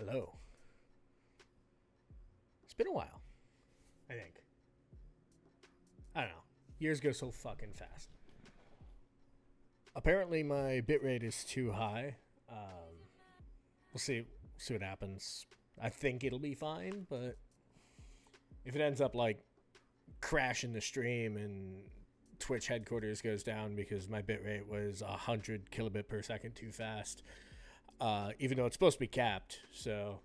Hello. It's been a while, I think. I don't know. Years go so fucking fast. Apparently, my bitrate is too high. We'll see what happens. I think it'll be fine, but if it ends up like crashing the stream and Twitch headquarters goes down because my bitrate was 100 kilobit per second too fast, even though it's supposed to be capped, so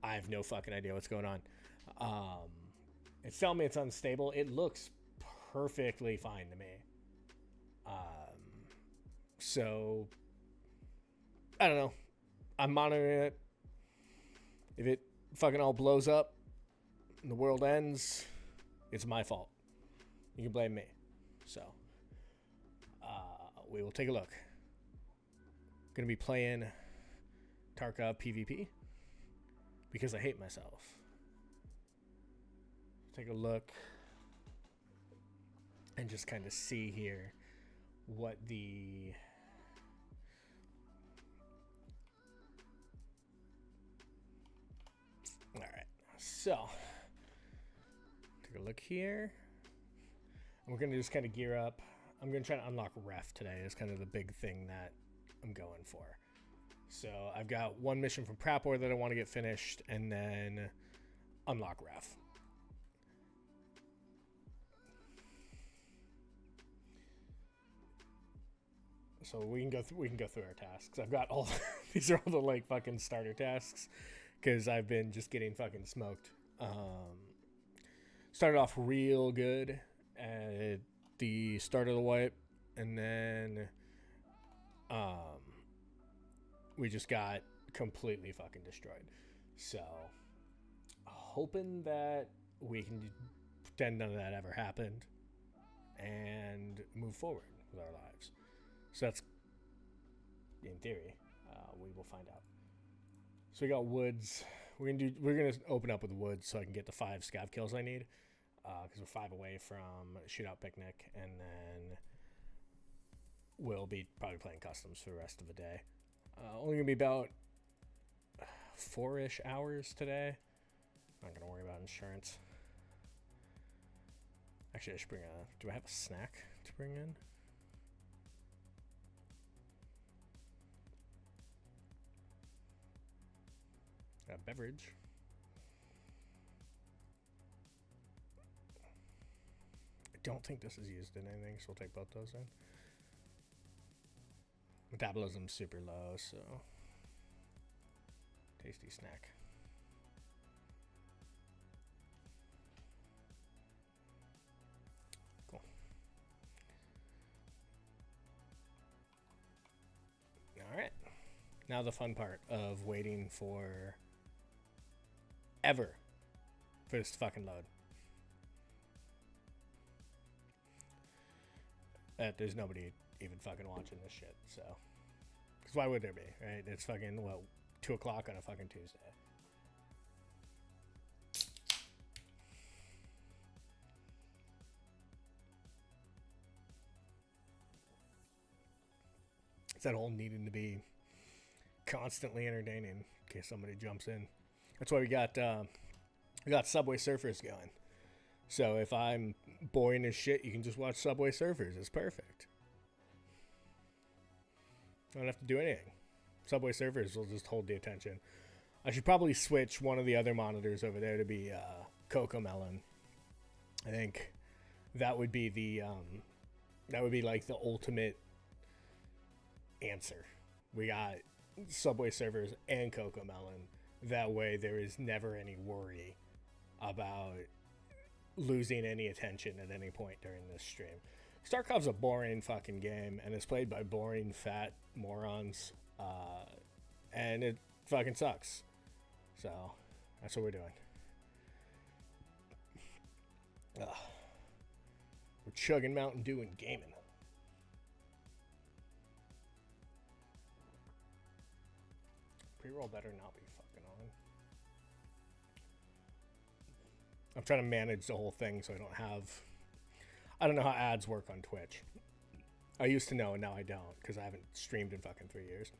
I have no fucking idea what's going on. It's telling me it's unstable. It looks perfectly fine to me. So I don't know. I'm monitoring it. If it fucking all blows up and the world ends, it's my fault. You can blame me. So we will take a look. Gonna be playing Tarkov PvP because I hate myself. Take a look and just kind of see here what the all right, so take a look here, and we're gonna just kind of gear up. I'm gonna try to unlock ref today is kind of the big thing that I'm going for. So I've got one mission from Prapor that I want to get finished, and then unlock ref. So we can go through our tasks. I've got all these are all the like fucking starter tasks because I've been just getting fucking smoked. Started off real good at the start of the wipe, and then we just got completely fucking destroyed. So hoping that we can pretend none of that ever happened and move forward with our lives. So that's, in theory, we will find out. So we got woods. We're gonna open up with woods so I can get the 5 scav kills I need, because we're 5 away from shootout picnic, and then we'll be probably playing customs for the rest of the day. Only gonna be about 4-ish hours today. Not gonna worry about insurance. Actually, I should bring a. Do I have a snack to bring in? A beverage. I don't think this is used in anything, so we'll take both those in. Metabolism's super low, so tasty snack. Cool. All right. Now the fun part of waiting for this to fucking load. There's nobody even fucking watching this shit, so. Because why would there be, right? It's fucking, 2 o'clock on a fucking Tuesday. It's that whole needing to be constantly entertaining in case somebody jumps in. That's why we got Subway Surfers going. So if I'm boring as shit, you can just watch Subway Surfers. It's perfect. I don't have to do anything. Subway Surfers will just hold the attention. I should probably switch one of the other monitors over there to be Coco Melon. I think that would be like the ultimate answer. We got Subway Surfers and Coco Melon. That way there is never any worry about losing any attention at any point during this stream. Tarkov's a boring fucking game, and it's played by boring fat morons, and it fucking sucks. So that's what we're doing. We're chugging Mountain Dew and gaming. Pre-roll better not be fucking on. I'm trying to manage the whole thing so I don't know how ads work on Twitch. I used to know, and now I don't, because I haven't streamed in fucking 3 years.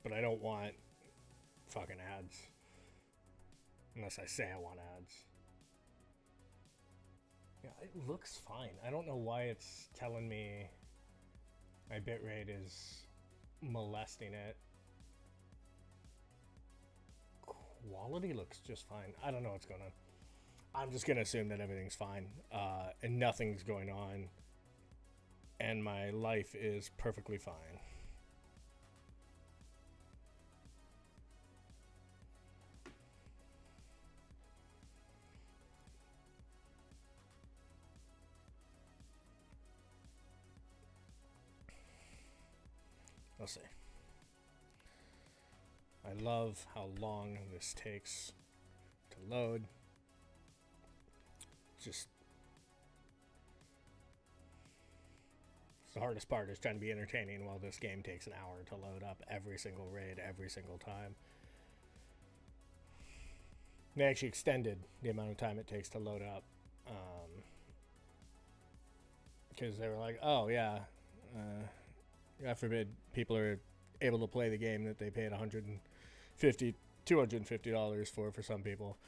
but I don't want fucking ads. Unless I say I want ads. Yeah, it looks fine. I don't know why it's telling me my bitrate is molesting it. Quality looks just fine. I don't know what's going on. I'm just going to assume that everything's fine and nothing's going on. And my life is perfectly fine. Let's see. I love how long this takes to load. Just the hardest part is trying to be entertaining while this game takes an hour to load up every single raid every single time. They actually extended the amount of time it takes to load up because they were like, oh yeah, God forbid people are able to play the game that they paid $150, $250 for some people.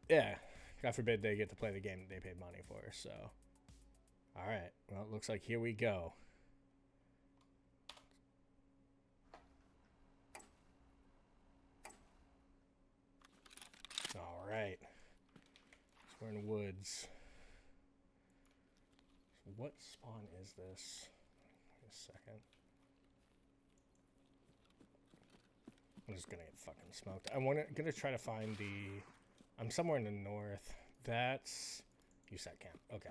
Yeah, God forbid they get to play the game that they paid money for. So, all right, well, it looks like here we go. All right, so we're in woods. So what spawn is this? Wait a second. I'm just gonna get fucking smoked. I'm gonna try to find the. I'm somewhere in the north. That's USAC camp. Okay,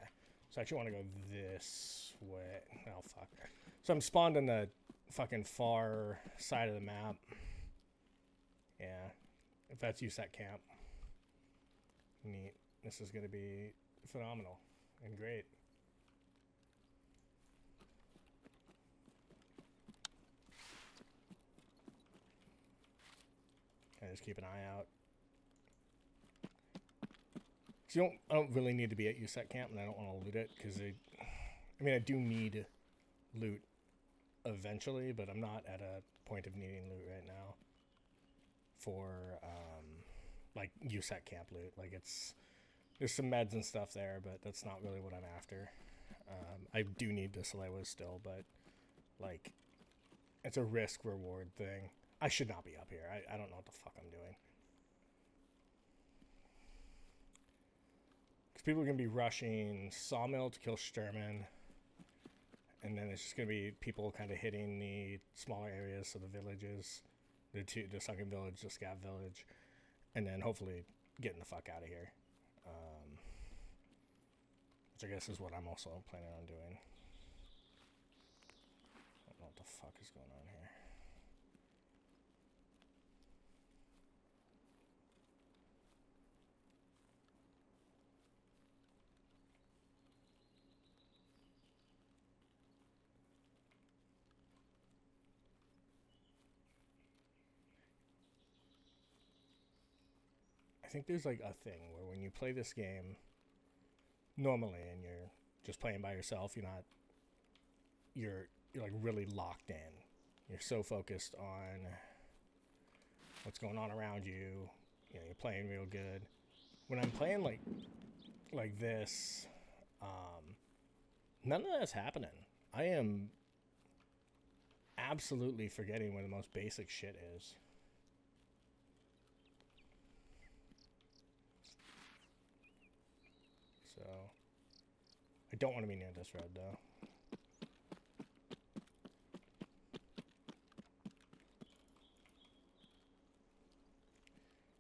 so I actually want to go this way. Oh fuck. So I'm spawned on the fucking far side of the map. Yeah, if that's USAC camp. Neat. This is gonna be phenomenal and great. I just keep an eye out. So I don't really need to be at USAC camp, and I don't want to loot it because I do need loot eventually, but I'm not at a point of needing loot right now for like USAC camp loot. Like there's some meds and stuff there, but that's not really what I'm after. I do need the Salewas still, but like it's a risk reward thing. I should not be up here. I don't know what the fuck I'm doing. Because people are going to be rushing Sawmill to kill Sturman. And then it's just going to be people kind of hitting the smaller areas, so the villages, the sunken village, the Scav village. And then hopefully getting the fuck out of here. Which I guess is what I'm also planning on doing. I don't know what the fuck is going on here. I think there's like a thing where when you play this game normally and you're just playing by yourself, you're like really locked in. You're so focused on what's going on around you. You know, you're playing real good. When I'm playing like this, none of that's happening. I am absolutely forgetting where the most basic shit is. So, I don't want to be near this road, though.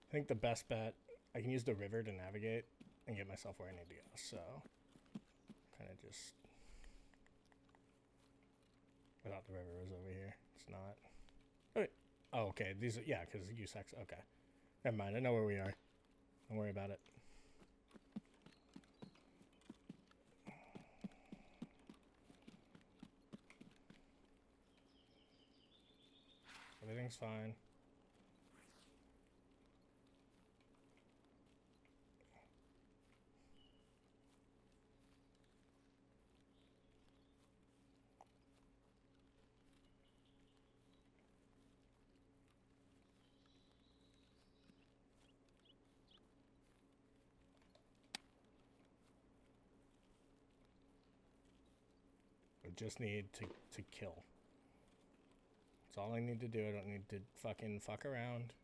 I think the best bet, I can use the river to navigate and get myself where I need to go. So, kind of just... I thought the river was over here. It's not. Oh, wait. Oh, okay. These are, yeah, because USAC's, okay. Never mind. I know where we are. Don't worry about it. Everything's fine. just need to kill. That's all I need to do. I don't need to fucking fuck around.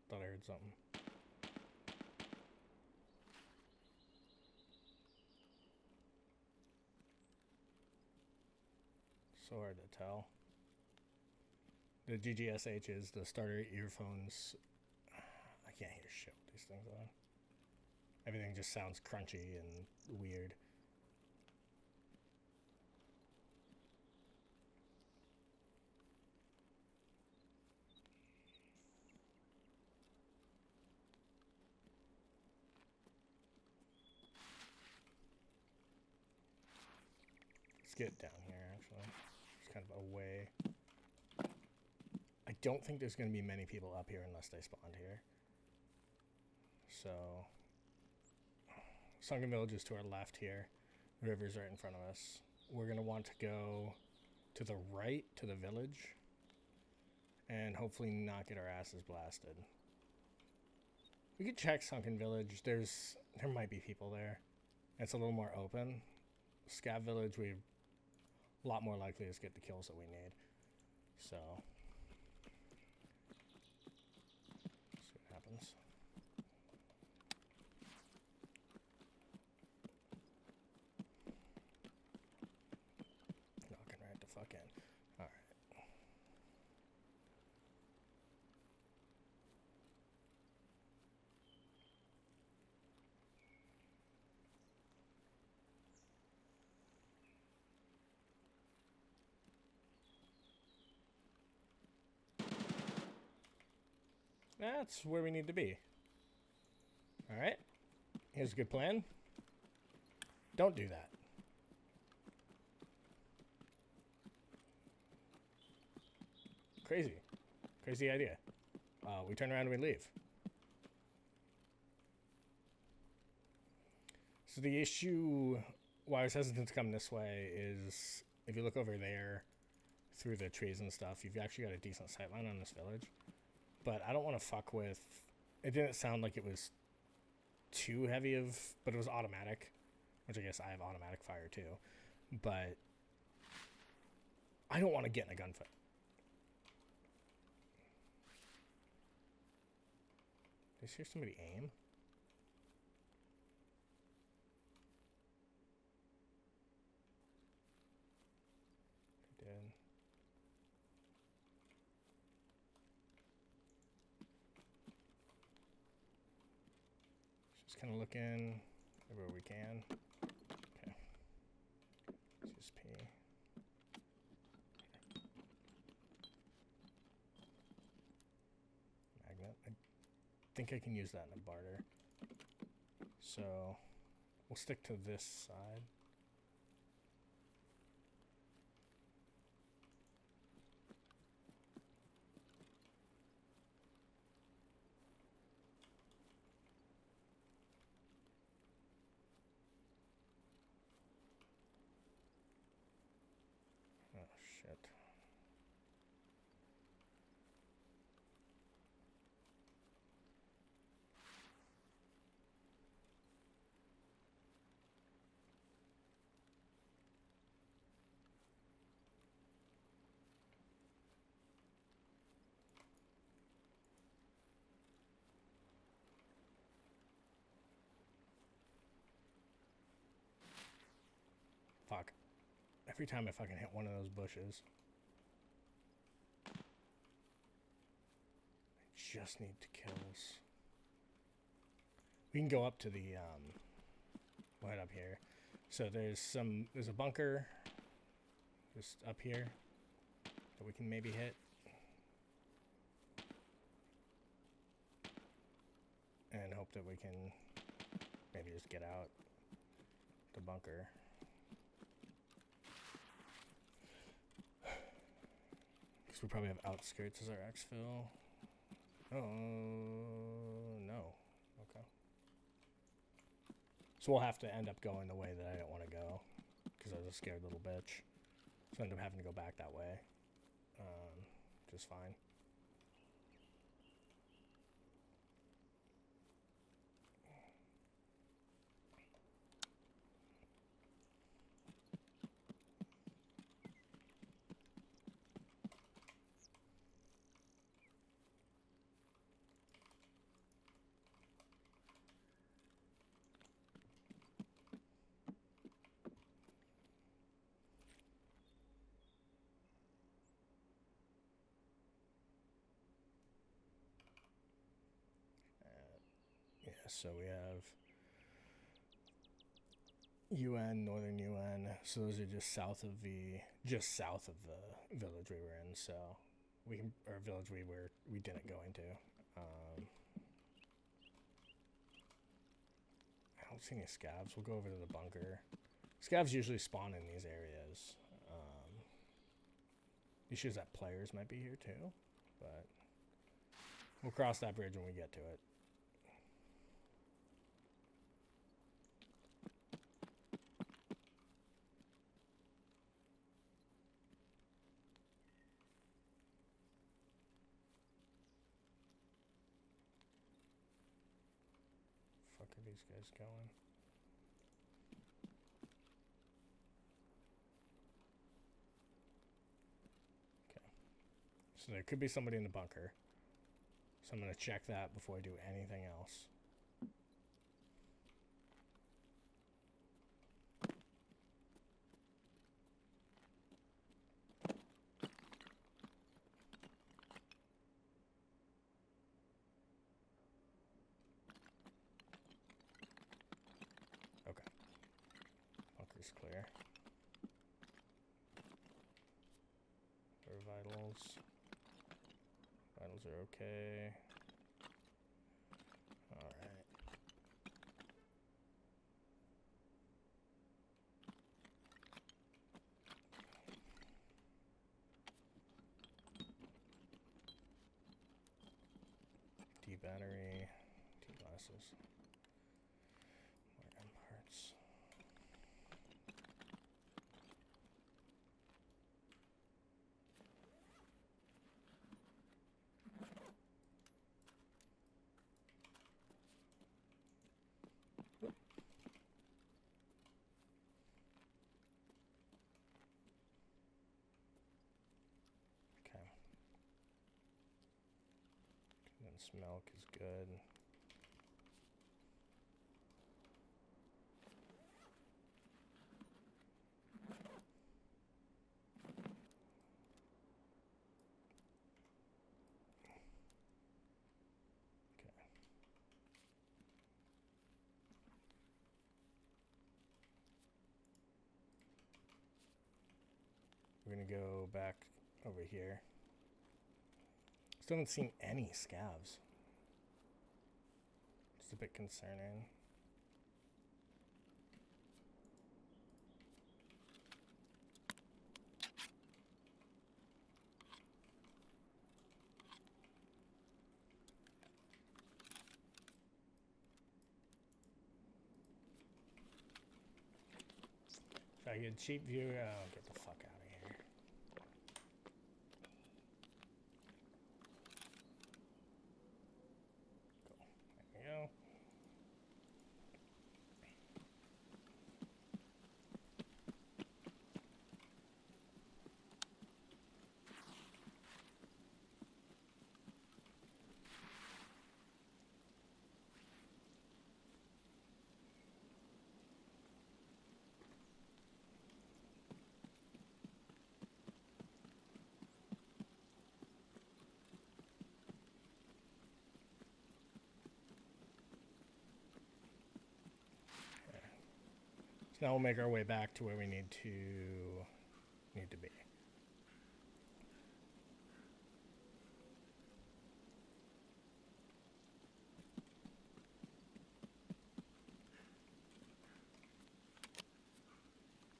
Thought I heard something. So hard to tell. The GGSH is the starter earphones. I can't hear shit with these things on. Everything just sounds crunchy and weird. Let's get down here, actually. Just kind of away. I don't think there's going to be many people up here unless they spawned here. So, Sunken Village is to our left here. The river's right in front of us. We're going to want to go to the right to the village and hopefully not get our asses blasted. We could check Sunken Village. There might be people there. It's a little more open. Scav Village, we're a lot more likely to get the kills that we need. So, see what happens. Knocking right the fuck in. Alright. That's where we need to be. Alright. Here's a good plan. Don't do that. Crazy. Crazy idea. We turn around and we leave. So the issue why I was hesitant to come this way is if you look over there through the trees and stuff, you've actually got a decent sightline on this village. But I don't want to fuck with... It didn't sound like it was too heavy of... But it was automatic. Which I guess I have automatic fire too. But I don't want to get in a gunfight. Did I hear somebody aim? I did. Just kind of looking everywhere we can. Okay. Let's just pee. Magnet. I think I can use that in a barter. So we'll stick to this side. Oh shit. Fuck. Every time I fucking hit one of those bushes. I just need to kills. We can go up to the, we'll head up here. So there's a bunker just up here that we can maybe hit. And hope that we can maybe just get out the bunker. We probably have outskirts as our exfil. Oh, no. Okay. So we'll have to end up going the way that I don't want to go, because I was a scared little bitch. So I end up having to go back that way. Just fine. Yeah, so we have UN, Northern UN. So those are just south of the village we were in. So our village we didn't go into. I don't see any scavs. We'll go over to the bunker. Scavs usually spawn in these areas. Issues that players might be here too, but we'll cross that bridge when we get to it. Fuck are these guys going? Okay. So there could be somebody in the bunker. So I'm going to check that before I do anything else. Okay. Bunker's clear. Our vitals. Vitals are okay. Alright. D battery. T glasses. More M parts. Okay. Condensed milk is good. We're gonna go back over here. Still haven't seen any scavs. It's a bit concerning. If I get a cheap view, I'll get the fuck out of here. Cool. There we go. So now we'll make our way back to where we need to be.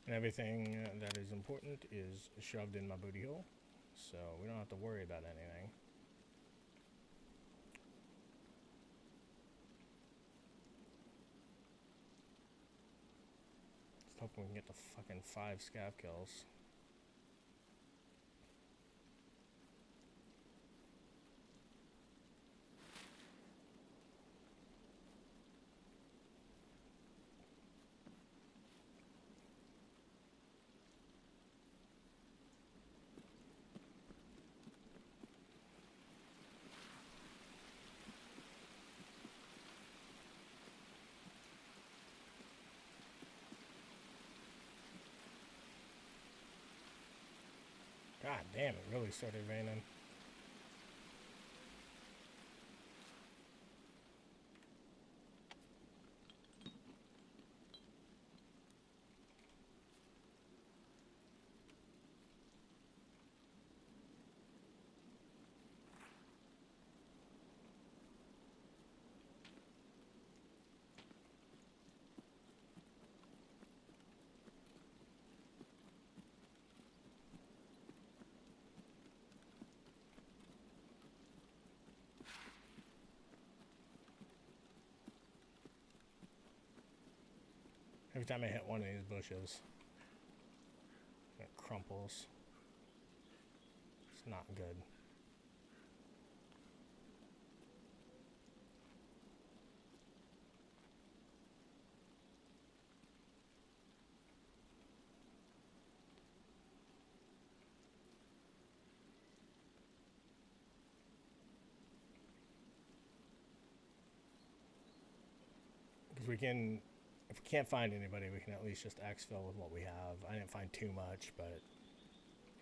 And everything that is important is shoved in my booty hole, so we don't have to worry about anything. hoping we can get the fucking 5 scav kills. God damn, it really started raining. Every time I hit one of these bushes, it crumples. It's not good. Because we can, if we can't find anybody, we can at least just exfil with what we have. I didn't find too much, but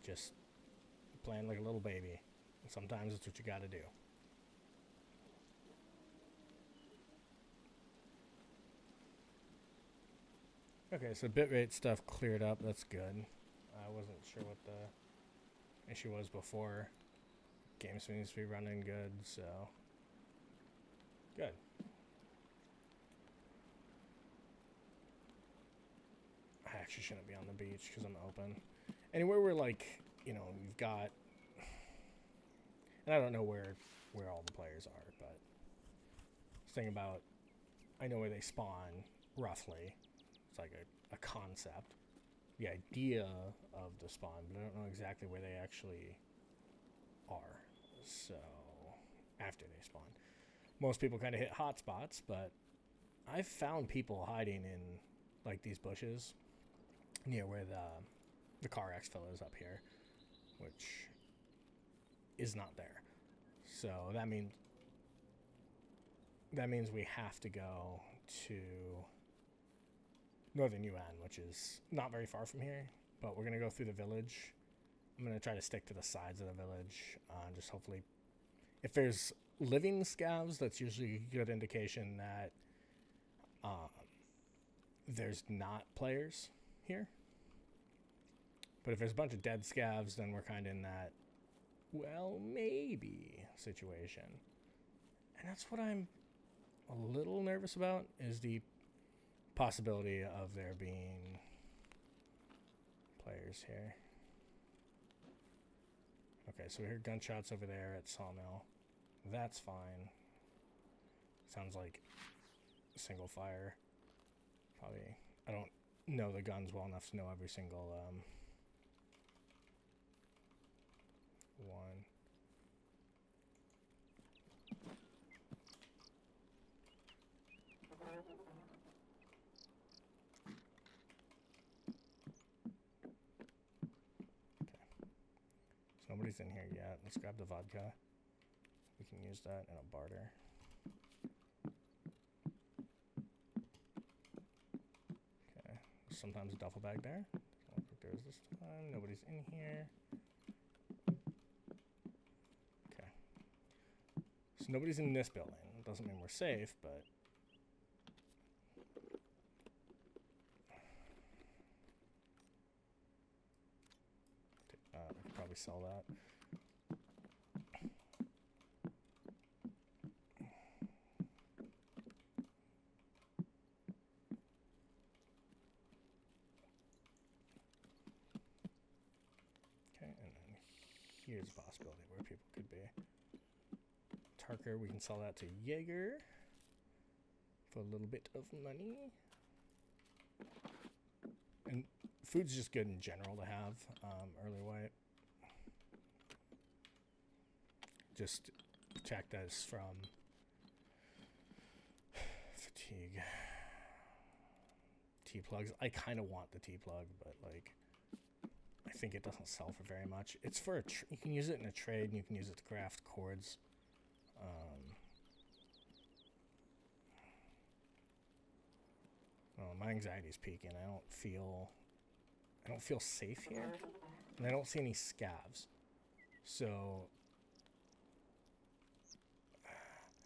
just playing like a little baby. And sometimes it's what you gotta do. Okay, so bitrate stuff cleared up. That's good. I wasn't sure what the issue was before. Game seems to be running good, so good. I actually shouldn't be on the beach because I'm open. Anywhere where, like, you know, you've got, and I don't know where all the players are, but thing about, I know where they spawn roughly. It's like a concept, the idea of the spawn, but I don't know exactly where they actually are. So after they spawn, most people kind of hit hotspots, but I've found people hiding in like these bushes near where the car exfil is up here, which is not there. So that means we have to go to Northern UN, which is not very far from here, but we're going to go through the village. I'm going to try to stick to the sides of the village, just hopefully, if there's living scavs, that's usually a good indication that there's not players here. But if there's a bunch of dead scavs, then we're kind of in that, well, maybe situation. And that's what I'm a little nervous about, is the possibility of there being players here. Okay, so we heard gunshots over there at Sawmill. That's fine. Sounds like single fire. Probably, I don't know the guns well enough to know every single one. Nobody's in here yet. Let's grab the vodka. We can use that in a barter. Okay. Sometimes a duffel bag there. I don't think there is this time. Nobody's in here. Okay. So nobody's in this building. Doesn't mean we're safe, but we could probably sell that. Okay, and then here's a possibility where people could be. Tarker, we can sell that to Jaeger for a little bit of money. Food's just good in general to have. Early white. Just protect us from fatigue. T-plugs. I kind of want the T-plug, but like, I think it doesn't sell for very much. It's for you can use it in a trade, and you can use it to craft cords. Oh, my anxiety's peaking. I don't feel safe here, and I don't see any scavs. So, I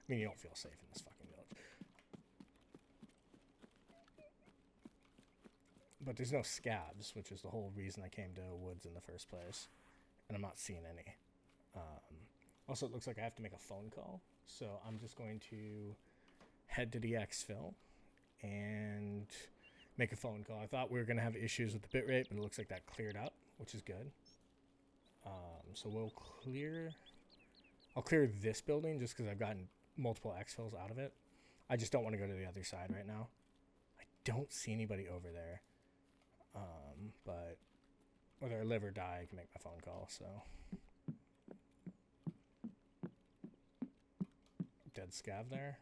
mean, you don't feel safe in this fucking village. But there's no scavs, which is the whole reason I came to woods in the first place, and I'm not seeing any. Also, it looks like I have to make a phone call, so I'm just going to head to the exfil and make a phone call. I thought we were going to have issues with the bitrate, but it looks like that cleared up, which is good. So I'll clear this building just because I've gotten multiple exfils out of it. I just don't want to go to the other side right now. I don't see anybody over there. But whether I live or die, I can make my phone call, so. Dead scav there.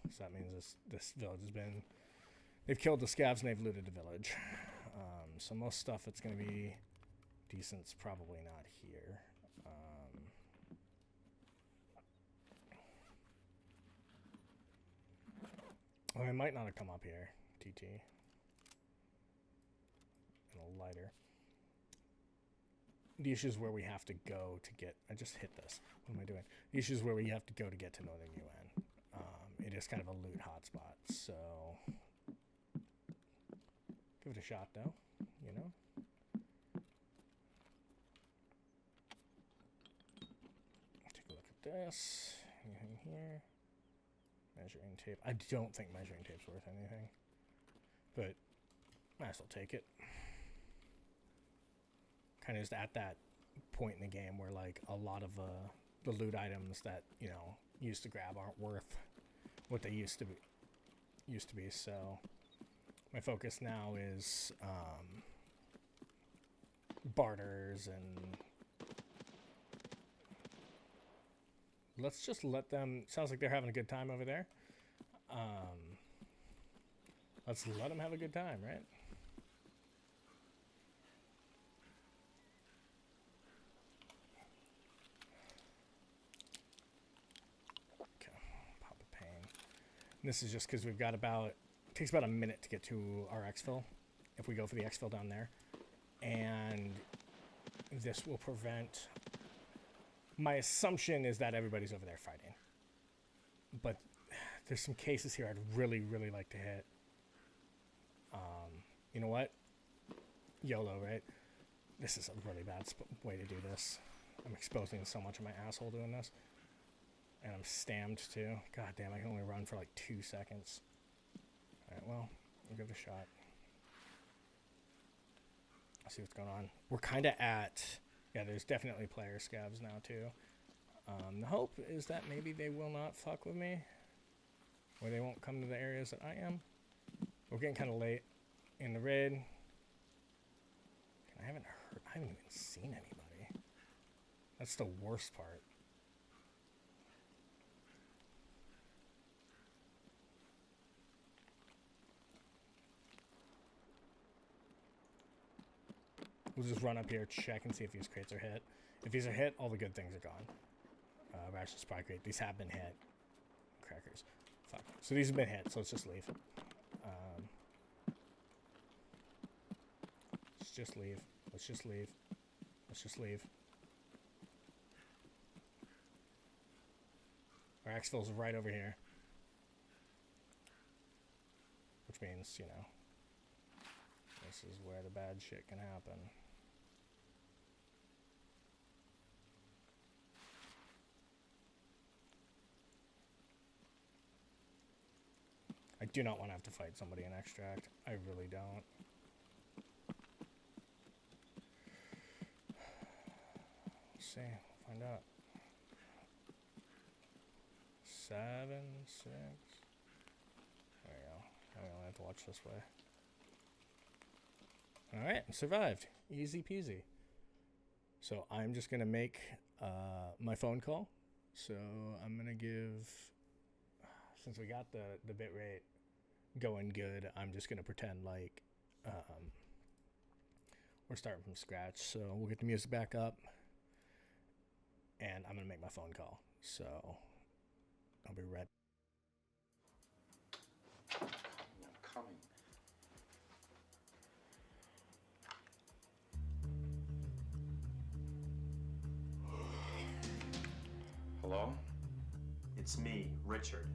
So that means this village has been... They've killed the scavs and they've looted the village. So most stuff that's going to be decent's probably not here. Well, I might not have come up here, TT. And a lighter. The issue is where we have to go to get... I just hit this. What am I doing? The issue is where we have to go to get to Northern UN. It is kind of a loot hotspot, so... Give it a shot, though, you know? Take a look at this. Anything here? Measuring tape. I don't think measuring tape's worth anything. But, might as well take it. Kind of just at that point in the game where, like, a lot of the loot items that, you know, you used to grab aren't worth what they used to be, so... My focus now is barters, and let's just let them... Sounds like they're having a good time over there. Let's let them have a good time, right? Okay, pop a pain. And this is just because we've got about... Takes about a minute to get to our exfil if we go for the exfil down there, and this will prevent... My assumption is that everybody's over there fighting, but there's some cases here I'd really like to hit. You know what? YOLO, right? This is a really bad way to do this. I'm exposing so much of my asshole doing this, and I'm stammed too. God damn, I can only run for like 2 seconds. Alright, well, we'll give it a shot. I'll see what's going on. We're kind of at... Yeah, there's definitely player scavs now, too. The hope is that maybe they will not fuck with me. Or they won't come to the areas that I am. We're getting kind of late in the raid. I haven't even seen anybody. That's the worst part. We'll just run up here, check, and see if these crates are hit. If these are hit, all the good things are gone. Ration supply crate. These have been hit. Crackers. Fuck. So these have been hit, so let's just leave. Let's just leave. Let's just leave. Let's just leave. Our exfil's right over here. Which means, you know, this is where the bad shit can happen. I do not want to have to fight somebody in extract. I really don't. Let's see. We'll find out. 7, 6. There we go. to watch this way. Alright, survived. Easy peasy. So I'm just going to make my phone call. So I'm going to give, since we got the bit rate going good, I'm just going to pretend like we're starting from scratch. So we'll get the music back up. And I'm going to make my phone call. So I'll be right. I'm coming. Hello? It's me, Richard.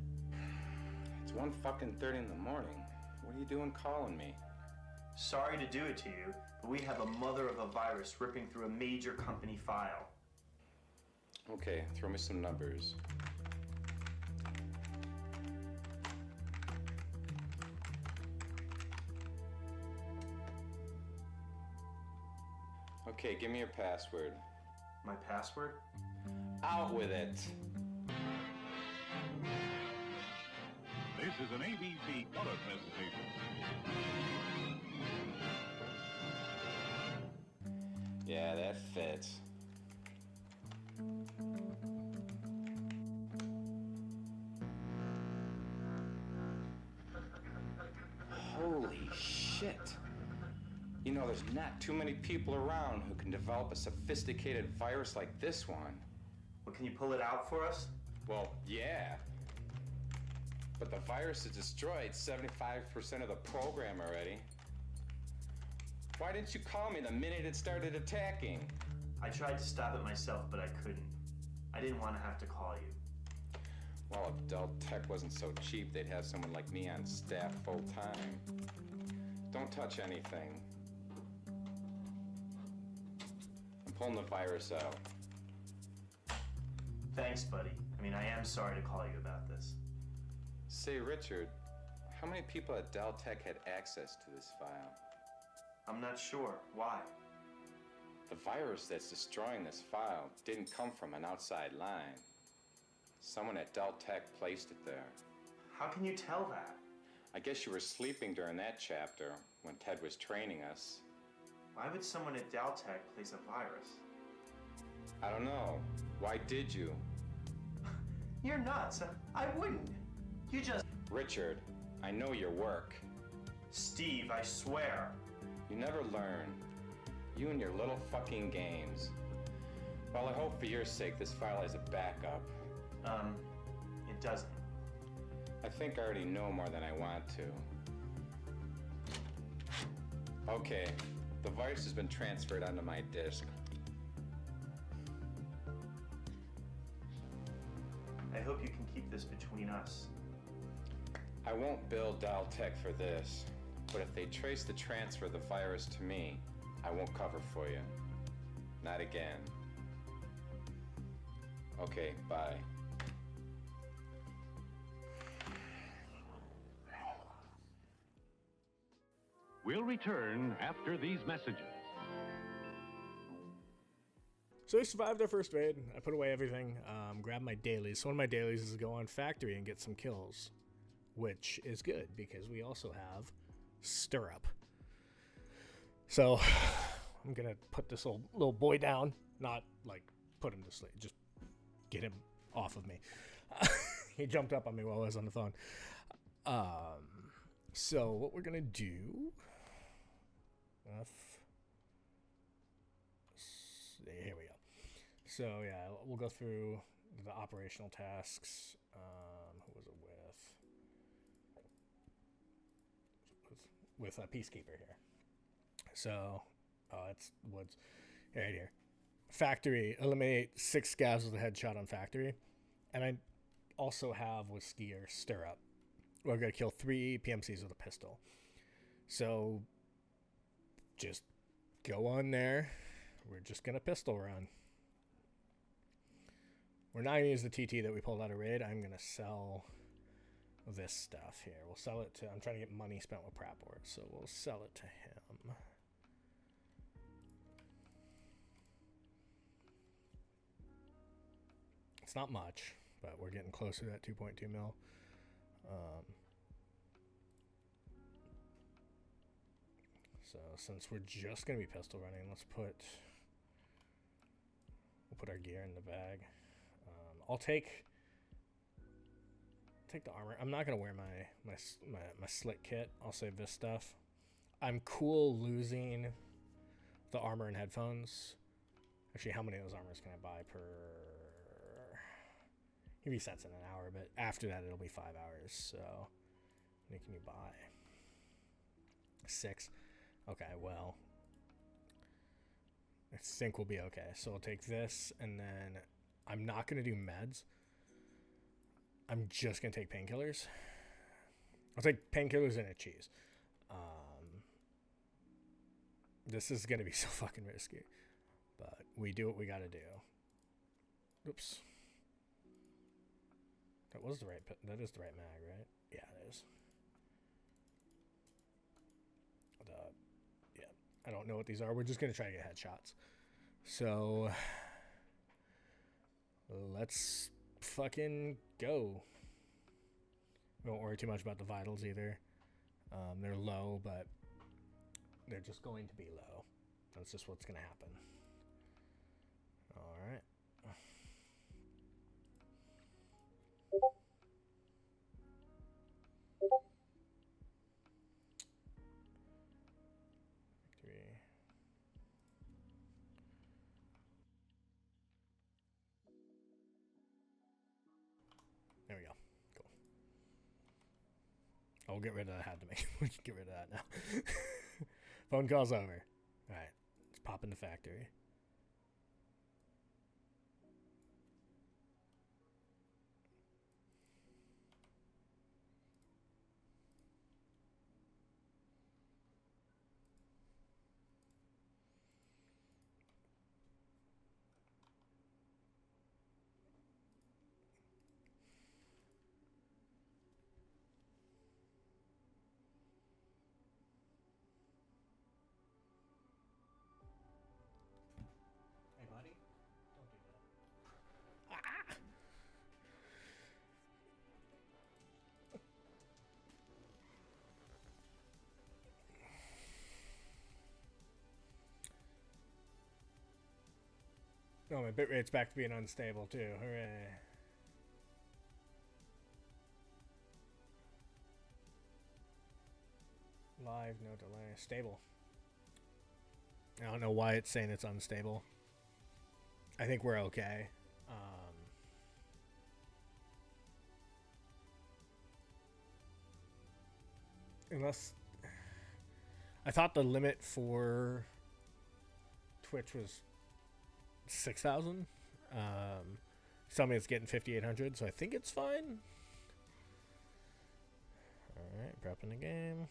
It's 1:30 in the morning. What are you doing calling me? Sorry to do it to you, but we have a mother of a virus ripping through a major company file. Okay, throw me some numbers. Okay, give me your password. My password? Out with it! This is an ABC color presentation. Yeah, that fits. Holy shit. You know, there's not too many people around who can develop a sophisticated virus like this one. Well, can you pull it out for us? Well, yeah. But the virus has destroyed 75% of the program already. Why didn't you call me the minute it started attacking? I tried to stop it myself, but I couldn't. I didn't want to have to call you. Well, if Dell Tech wasn't so cheap, they'd have someone like me on staff full time. Don't touch anything. I'm pulling the virus out. Thanks, buddy. I mean, I am sorry to call you about this. Say, Richard, how many people at Dell Tech had access to this file? I'm not sure. Why? The virus that's destroying this file didn't come from an outside line. Someone at Dell Tech placed it there. How can you tell that? I guess you were sleeping during that chapter when Ted was training us. Why would someone at Dell Tech place a virus? I don't know. Why did you? You're nuts. I wouldn't. You just... Richard, I know your work. Steve, I swear. You never learn. You and your little fucking games. Well, I hope for your sake this file has a backup. It doesn't. I think I already know more than I want to. Okay, the virus has been transferred onto my disk. I hope you can keep this between us. I won't bill Dell Tech for this, but if they trace the transfer of the virus to me, I won't cover for you. Not again. Okay, bye. We'll return after these messages. So we survived our first raid. I put away everything, grabbed my dailies. So one of my dailies is to go on factory and get some kills, which is good because we also have stirrup. So I'm going to put this little boy down, not like put him to sleep, just get him off of me. He jumped up on me while I was on the phone. So what we're going to do... here we go. So yeah, we'll go through the operational tasks. Who was it with a peacekeeper here? So, it's Woods. Right here. Factory, eliminate 6 scavs with a headshot on factory. And I also have with skier stirrup. We're going to kill 3 PMCs with a pistol. So, just go on there. We're just going to pistol run. We're not going to use the TT that we pulled out of raid. I'm going to sell this stuff here. We'll sell it to... I'm trying to get money spent with Praport, so we'll sell it to him. It's not much, but we're getting closer to that 2.2 mil. So since we're just gonna be pistol running, we'll put our gear in the bag. I'll take the armor. I'm not gonna wear my slick kit. I'll save this stuff. I'm cool losing the armor and headphones. Actually, how many of those armors can I buy per? He resets in an hour, but after that it'll be 5 hours. So, how many can you buy? 6. Okay, well, I think we'll be okay. So I'll take this, and then I'm not gonna do meds. I'm just gonna take painkillers. I'll take painkillers and a cheese. This is gonna be so fucking risky, but we do what we gotta do. Oops. That is the right mag, right? Yeah, it is. Yeah, I don't know what these are. We're just gonna try to get headshots. So let's fucking go. We won't worry too much about the vitals either. They're low, but they're just going to be low. That's just what's gonna happen. All right. Victory. There we go. Cool. I'll get rid of that. I had to make. We can get rid of that now. Phone call's over. All right. Let's pop in the factory. Hey, buddy. Don't do that. Ah! Oh, my bitrate's back to being unstable too. Hooray. Live, no delay. Stable. I don't know why it's saying it's unstable. I think we're okay. Unless... I thought the limit for Twitch was 6,000. Tell me it's getting 5,800, so I think it's fine. Alright, prepping the game.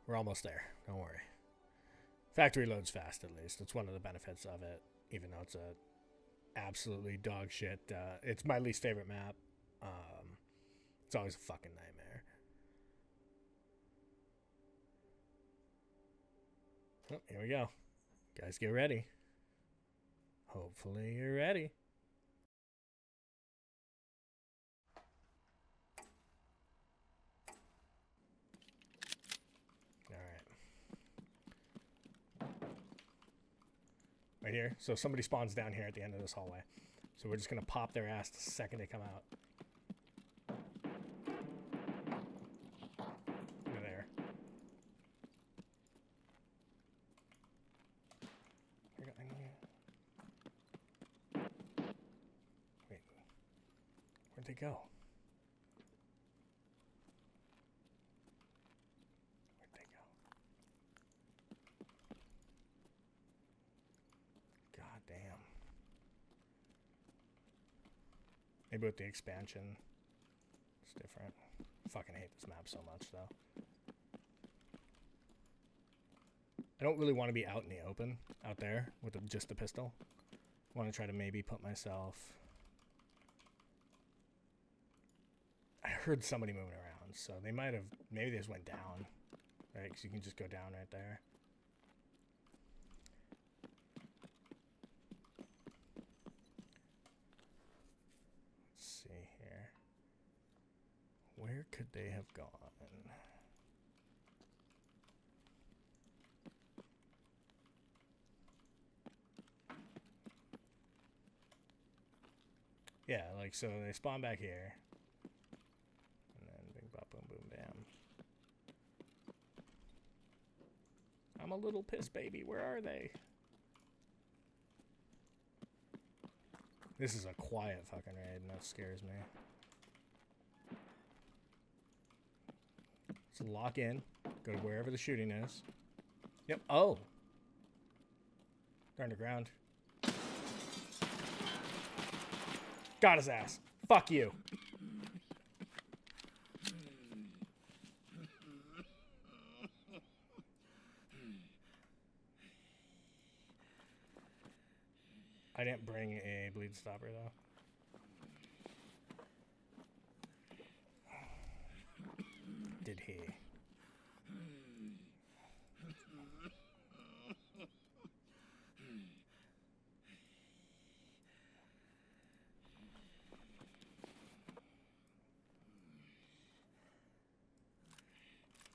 We're almost there. Don't worry. Factory loads fast, at least. It's one of the benefits of it, even though it's a absolutely dog shit. It's my least favorite map. It's always a fucking nightmare. Oh, here we go. Guys, get ready. Hopefully you're ready. Right here. So somebody spawns down here at the end of this hallway. So we're just going to pop their ass the second they come out. There. Wait. Where'd they go? Maybe with the expansion, it's different. I fucking hate this map so much, though. I don't really want to be out in the open, out there, with just the pistol. I want to try to maybe put myself... I heard somebody moving around, so they might have... Maybe they just went down, right? Because you can just go down right there. Where could they have gone? Yeah, like, so they spawn back here. And then bing, bop, boom, boom, bam. I'm a little pissed, baby. Where are they? This is a quiet fucking raid, and that scares me. So lock in. Go to wherever the shooting is. Yep. Oh. They're underground. Got his ass. Fuck you. I didn't bring a bleed stopper though. Did he?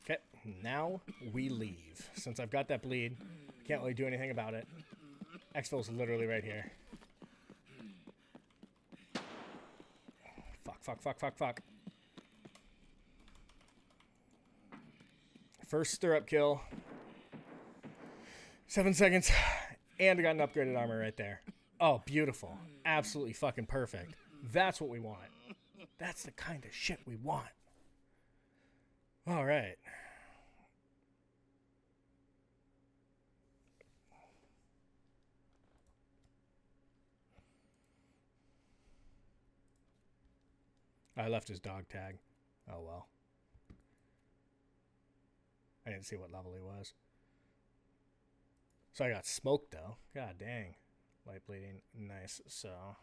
Okay, now we leave. Since I've got that bleed, can't really do anything about it. Exfil's literally right here. Fuck, fuck, fuck, fuck, fuck. First stirrup kill. 7 seconds. And I got an upgraded armor right there. Oh, beautiful. Absolutely fucking perfect. That's what we want. That's the kind of shit we want. All right. I left his dog tag. Oh, well. I didn't see what level he was. So I got smoked, though. God dang. Light bleeding. Nice. So, how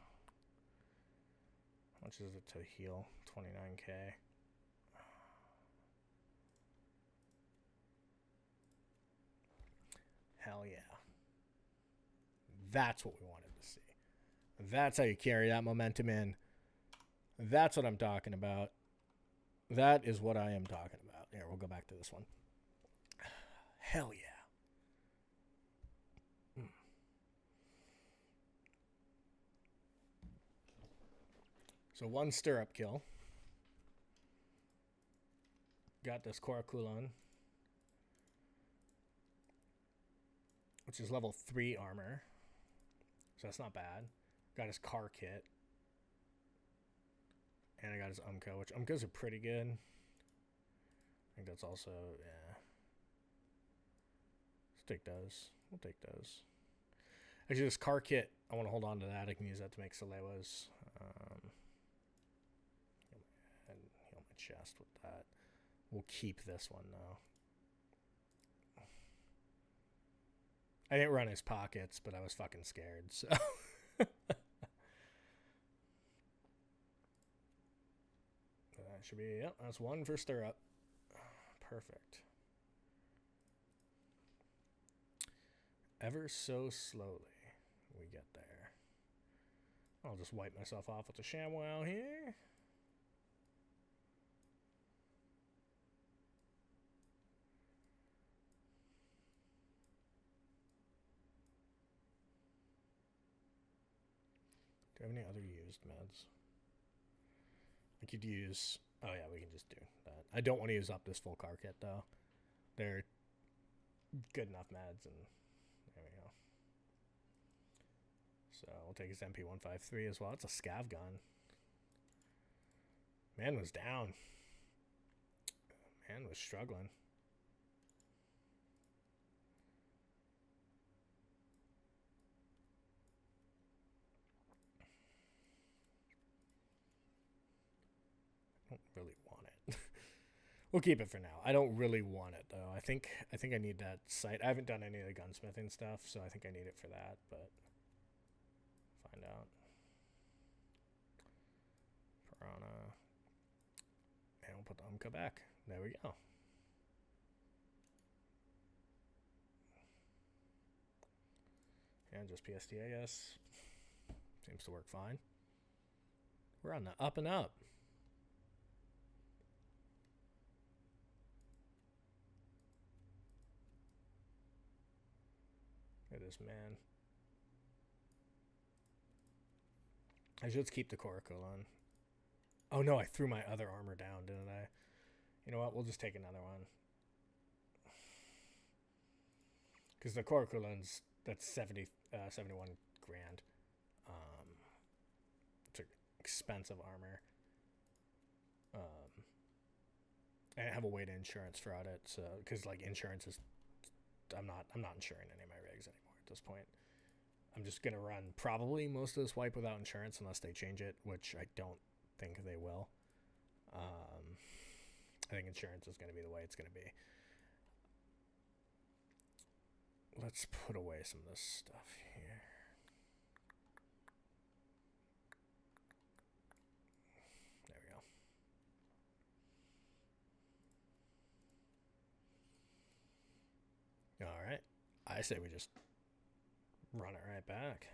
much is it to heal? 29k. Hell yeah. That's what we wanted to see. That's how you carry that momentum in. That's what I'm talking about. That is what I am talking about. Here, we'll go back to this one. Hell yeah. So one stirrup kill. Got this Korakulon, which is level 3 armor. So that's not bad. Got his car kit. And I got his Umco, which Umcos are pretty good. I think that's also, yeah. Let's take those. We'll take those. Actually, this car kit, I want to hold on to that. I can use that to make Salewas. And heal my chest with that. We'll keep this one, though. I didn't run his pockets, but I was fucking scared, so... That should be, yep, that's one for stirrup. Perfect. Ever so slowly, we get there. I'll just wipe myself off with the ShamWow here. Do I have any other used meds? I could use... Oh, yeah, we can just do that. I don't want to use up this full car kit, though. They're good enough meds, and there we go. So we'll take his MP153 as well. It's a scav gun. Man was down. Man was struggling. I don't really want it. We'll keep it for now. I don't really want it, though. I think I need that sight. I haven't done any of the gunsmithing stuff, so I think I need it for that, but find out. Piranha. And we'll put the Umka back. There we go. And just PSD, I guess. Seems to work fine. We're on the up and up. this man. I should keep the coracle on. Oh no, I threw my other armor down, didn't I? You know what? We'll just take another one. Because the Corculans, that's 71 grand. It's expensive armor. And I have a way to insurance fraud it, so because like insurance is, I'm not insuring any of my rigs anymore at this point. I'm just gonna run probably most of this wipe without insurance unless they change it, which I don't think they will. I think insurance is gonna be the way it's gonna be. Let's put away some of this stuff here. There we go. All right. I say we just run it right back.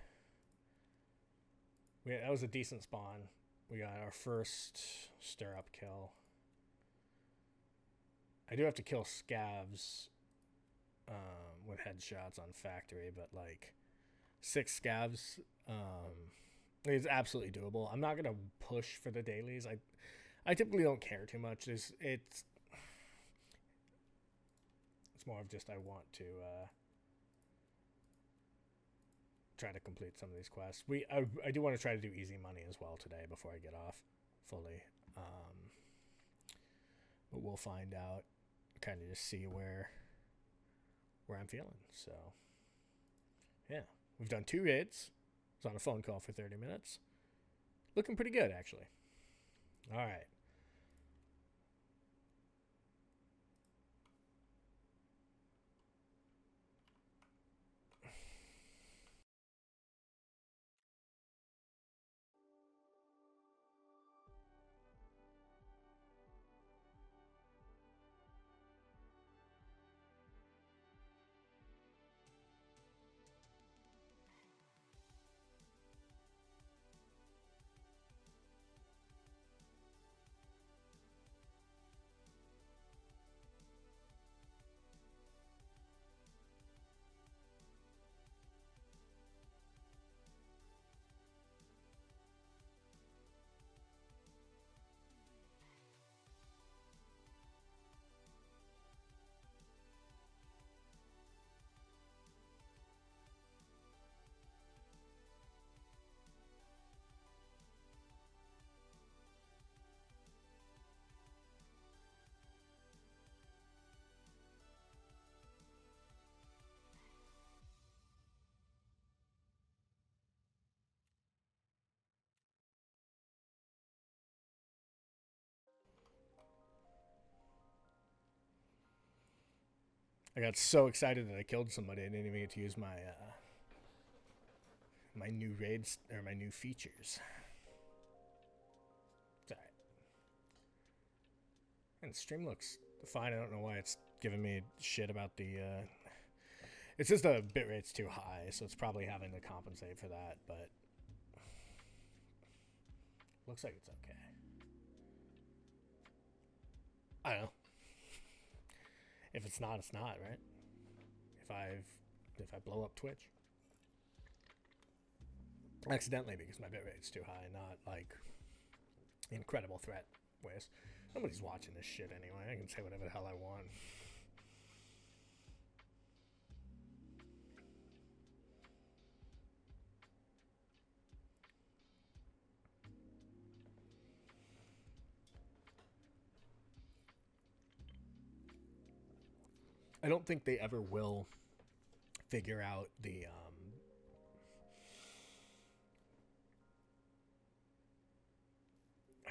That was a decent spawn. We got our first stirrup kill. I do have to kill scavs with headshots on factory, but like 6 scavs is absolutely doable. I'm not gonna push for the dailies. I typically don't care too much. It's more of just I want to try to complete some of these quests. I do want to try to do easy money as well today before I get off fully. But we'll find out. Kind of just see where I'm feeling. So yeah, we've done 2 raids. I was on a phone call for 30 minutes. Looking pretty good, actually. All right. I got so excited that I killed somebody I didn't even get to use my my new raids or my new features. It's alright. And the stream looks fine. I don't know why it's giving me shit about the it's just the bitrate's too high, so it's probably having to compensate for that, but looks like it's okay. I don't know. If it's not, it's not, right? If I blow up Twitch accidentally because my bitrate's too high, not like incredible threat ways. Nobody's watching this shit anyway. I can say whatever the hell I want. I don't think they ever will figure out the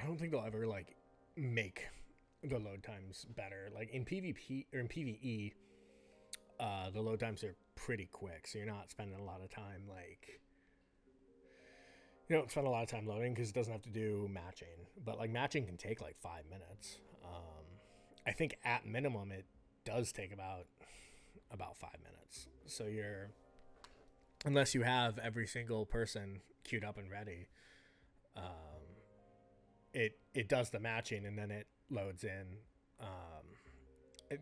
I don't think they'll ever like make the load times better. Like in PvP or in PvE, the load times are pretty quick, so you're not spending a lot of time like you don't spend a lot of time loading because it doesn't have to do matching. But like matching can take like 5 minutes. I think at minimum it does take about 5 minutes. So you're, unless you have every single person queued up and ready, it does the matching and then it loads in.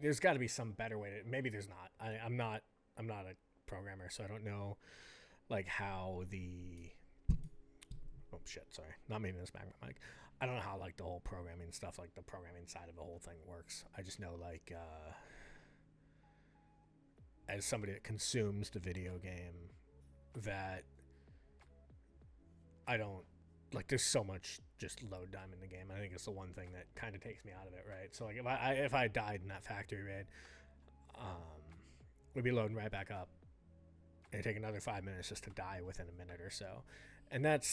There's got to be some better way to. Maybe there's not. I'm not a programmer, so I don't know like how the oh shit, sorry, not meaning to smack my mic. I don't know how like the whole programming stuff, like the programming side of the whole thing works. I just know like as somebody that consumes the video game, that I don't like. There's so much just load time in the game. I think it's the one thing that kind of takes me out of it, right? So like if I died in that factory raid, we'd be loading right back up. It'd take another 5 minutes just to die within a minute or so, and it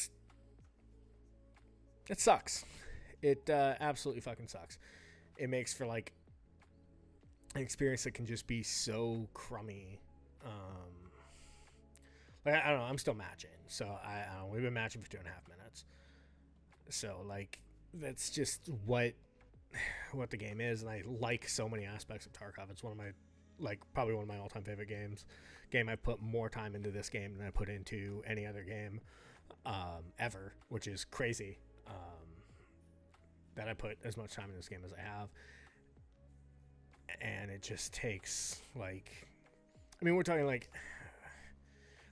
sucks. It absolutely fucking sucks. It makes for like an experience that can just be so crummy. Like I don't know. I'm still matching, so I don't know, we've been matching for 2.5 minutes. So like that's just what the game is, and I like so many aspects of Tarkov. It's one of my probably one of my all-time favorite games. I put more time into this game than I put into any other game ever, which is crazy. That I put as much time in this game as I have, and it just takes like, I mean, we're talking like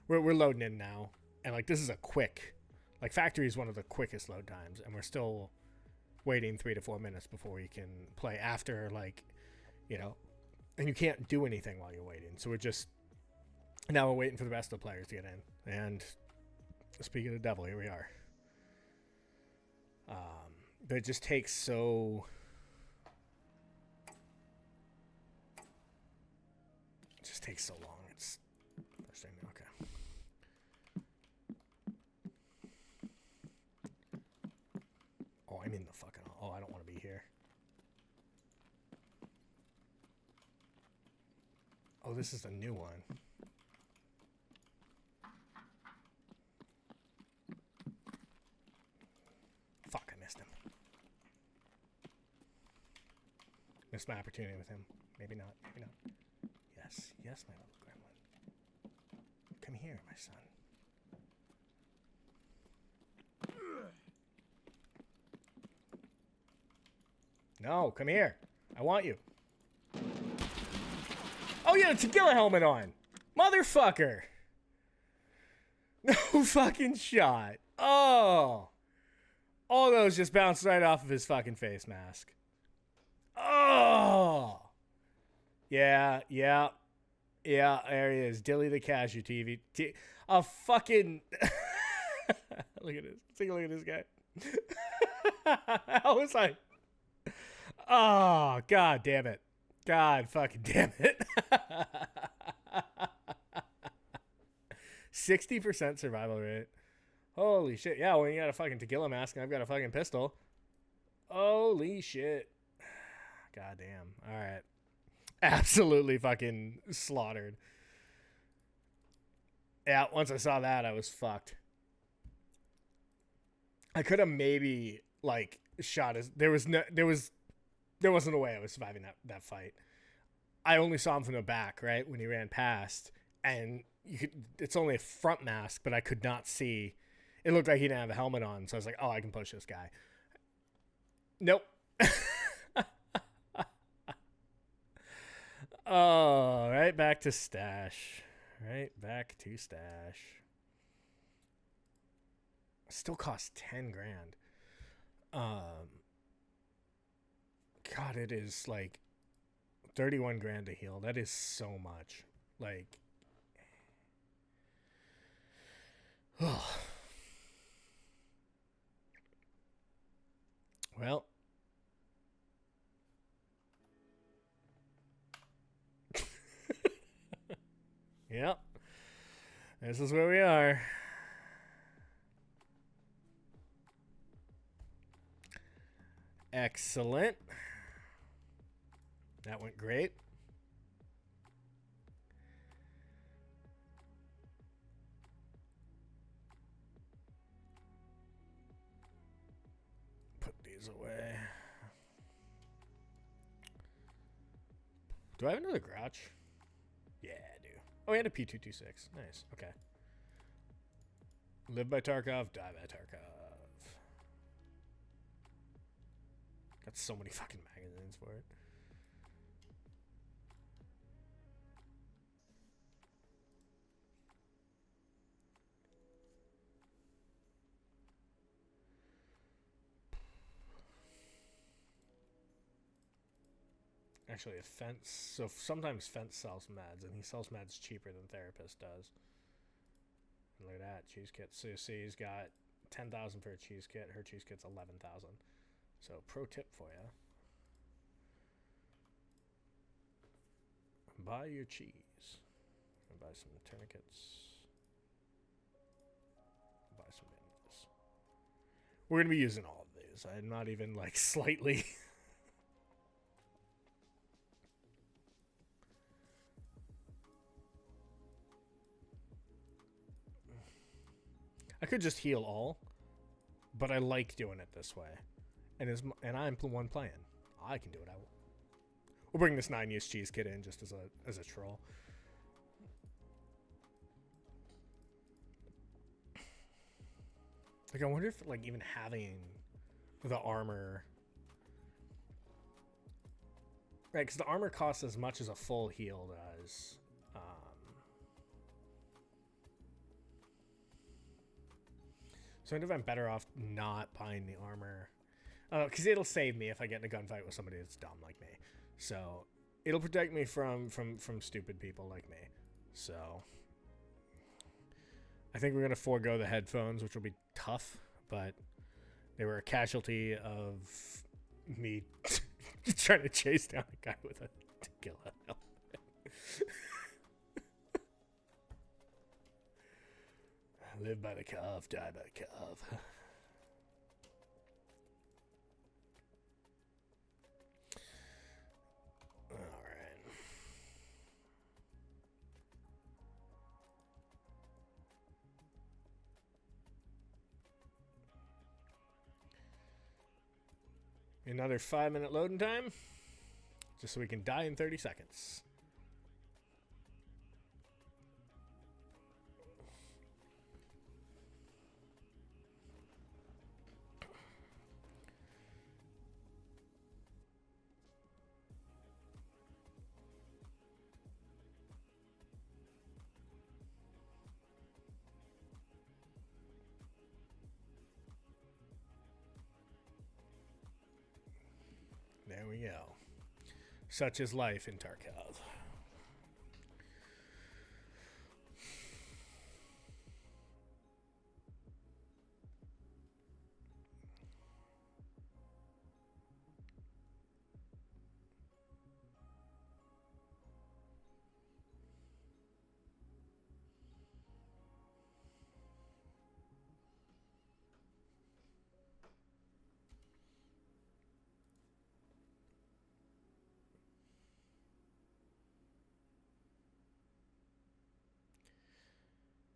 we're loading in now, and like this is a quick, like factory is one of the quickest load times, and we're still waiting 3 to 4 minutes before you can play after, like, you know, and you can't do anything while you're waiting. So we're waiting for the rest of the players to get in. And speaking of the devil, here we are. But it just takes so long. It's frustrating. Okay. Oh, I'm in the fucking... Oh, I don't want to be here. Oh, this is a new one. Fuck, I missed him. Missed my opportunity with him. Maybe not. Maybe not. Yes. Yes, my little gremlin. Come here, my son. No, come here. I want you. Oh, yeah, tequila helmet on. Motherfucker. No fucking shot. Oh. All those just bounced right off of his fucking face mask. Oh. Yeah. There he is. Dilly the Casualty. A fucking... Look at this. Take a look at this guy. I was like... Oh, God damn it. God fucking damn it. 60% survival rate. Holy shit. Yeah, when you got a fucking tequila mask and I've got a fucking pistol. Holy shit. God damn. All right. Absolutely fucking slaughtered. Yeah, once I saw that, I was fucked. I could have maybe like shot his... There wasn't a way I was surviving that fight. I only saw him from the back, right, when he ran past, and it's only a front mask, but I could not see. It looked like he didn't have a helmet on, so I was like, oh, I can push this guy. Nope. Oh, right back to stash. Still costs 10 grand. God, it is like 31 grand to heal. That is so much. Like, oh. Well. Yep. This is where we are. Excellent. That went great. Put these away. Do I have another Grouch? Yeah, I do. Oh, I had a P226. Nice. Okay. Live by Tarkov, die by Tarkov. Got so many fucking magazines for it. Actually, a Fence. So sometimes Fence sells meds, and he sells meds cheaper than Therapist does. And look at that cheese kit. So you see, he's got 10,000 for a cheese kit. Her cheese kit's 11,000. So pro tip for you: buy your cheese. And buy some tourniquets. Buy some bandages. We're gonna be using all of these. I'm not even like slightly. I could just heal all, but I like doing it this way. And I'm the one playing. I can do it. We'll bring this 9-use cheese kit in just as a troll. Like, I wonder if like even having the armor, right? Because the armor costs as much as a full heal does. So I wonder if I'm better off not buying the armor. Because it'll save me if I get in a gunfight with somebody that's dumb like me. So it'll protect me from stupid people like me. So I think we're going to forego the headphones, which will be tough. But they were a casualty of me trying to chase down a guy with a tequila helmet. Live by the cuff, die by the cuff. Alright. Another 5-minute loading time, just so we can die in 30 seconds. There we go. Such is life in Tarkov.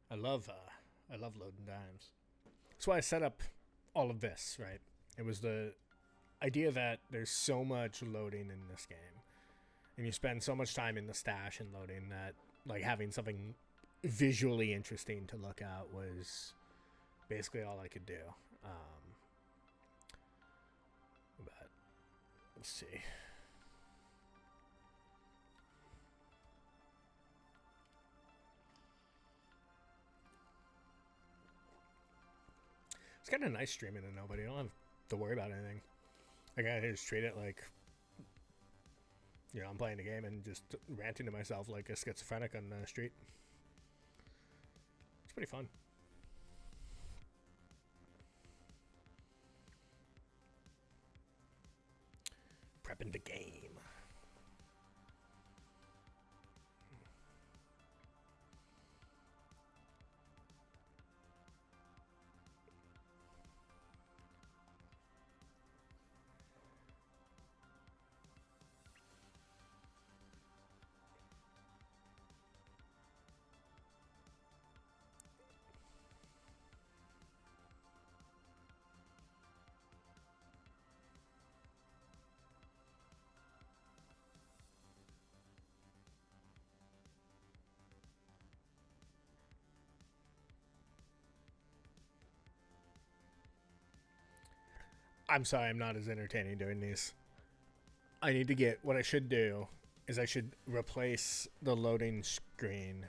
I love loading times. That's why I set up all of this, right? It was the idea that there's so much loading in this game, and you spend so much time in the stash and loading that, like, having something visually interesting to look at was basically all I could do. But let's see. It's kind of nice streaming to nobody. I don't have to worry about anything. Like, I just treat it like, you know, I'm playing the game and just ranting to myself like a schizophrenic on the street. It's pretty fun. Prepping the game. I'm sorry, I'm not as entertaining doing these. I need to get, what I should do is I should replace the loading screen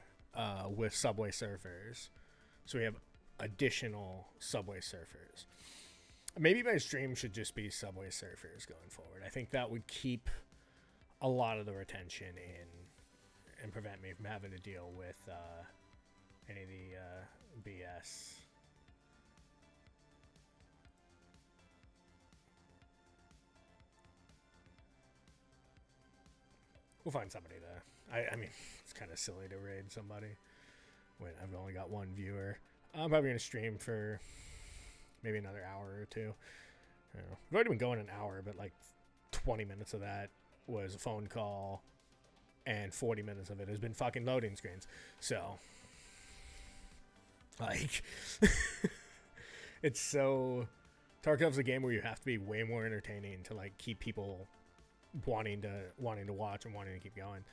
with Subway Surfers. So we have additional Subway Surfers. Maybe my stream should just be Subway Surfers going forward. I think that would keep a lot of the retention in and prevent me from having to deal with any of the BS. We'll find somebody to... I mean, it's kind of silly to raid somebody when I've only got one viewer. I'm probably going to stream for maybe another hour or two. I don't know. We've already been going an hour, but like 20 minutes of that was a phone call, and 40 minutes of it has been fucking loading screens. So, like, it's so... Tarkov's a game where you have to be way more entertaining to, like, keep people wanting to watch and wanting to keep going.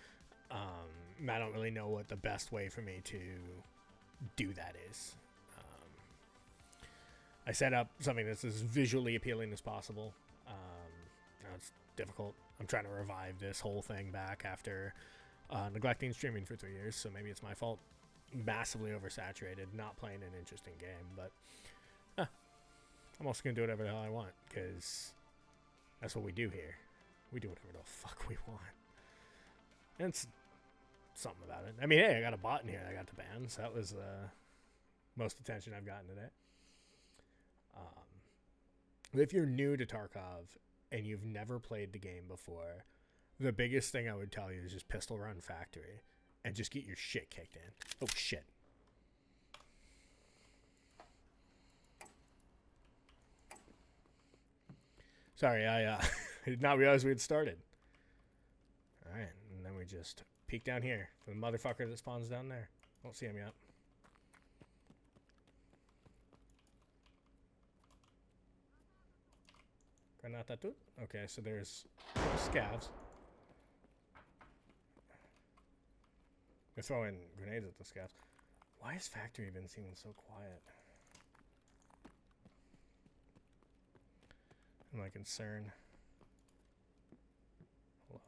I don't really know what the best way for me to do that is. I set up something that's as visually appealing as possible. It's difficult. I'm trying to revive this whole thing back after neglecting streaming for 3 years, so maybe it's my fault. Massively oversaturated, not playing an interesting game, but I'm also going to do whatever the hell I want, because that's what we do here. We do whatever the fuck we want. And it's something about it. I mean, hey, I got a bot in here that got to ban, so that was most attention I've gotten today. If you're new to Tarkov and you've never played the game before, the biggest thing I would tell you is just pistol run factory and just get your shit kicked in. Oh, shit. Sorry, I did not realize we had started. Alright, and then we just peek down here for the motherfucker that spawns down there. Don't see him yet. Granata tut. Okay, so there's scavs. They're throwing grenades at the scavs. Why has factory been seeming so quiet? My concern.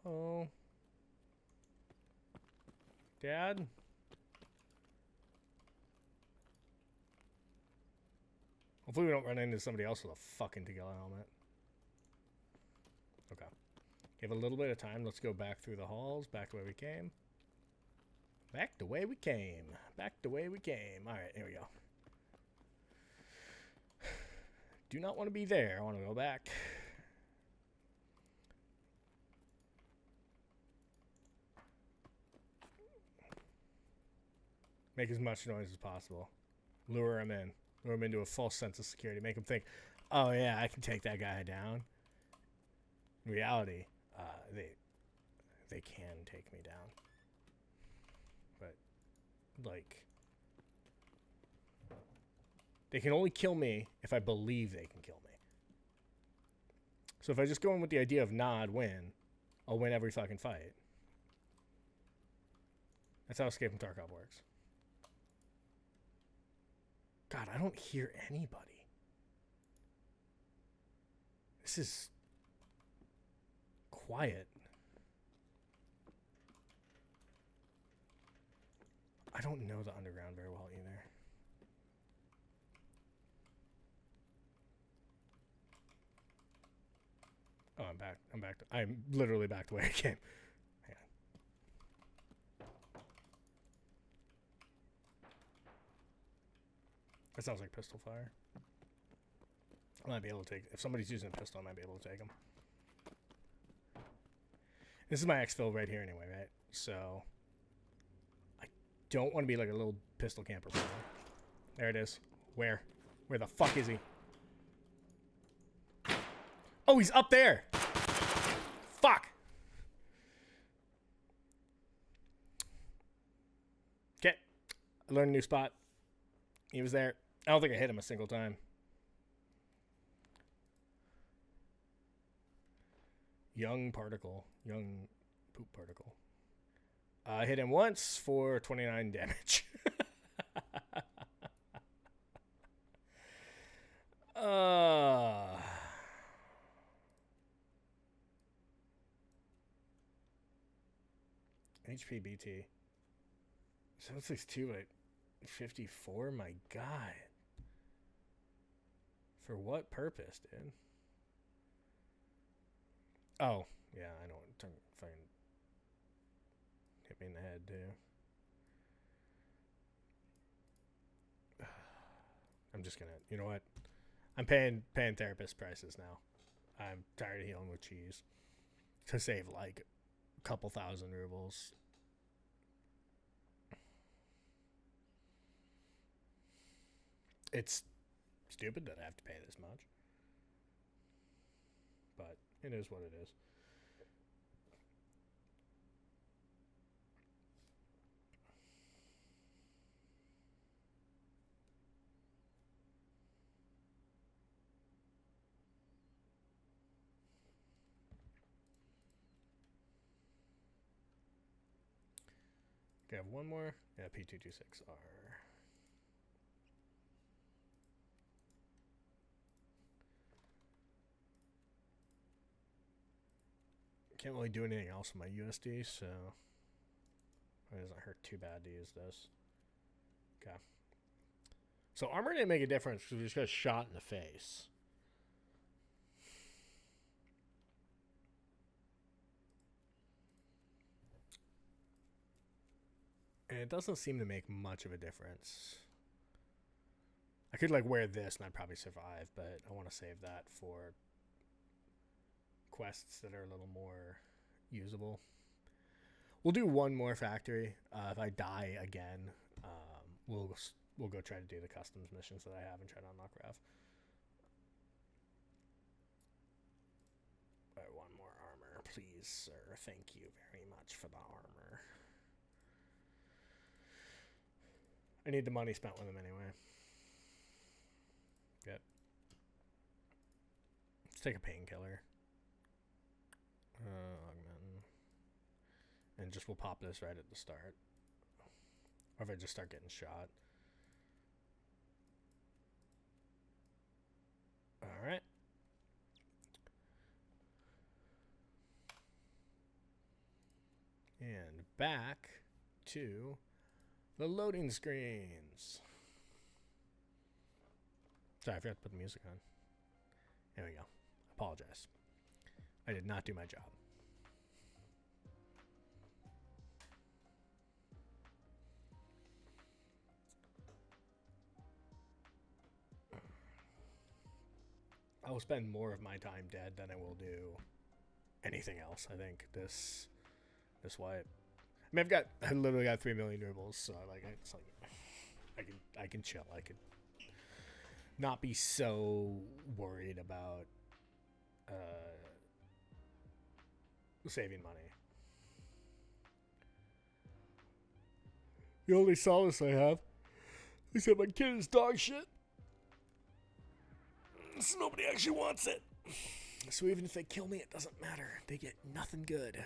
Hello? Dad? Hopefully we don't run into somebody else with a fucking Tagilla helmet. Okay. Give a little bit of time. Let's go back through the halls. Back the way we came. Back the way we came. Back the way we came. Alright, here we go. Do not want to be there. I want to go back. Make as much noise as possible. Lure him in. Lure him into a false sense of security. Make him think, oh yeah, I can take that guy down. In reality, they can take me down. But, like... They can only kill me if I believe they can kill me. So if I just go in with the idea of, nah, I'd win, I'll win every fucking fight. That's how Escape from Tarkov works. God, I don't hear anybody. This is quiet. I don't know the underground very well either. Oh, I'm back. I'm literally back the way I came. Hang on. That sounds like pistol fire. I might be able to take... If somebody's using a pistol, I might be able to take them. This is my exfil right here anyway, right? So... I don't want to be like a little pistol camper. There it is. Where? Where the fuck is he? Oh, he's up there! Fuck! Okay. I learned a new spot. He was there. I don't think I hit him a single time. Young particle. Young poop particle. I hit him once for 29 damage. HP BT. 762 at 54? My God. For what purpose, dude? Oh, yeah, I know. Fucking hit me in the head too. I'm just gonna, you know what? I'm paying therapist prices now. I'm tired of healing with cheese to save like a couple thousand rubles. It's stupid that I have to pay this much, but it is what it is. Okay, I have one more. Yeah, P226R. Can't really do anything else with my USD, so it doesn't hurt too bad to use this. Okay. So armor didn't make a difference because we just got shot in the face. And it doesn't seem to make much of a difference. I could like wear this and I'd probably survive, but I want to save that for quests that are a little more usable. We'll do one more factory. If I die again, we'll go try to do the customs missions that I have and try to unlock Rev. All right, one more armor, please, sir. Thank you very much for the armor. I need the money spent with him anyway. Yep. Let's take a painkiller. Augment. And just we'll pop this right at the start. Or if I just start getting shot. Alright. And back to the loading screens. Sorry, I forgot to put the music on. There we go. Apologize. I did not do my job. I will spend more of my time dead than I will do anything else. I think this wipe. I mean, I literally got 3 million rubles, so it's like I can chill. I could not be so worried about saving money. The only solace I have is that my kid is dog shit. So nobody actually wants it. So even if they kill me, it doesn't matter. They get nothing good.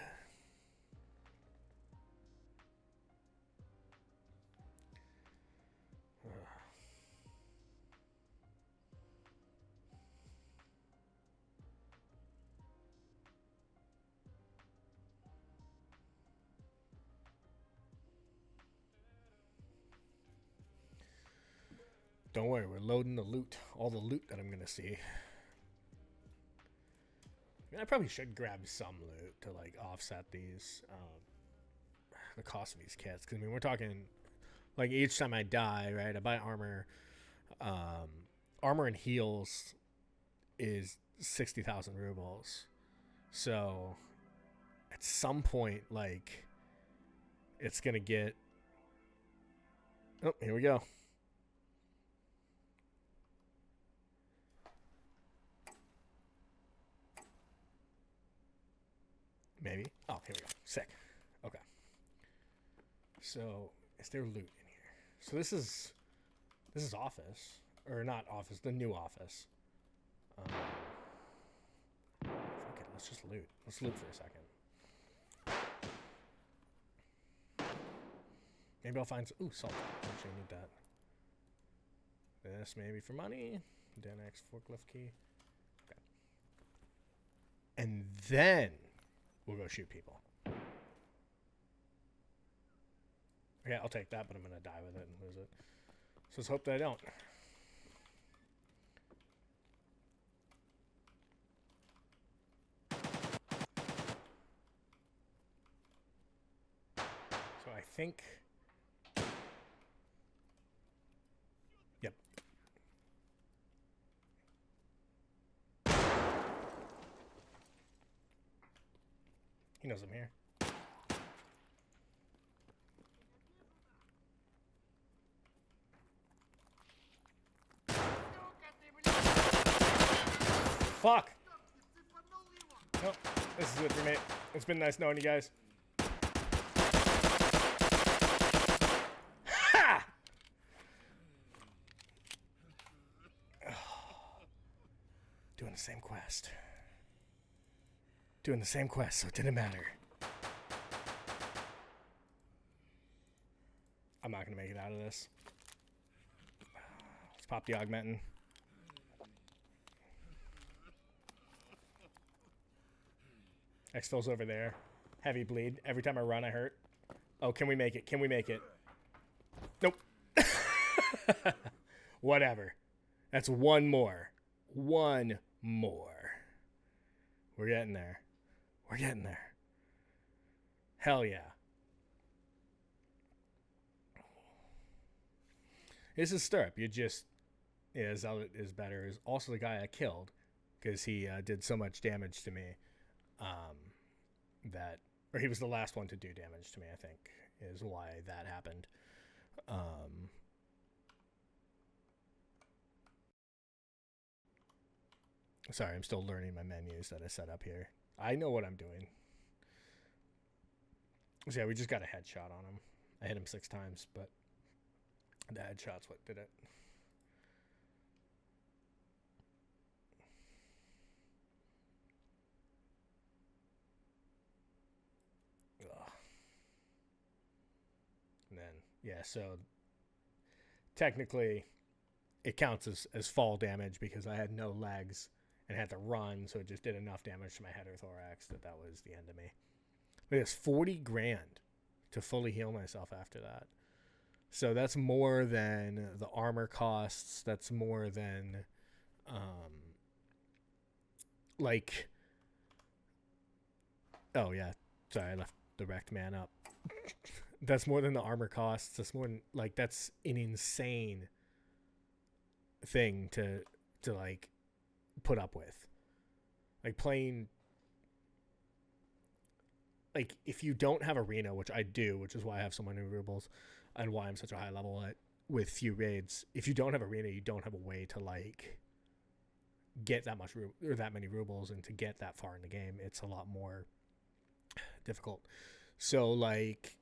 Don't worry, we're loading the loot. All the loot that I'm going to see. I mean, I probably should grab some loot to, like, offset these, the cost of these kits. Because, I mean, we're talking, like, each time I die, right, I buy armor. Armor and heals is 60,000 rubles. So, at some point, like, it's going to get... Oh, here we go. Maybe. Oh, here we go. Sick. Okay. So, is there loot in here? So this is office. Or not office, the new office. Okay, let's just loot. Let's loot for a second. Maybe I'll find some... Ooh, salt. Actually, I need that. This maybe for money. Den X forklift key. Okay. And then... we'll go shoot people. Okay, I'll take that, but I'm going to die with it and lose it. So let's hope that I don't. I think. Yep. He knows I'm here. Fuck! Nope. This is it for me. It's been nice knowing you guys. Ha! Doing the same quest. Doing the same quest, so it didn't matter. I'm not gonna make it out of this. Let's pop the augmentin. Exfil's over there. Heavy bleed. Every time I run, I hurt. Oh, can we make it? Can we make it? Nope. Whatever. That's one more. One more. We're getting there. We're getting there. Hell yeah. This is Stirrup. You just... Yeah, Zealot is better. Is also the guy I killed. Because he did so much damage to me. Or he was the last one to do damage to me, I think, is why that happened. Sorry, I'm still learning my menus that I set up here. I know what I'm doing. So yeah, we just got a headshot on him. I hit him 6 times, but the headshot's what did it. And then, yeah, so technically it counts as fall damage because I had no legs and had to run, so it just did enough damage to my head or thorax that was the end of me. Look at this, 40 grand to fully heal myself after that. So that's more than the armor costs. That's more than, like, oh yeah, sorry, I left the wrecked man up. That's more than the armor costs. That's more than, like, that's an insane thing to like put up with. Like playing, like if you don't have arena, which I do, which is why I have so many rubles and why I'm such a high level with few raids. If you don't have arena, you don't have a way to like get that much or that many rubles, and to get that far in the game, it's a lot more difficult. So like,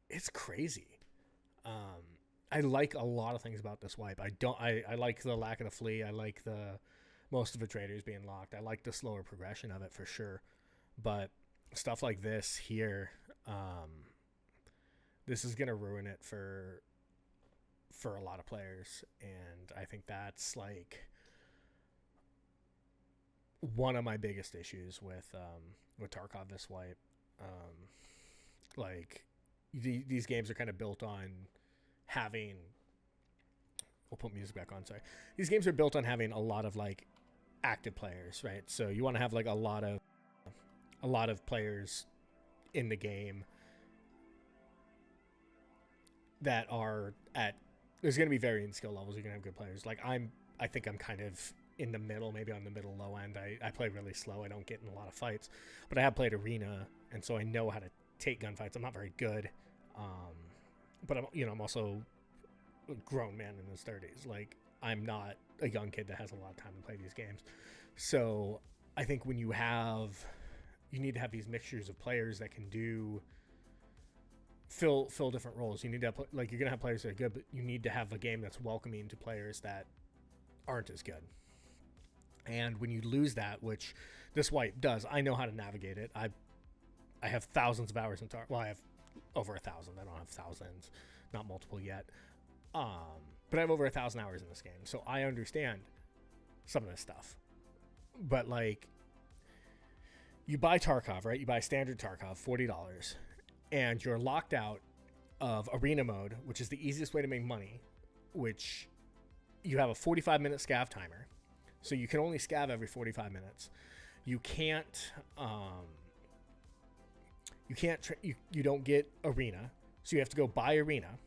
it's crazy. I like a lot of things about this wipe. I like the lack of the flea. I like the most of the traders being locked. I like the slower progression of it for sure. But stuff like this here, this is gonna ruin it for a lot of players, and I think that's like one of my biggest issues with Tarkov this wipe. Like these games are kind of built on having, we'll put music back on, sorry. These games are built on having a lot of like active players, right? So you want to have like a lot of players in the game that are at, there's going to be varying skill levels. You're going to have good players. Like I think I'm kind of in the middle, maybe on the middle low end. I play really slow. I don't get in a lot of fights, but I have played arena, and so I know how to take gunfights. I'm not very good, but I'm also a grown man in his 30s. Like, I'm not a young kid that has a lot of time to play these games. So I think when you need to have these mixtures of players that can fill different roles. You need to have, like, you're gonna have players that are good, but you need to have a game that's welcoming to players that aren't as good. And when you lose that, which this wipe does, I know how to navigate it. I have thousands of hours in Tarkov. Well, I have over 1,000. I don't have thousands, not multiple yet. But I have over 1,000 hours in this game, so I understand some of this stuff. But like, you buy Tarkov, right? You buy standard Tarkov, $40, and you're locked out of arena mode, which is the easiest way to make money, which you have a 45-minute scav timer. So you can only scav every 45 minutes. You can't you can't you don't get arena, so you have to go buy arena,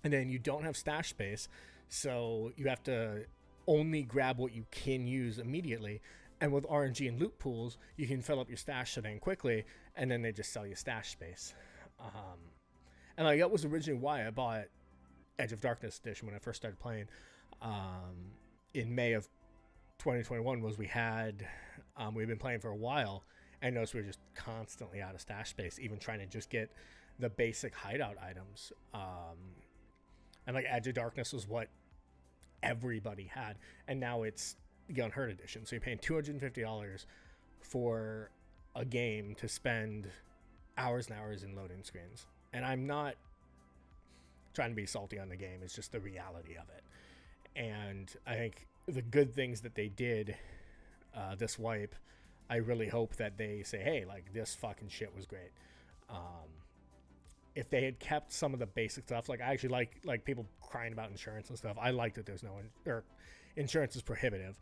and then you don't have stash space, so you have to only grab what you can use immediately. And with RNG and loot pools, you can fill up your stash sedan quickly, and then they just sell you stash space. And like that was originally why I bought Edge of Darkness edition when I first started playing in May of 2021. Was we've been playing for a while, and noticed we were just constantly out of stash space, even trying to just get the basic hideout items. And like Edge of Darkness was what everybody had, and now it's the Unheard edition. So you're paying $250 for a game to spend hours and hours in loading screens. And I'm not trying to be salty on the game, it's just the reality of it. And I think the good things that they did this wipe, I really hope that they say, hey, like, this fucking shit was great. If they had kept some of the basic stuff, like I actually like people crying about insurance and stuff. I like that there's no insurance is prohibitive.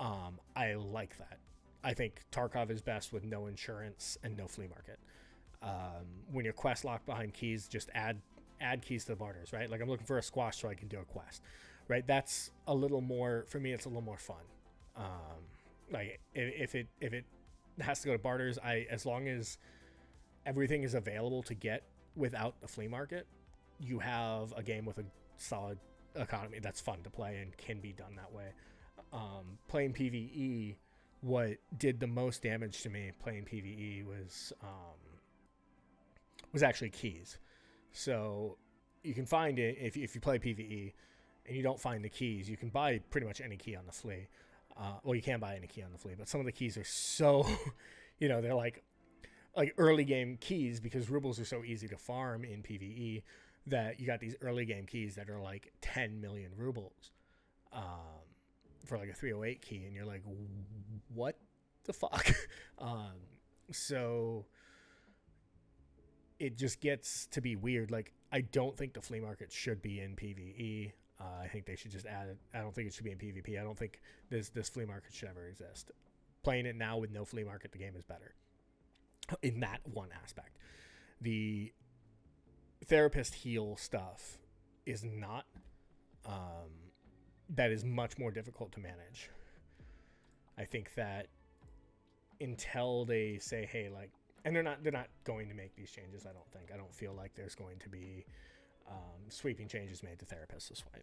I like that. I think Tarkov is best with no insurance and no flea market. When you're quest locked behind keys, just add keys to the barters, right? Like I'm looking for a squash so I can do a quest, right? That's a little more, for me, it's a little more fun. Like if it has to go to barters, as long as everything is available to get without the flea market, you have a game with a solid economy that's fun to play and can be done that way. Playing PvE, what did the most damage to me playing PvE was actually keys. So you can find it if you play PvE and you don't find the keys, you can buy pretty much any key on the flea. Well, you can't buy any key on the flea, but some of the keys are so, they're like early game keys, because rubles are so easy to farm in PvE that you got these early game keys that are like 10 million rubles for like a 308 key, and you're like, what the fuck? So it just gets to be weird. Like, I don't think the flea market should be in PvE. I think they should just add it. I don't think it should be in PvP. I don't think this flea market should ever exist. Playing it now with no flea market, the game is better in that one aspect. The therapist heal stuff is not. That is much more difficult to manage. I think that until they say, hey, like, and they're not going to make these changes. I don't feel like there's going to be sweeping changes made to therapists this way.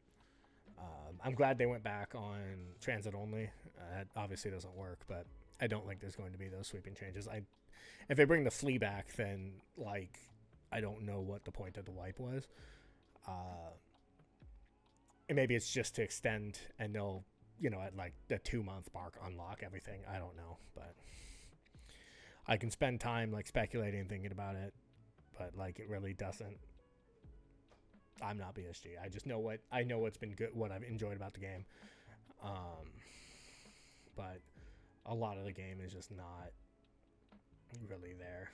I'm glad they went back on transit only. That obviously doesn't work, but I don't think there's going to be those sweeping changes. If they bring the flea back, then like I don't know what the point of the wipe was. And maybe it's just to extend, and they'll, at like the 2-month mark unlock everything. I don't know, but I can spend time like speculating and thinking about it, but like it really doesn't. I'm not BSG. I just know what's been good, what I've enjoyed about the game. But a lot of the game is just not really there.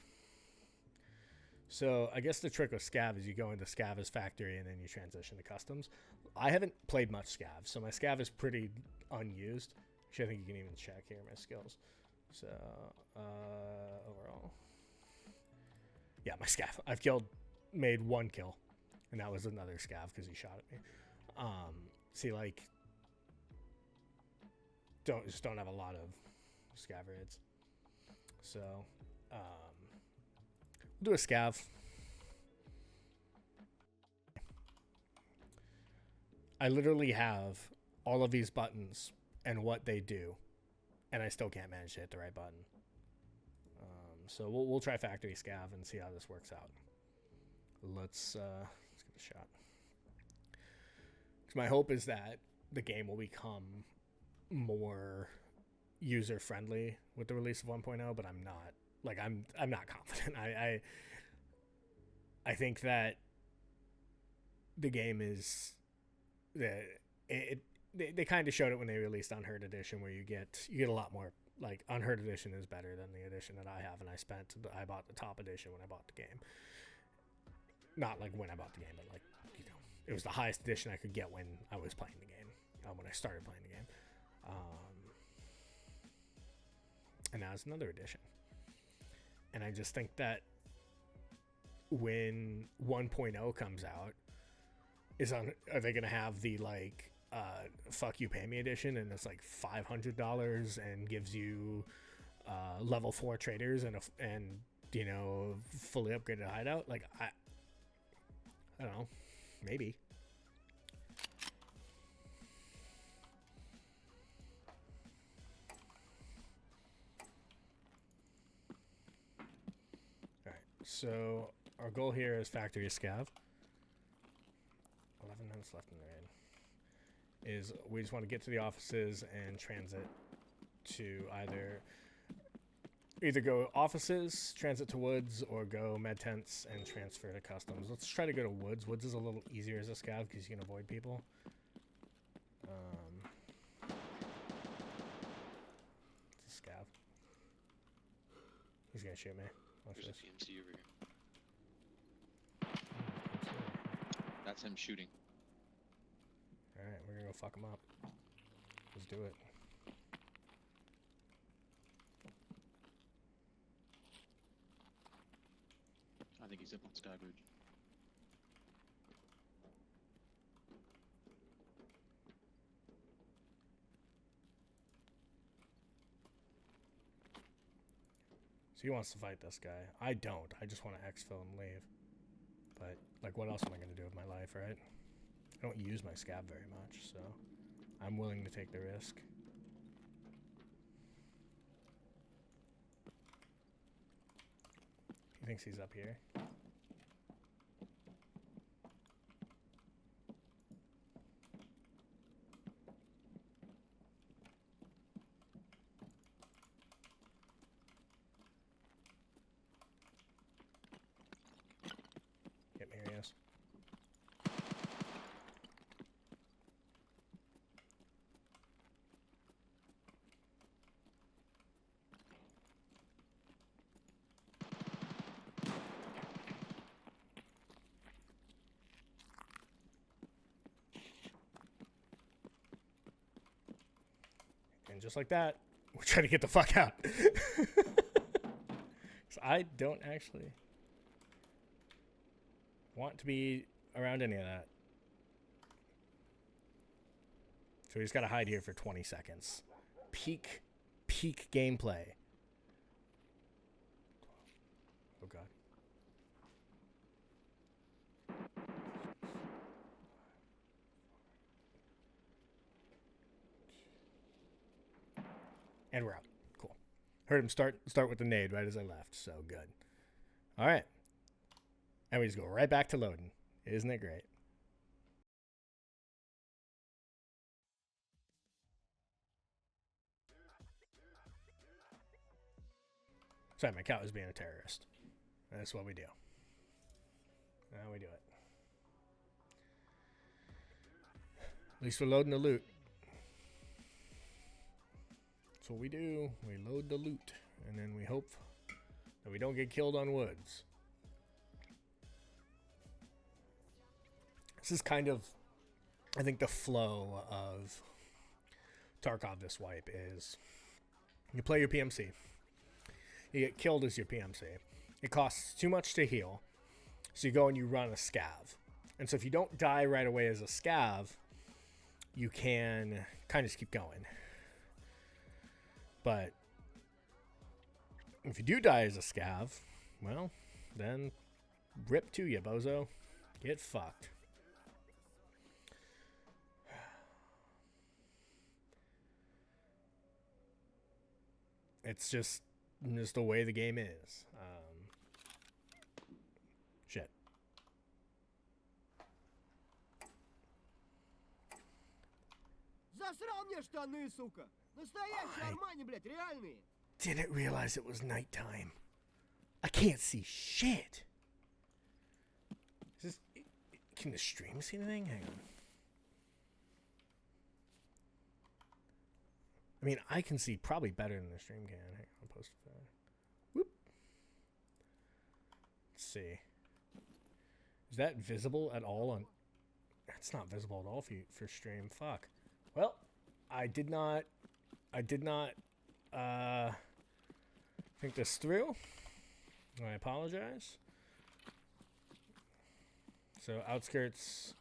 So I guess the trick with Scav is you go into Scavs factory and then you transition to customs. I haven't played much Scav, so my Scav is pretty unused. Actually, I think you can even check here my skills. So overall, yeah, my Scav. I've made 1 kill, and that was another Scav because he shot at me. See, like, don't have a lot of Scav raids. So we'll do a Scav. I literally have all of these buttons and what they do, and I still can't manage to hit the right button. So we'll try factory Scav and see how this works out. Let's give it a shot. Because my hope is that the game will become more user friendly with the release of 1.0, but I'm not. Like I'm not confident. I think that the game is they kind of showed it when they released Unheard Edition, where you get a lot more. Like Unheard Edition is better than the edition that I have, and I bought the top edition when I bought the game. Not like when I bought the game, but like it was the highest edition I could get when I was playing the game, when I started playing the game. And now it's another edition, and I just think that when 1.0 comes out, are they gonna have the like fuck you pay me edition, and it's like $500 and gives you level 4 traders and you know, fully upgraded hideout? Like I don't know, maybe. All right, so our goal here is factory scav. 11 minutes left in the raid. Is we just want to get to the offices and transit to either go offices, transit to woods, or go med tents and transfer to customs. Let's try to go to woods. Woods is a little easier as a scav because you can avoid people. It's a scav. He's gonna shoot me. Watch There's this. a PMC over here. That's him shooting. Alright, we're gonna go fuck him up. Let's do it. I think he's up on Sky Bridge. So he wants to fight this guy. I don't. I just want to exfil and leave. But, like, what else am I going to do with my life, right? I don't use my scab very much, so I'm willing to take the risk. He thinks he's up here. Get me, here he is. And just like that, we're trying to get the fuck out. So I don't actually want to be around any of that. So he's got to hide here for 20 seconds. Peak gameplay. Oh god. And we're out. Cool. Heard him start with the nade right as I left, so good. All right. And we just go right back to loading. Isn't it great? Sorry, my cat was being a terrorist. That's what we do. Now we do it. At least we're loading the loot. That's what we do. We load the loot. And then we hope that we don't get killed on woods. This is kind of, I think, the flow of Tarkov this wipe is you play your PMC. You get killed as your PMC. It costs too much to heal. So you go and you run a scav. And so if you don't die right away as a scav, you can kind of just keep going. But if you do die as a scav, well, then rip to you, bozo. Get fucked. It's just the way the game is. Shit. Засрал мне штаны, сука! Настоящие Армани, блядь, реальные! Didn't realize it was nighttime. I can't see shit. Is this, can the stream see anything? Hang on. I mean, I can see probably better than the stream can. Hang on, I'll post that. Whoop. Let's see. Is that visible at all on... It's not visible at all for stream. Fuck. Well, I did not think this through. I apologize. So outskirts.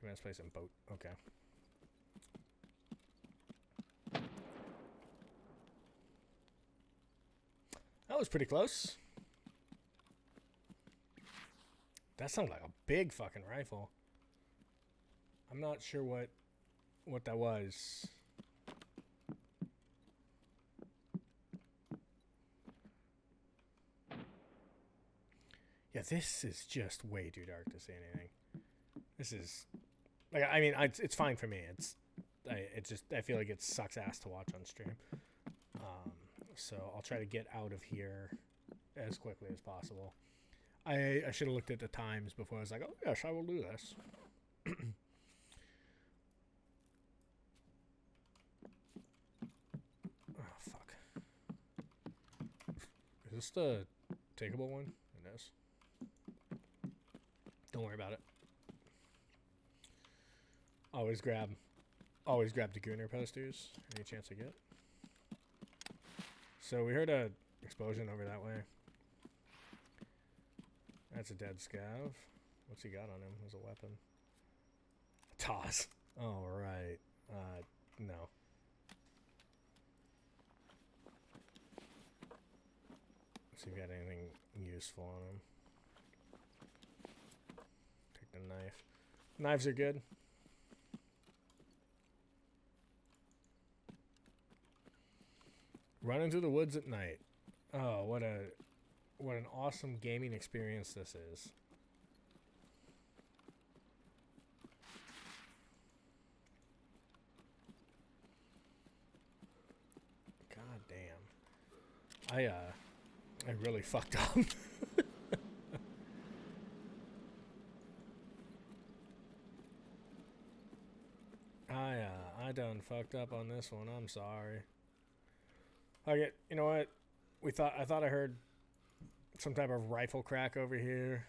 2 minutes place in boat. Okay. That was pretty close. That sounds like a big fucking rifle. I'm not sure what that was. Yeah, this is just way too dark to see anything. This is like, I mean, it's fine for me. I feel like it sucks ass to watch on stream. So I'll try to get out of here as quickly as possible. I should have looked at the times before I was like, oh yes, I will do this. Oh fuck. Is this the takeable one? It is. Don't worry about it. Always grab the Gooner posters any chance I get. So we heard a explosion over that way. That's a dead scav. What's he got on him as a weapon? A toss. Oh right. No. See if we got anything useful on him. Take the knife. Knives are good. Running through the woods at night. Oh, what an awesome gaming experience this is. God damn. I really fucked up. I done fucked up on this one. I'm sorry. Okay, you know what? I thought I heard some type of rifle crack over here.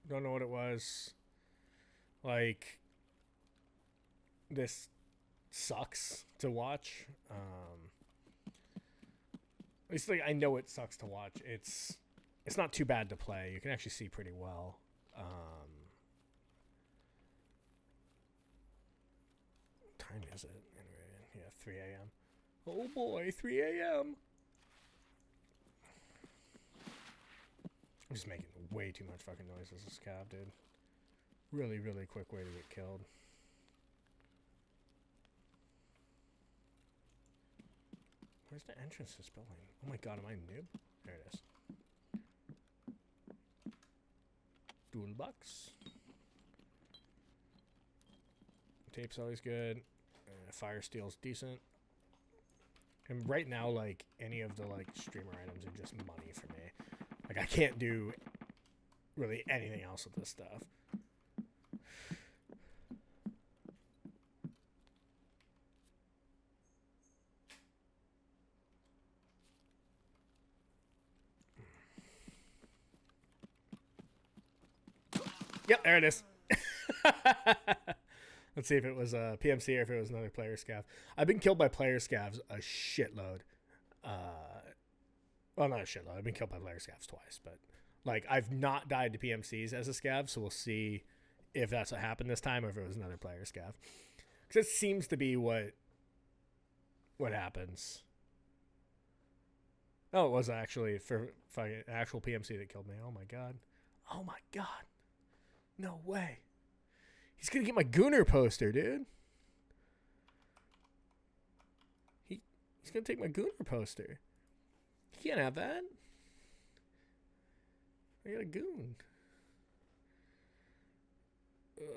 Don't know what it was. Like, this sucks to watch. At least like I know it sucks to watch. It's not too bad to play. You can actually see pretty well. What time is it? Anyway, yeah, 3 a.m. Oh boy, 3 a.m. I'm just making way too much fucking noise as a scav, dude. Really, really quick way to get killed. Where's the entrance to this building? Oh my god, am I a noob? There it is. Toolbox. Tape's always good. Fire steel's decent. And right now, like, any of the, like, streamer items are just money for me. Like, I can't do really anything else with this stuff. Yep, there it is. Let's see if it was a PMC or if it was another player scav. I've been killed by player scavs a shitload. Well, not a shitload. I've been killed by player scavs twice, but like I've not died to PMCs as a scav, so we'll see if that's what happened this time or if it was another player scav. Because it seems to be what happens. Oh, it was actually for an actual PMC that killed me. Oh my god. Oh my god. No way. He's gonna get my Gooner poster, dude. He's gonna take my Gooner poster. He can't have that. I got a goon. Ugh.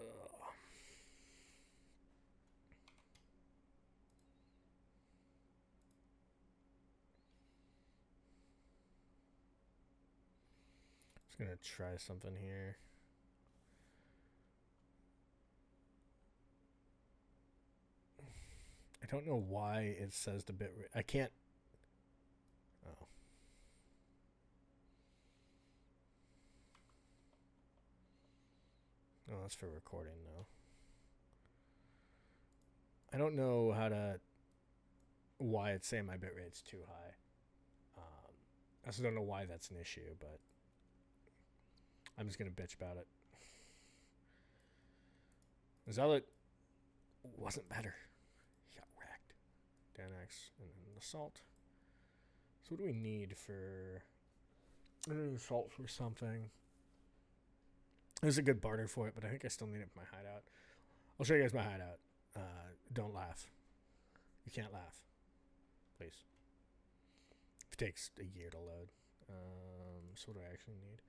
Just gonna try something here. I don't know why it says the bit rate. I can't. Oh. Oh, that's for recording though. I don't know why it's saying my bit rate's too high. I also don't know why that's an issue, but I'm just gonna bitch about it. Zealot wasn't better. He got wrecked. Danex and then Assault. So what do we need for... I need Assault for something. There's a good barter for it, but I think I still need it for my hideout. I'll show you guys my hideout. Don't laugh. You can't laugh. Please. It takes a year to load. So what do I actually need?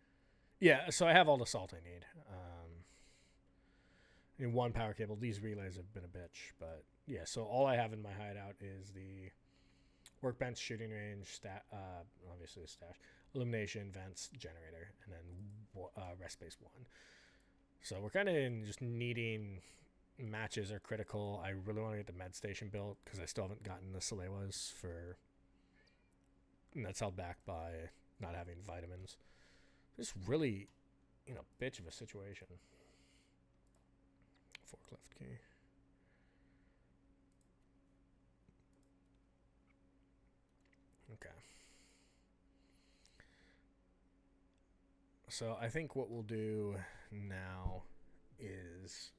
Yeah, so I have all the salt I need. I need one power cable. These relays have been a bitch, but yeah, so all I have in my hideout is the workbench, shooting range, obviously the stash, illumination, vents, generator, and then rest space 1. So we're kind of in just needing matches are critical. I really want to get the med station built because I still haven't gotten the Salewas for... And that's held back by not having vitamins. It's really, bitch of a situation. Forklift key. Okay. So I think what we'll do now is...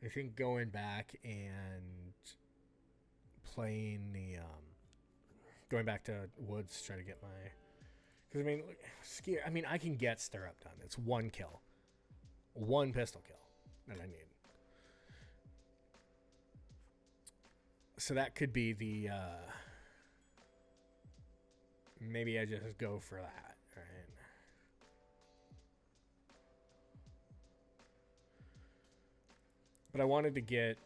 I think going back and playing the... going back to woods to try to get my... Because, I can get stirrup done. It's 1 kill. 1 pistol kill that I need. So that could be the... maybe I just go for that, right? But I wanted to get...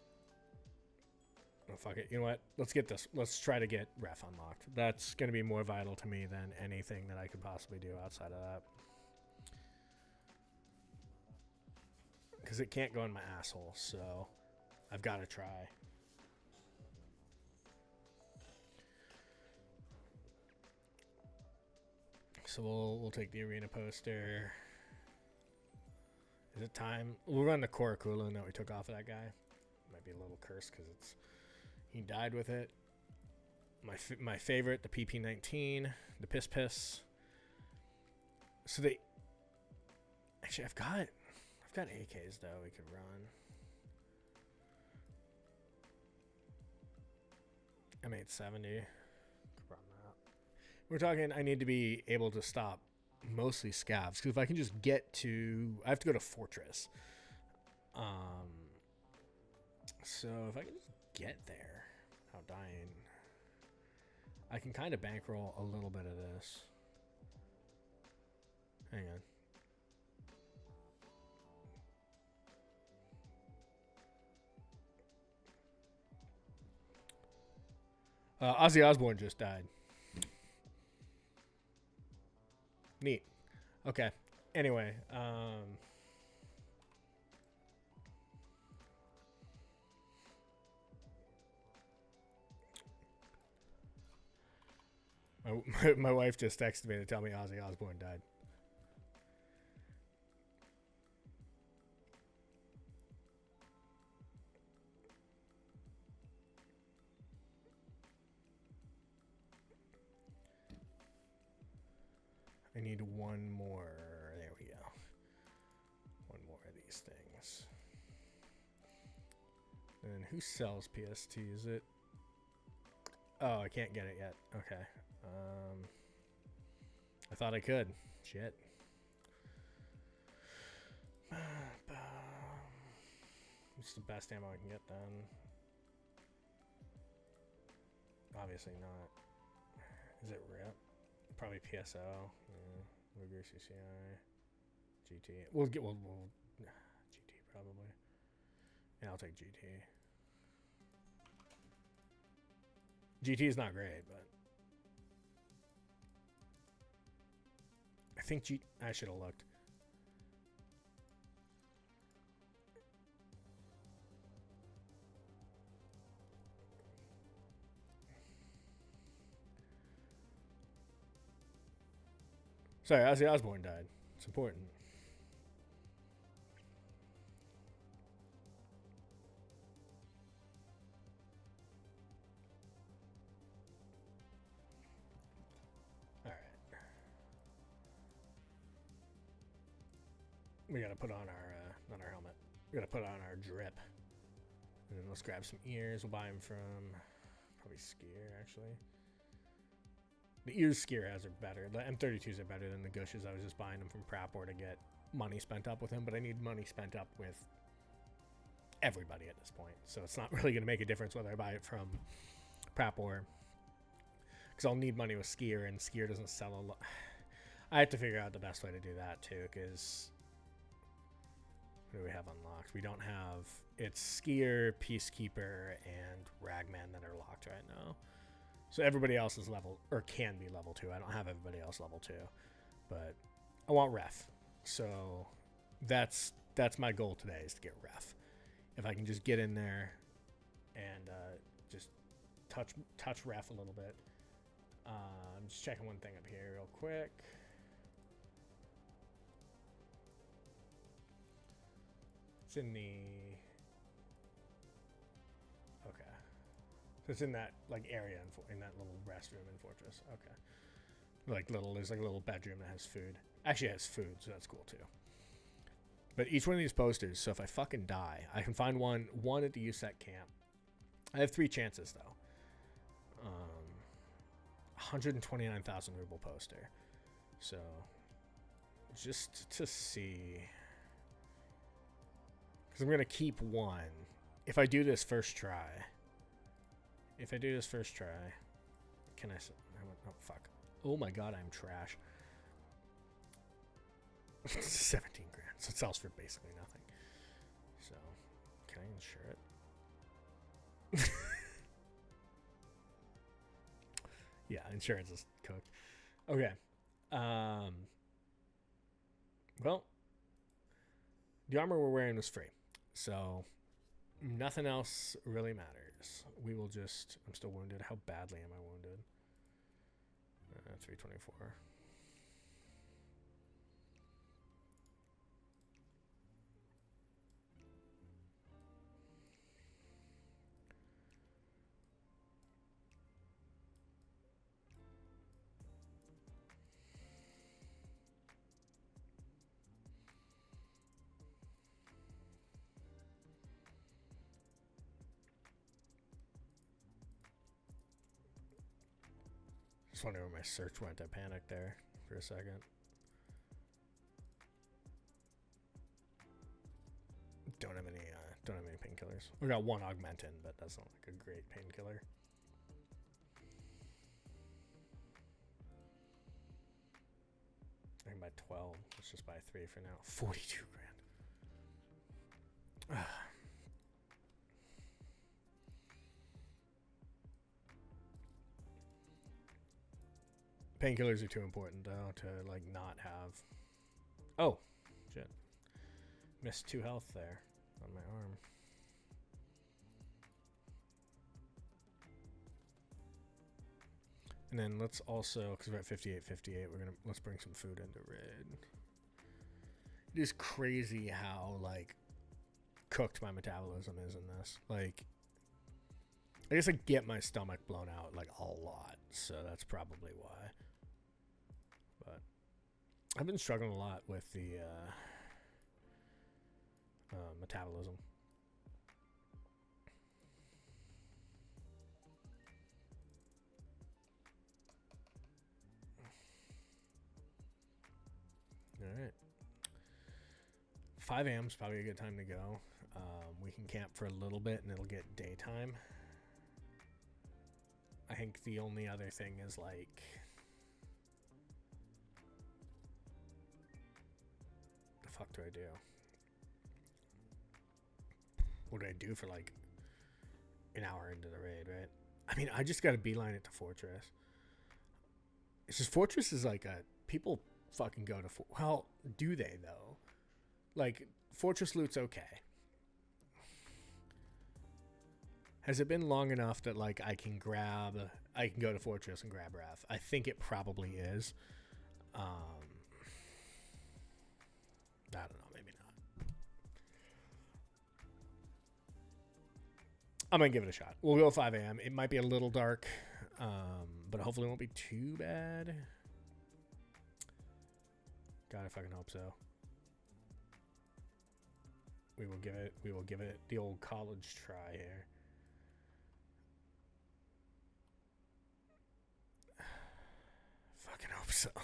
Oh, fuck it. You know what? Let's get this. Let's try to get ref unlocked. That's going to be more vital to me than anything that I could possibly do outside of that. Because it can't go in my asshole, so I've got to try. So we'll take the arena poster. Is it time? We'll run the Korakula that we took off of that guy. Might be a little cursed because it's... He died with it. My favorite, the PP-19, the Piss Piss. So they... Actually, I've got AKs, though, we could run. M870. Could run that. We're talking, I need to be able to stop mostly scavs. Because if I can just get to... I have to go to Fortress. So if I can just get there without dying, I can kind of bankroll a little bit of this. Hang on. Ozzy Osbourne just died. Neat. Okay. Anyway, my wife just texted me to tell me Ozzy Osbourne died. I need one more. There we go. One more of these things. And who sells PST? Is it? Oh, I can't get it yet. Okay. I thought I could. Shit. It's the best ammo I can get then. Obviously not. Is it RIP? Probably PSO. Yeah. Luger CCI. GT. We'll GT probably. Yeah, I'll take GT. GT is not great, but I think I should have looked. Sorry, Ozzy Osbourne died. It's important. We gotta put on our helmet. We gotta put on our drip. And then let's grab some ears. We'll buy them from probably Skier, actually. The ears Skier has are better. The M32s are better than the Gushes. I was just buying them from Prapor to get money spent up with him, but I need money spent up with everybody at this point. So it's not really going to make a difference whether I buy it from Prapor, because I'll need money with Skier, and Skier doesn't sell a lot. I have to figure out the best way to do that too, because what do we have unlocked? We don't have... It's Skier, Peacekeeper, and Ragman that are locked right now. So everybody else is level, or can be level 2. I don't have everybody else level 2, but I want ref. So that's my goal today, is to get ref. If I can just get in there and just touch ref a little bit. I'm just checking one thing up here real quick. It's in the... Okay. So it's in that like area in that little restroom in Fortress. Okay. There's like a little bedroom that has food. Actually, it has food, so that's cool too. But each one of these posters, so if I fucking die, I can find one at the USEC camp. I have 3 chances though. 129,000 ruble poster. So just to see, because I'm gonna keep one. If I do this first try, can I? Oh fuck! Oh my god, I'm trash. 17 grand. So it sells for basically nothing. So can I insure it? Yeah, insurance is cooked. Okay. Well, the armor we're wearing was free, so nothing else really matters. We will just... I'm still wounded. How badly am I wounded? 324. Just wondering where my search went. I panicked there for a second. Don't have any painkillers. We got 1 augmentin, but that's not like a great painkiller. I can buy 12. Let's just buy 3 for now. 42 grand. Painkillers are too important though to like not have. Oh, shit! Missed 2 health there on my arm. And then let's also, because we're at 58, let's bring some food into raid. It is crazy how like cooked my metabolism is in this. Like, I guess I get my stomach blown out like a lot, so that's probably why. But I've been struggling a lot with the metabolism. All right. 5 a.m. is probably a good time to go. We can camp for a little bit and it'll get daytime. I think the only other thing is like... the fuck do I do? What do I do for like an hour into the raid, right? I mean, I just gotta beeline it to Fortress. It's just Fortress is like a... people fucking go to... well, do they though? Like, Fortress loot's okay. Has it been long enough that like I can go to Fortress and grab ref? I think it probably is. I don't know, maybe not. I'm gonna give it a shot. We'll go 5 a.m. It might be a little dark, but hopefully it won't be too bad. God, I fucking hope so. We will give it the old college try here. Fucking hope so. All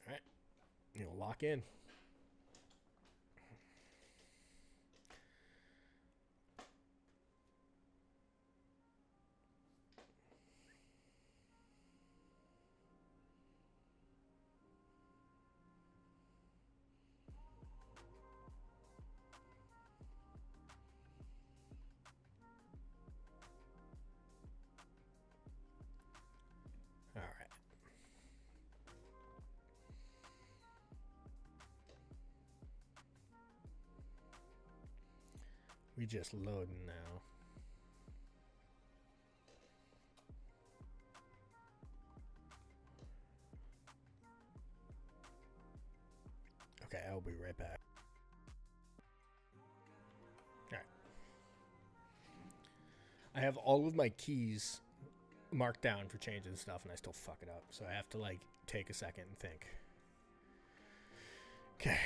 right, you'll lock in. All right. We just loading now. Okay, I'll be right back. All right. I have all of my keys marked down for changing stuff, and I still fuck it up. So I have to like take a second and think. Okay.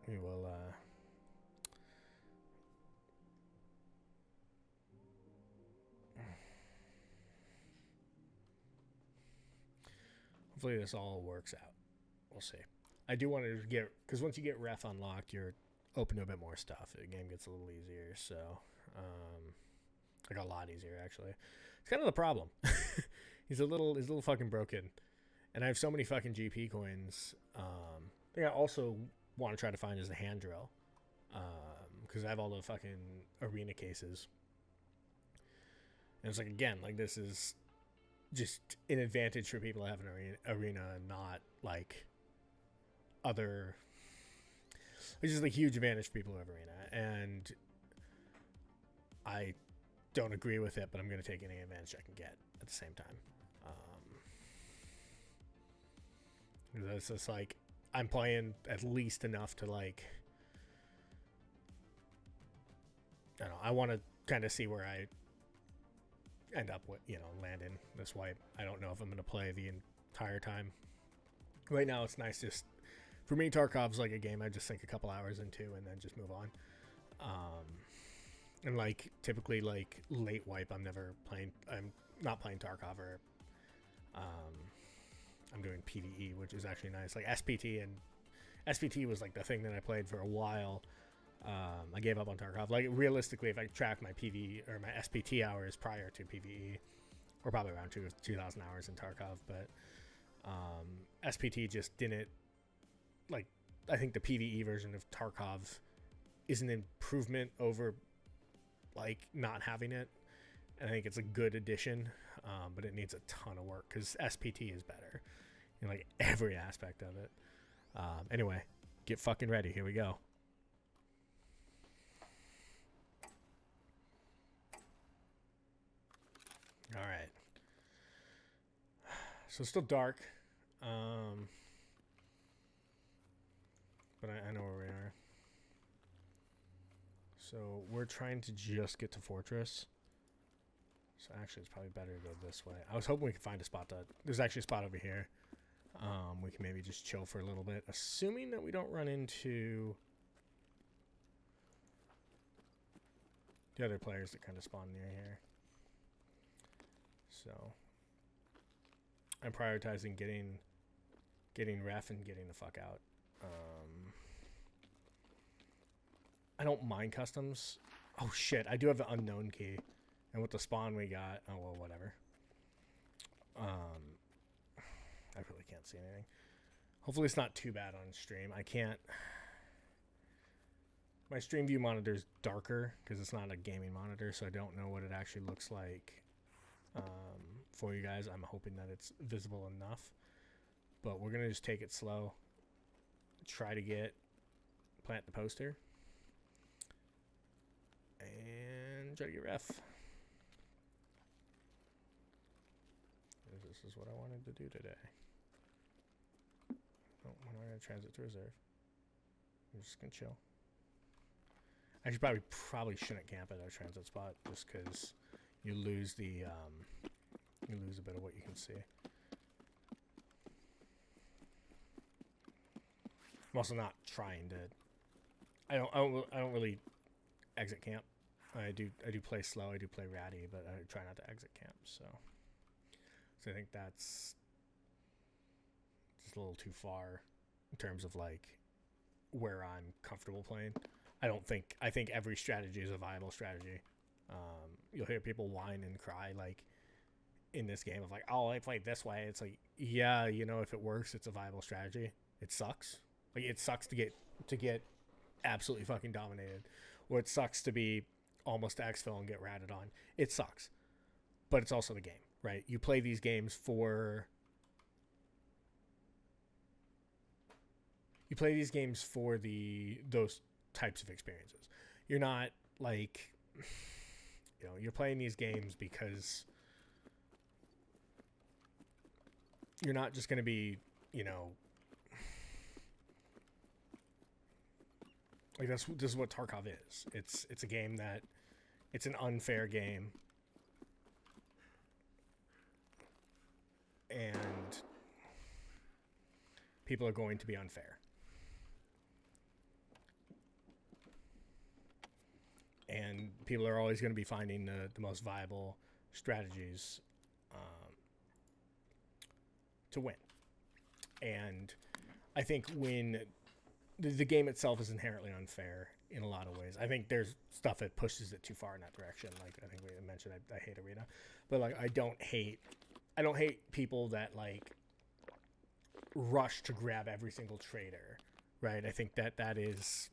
We will hopefully this all works out. We'll see. I do want to get, because once you get ref unlocked, you're open to a bit more stuff. The game gets a little easier, so like a lot easier actually. It's kind of the problem. He's a little fucking broken, and I have so many fucking GP coins. I think I also want to try to find is the hand drill, because I have all the fucking arena cases, and it's like, again, like this is just an advantage for people that have an arena and not like other. It's just a huge advantage for people who have arena, and I don't agree with it, but I'm going to take any advantage I can get at the same time. It's just like I'm playing at least enough to like, I don't know, I want to kind of see where I end up with, landing this wipe. I don't know if I'm going to play the entire time. Right now it's nice, just for me, Tarkov's like a game I just sink a couple hours into and then just move on. And like typically like late wipe, I'm not playing Tarkov, or I'm doing PvE, which is actually nice. Like SPT was like the thing that I played for a while. I gave up on Tarkov. Like realistically, if I track my PvE or my SPT hours prior to PvE, we're probably around 2,000 hours in Tarkov, but SPT just didn't, like, I think the PvE version of Tarkov is an improvement over like not having it, and I think it's a good addition, but it needs a ton of work because SPT is better in like every aspect of it. Anyway, get fucking ready. Here we go. All right. So it's still dark, but I know where we are. So we're trying to just get to Fortress. So actually, it's probably better to go this way. I was hoping we could find a spot there's actually a spot over here. We can maybe just chill for a little bit, assuming that we don't run into the other players that kind of spawn near here. So I'm prioritizing getting ref and getting the fuck out. I don't mind customs. Oh shit, I do have the unknown key. And with the spawn we got, oh well, whatever. I really can't see anything. Hopefully it's not too bad on stream. I can't. My stream view monitor is darker because it's not a gaming monitor, so I don't know what it actually looks like for you guys. I'm hoping that it's visible enough, but we're gonna just take it slow. Try to plant the poster and try to get ref. This is what I wanted to do today. Oh, we're not gonna transit to reserve. I'm just gonna chill. Actually, probably shouldn't camp at our transit spot just because you lose the you lose a bit of what you can see. I'm also not trying to. I don't really exit camp. I do play slow. I do play ratty, but I try not to exit camp. So I think that's just a little too far in terms of like where I'm comfortable playing. I think every strategy is a viable strategy. You'll hear people whine and cry like in this game of like, oh, I played this way. It's like, yeah, you know, if it works, it's a viable strategy. It sucks. Like it sucks to get absolutely fucking dominated, or it sucks to be almost to exfil and get ratted on. It sucks, but it's also the game, right? You play these games for those types of experiences. You're not like, you know, you're playing these games because you're not just going to be, you know, like this is what Tarkov is. It's a game that it's an unfair game, and people are going to be unfair. And people are always going to be finding the most viable strategies to win. And I think when the game itself is inherently unfair in a lot of ways. I think there's stuff that pushes it too far in that direction. Like I think we mentioned, I hate arena, but like I don't hate people that like rush to grab every single trader, right? I think that is,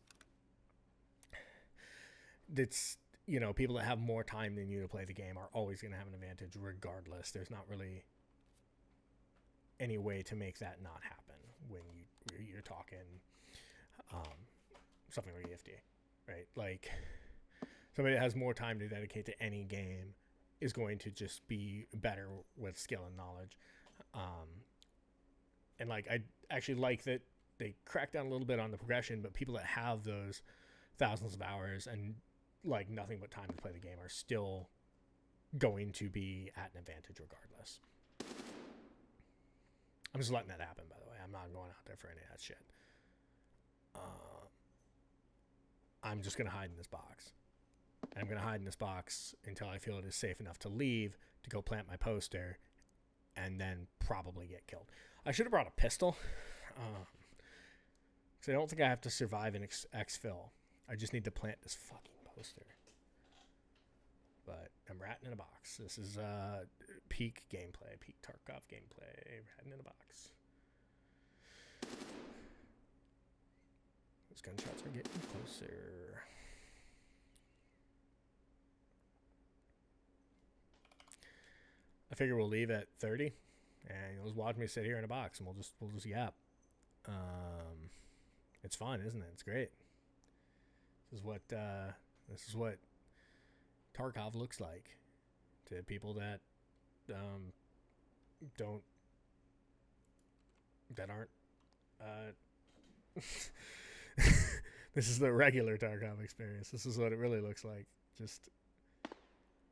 that's, you know, people that have more time than you to play the game are always going to have an advantage regardless. There's not really any way to make that not happen when you're talking something like EFD, right? Like somebody that has more time to dedicate to any game is going to just be better with skill and knowledge. And like I actually like that they crack down a little bit on the progression, but people that have those thousands of hours and like nothing but time to play the game are still going to be at an advantage regardless. I'm just letting that happen, by the way. I'm not going out there for any of that shit. I'm just going to hide in this box. And I'm going to hide in this box until I feel it is safe enough to leave, to go plant my poster, and then probably get killed. I should have brought a pistol. Because I don't think I have to survive an exfil. I just need to plant this fucking poster. But I'm ratting in a box. This is peak gameplay, peak Tarkov gameplay. Ratting in a box. Those gunshots are getting closer. I figure we'll leave at 30, and you'll just watch me sit here in a box, and we'll just yap. It's fun, isn't it? It's great. This is what Tarkov looks like to people that aren't this is the regular Tarkov experience. This is what it really looks like. Just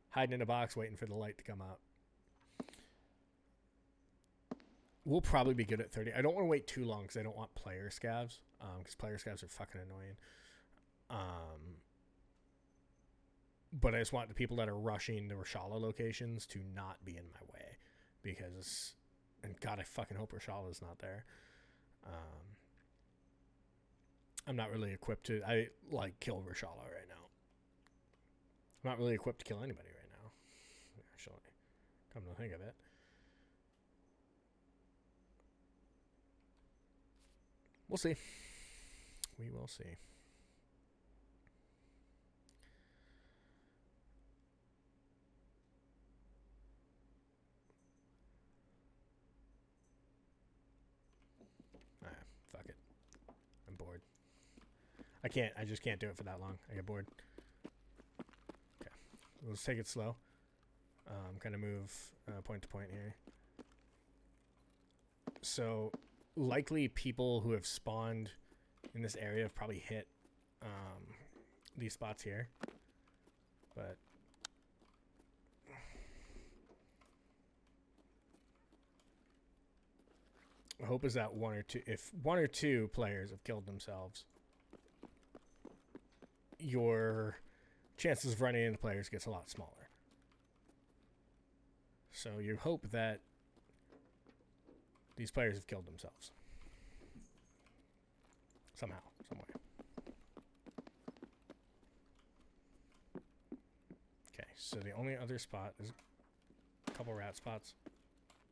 hiding in a box waiting for the light to come out. We'll probably be good at 30. I don't want to wait too long because I don't want player scavs. Because player scavs are fucking annoying. But I just want the people that are rushing the Reshala locations to not be in my way. Because, and God, I fucking hope Reshala is not there. I'm not really equipped to, kill Reshala right now. I'm not really equipped to kill anybody right now. Actually, come to think of it. We'll see. We will see. Fuck it. I'm bored. I just can't do it for that long. I get bored. Okay. Let's take it slow. Kind of move point to point here. So, likely people who have spawned in this area have probably hit these spots here. But hope is that if one or two players have killed themselves, your chances of running into players gets a lot smaller. So you hope that these players have killed themselves somehow, some way. Okay, so the only other spot is a couple rat spots.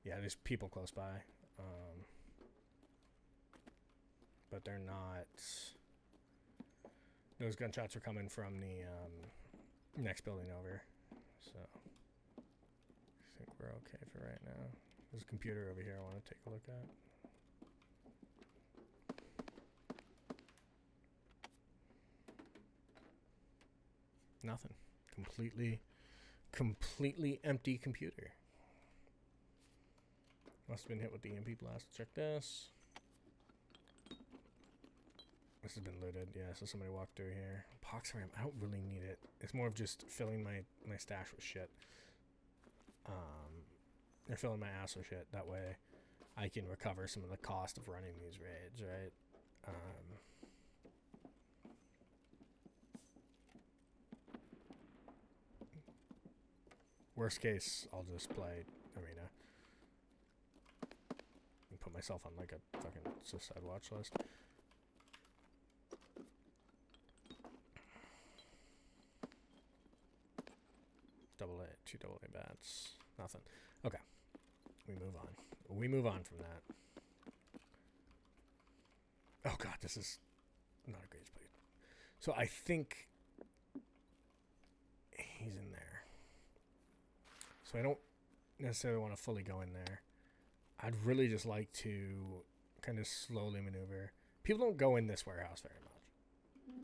Yeah, there's people close by, but they're not. Those gunshots are coming from the next building over, so I think we're okay for right now. There's a computer over here I want to take a look at. Nothing. Completely empty computer. Must have been hit with the EMP blast. Check this. This has been looted. Yeah, so somebody walked through here. Pox RAM. I don't really need it. It's more of just filling my stash with shit. They're filling my ass with shit. That way I can recover some of the cost of running these raids, right? Worst case, I'll just play Arena. And put myself on like a fucking suicide watch list. Double A, 2 double A bats. Nothing. Okay. We move on. We move on from that. Oh god, this is not a great place. So I think he's in there. So I don't necessarily want to fully go in there. I'd really just like to kind of slowly maneuver. People don't go in this warehouse very much.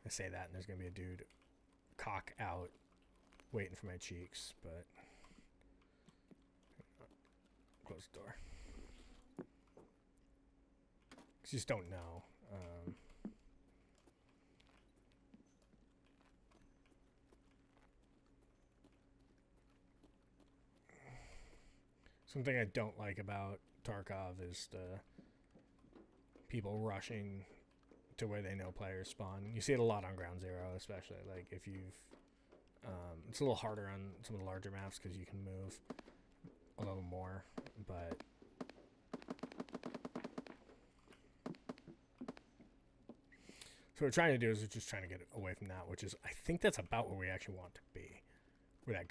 I say that and there's going to be a dude cock out waiting for my cheeks, but close the door. Cause you just don't know. Something I don't like about Tarkov is the people rushing to where they know players spawn. You see it a lot on Ground Zero, especially. Like if you've, it's a little harder on some of the larger maps because you can move a little more, but so what we're trying to do is we're just trying to get away from that, which is I think that's about where we actually want to be, where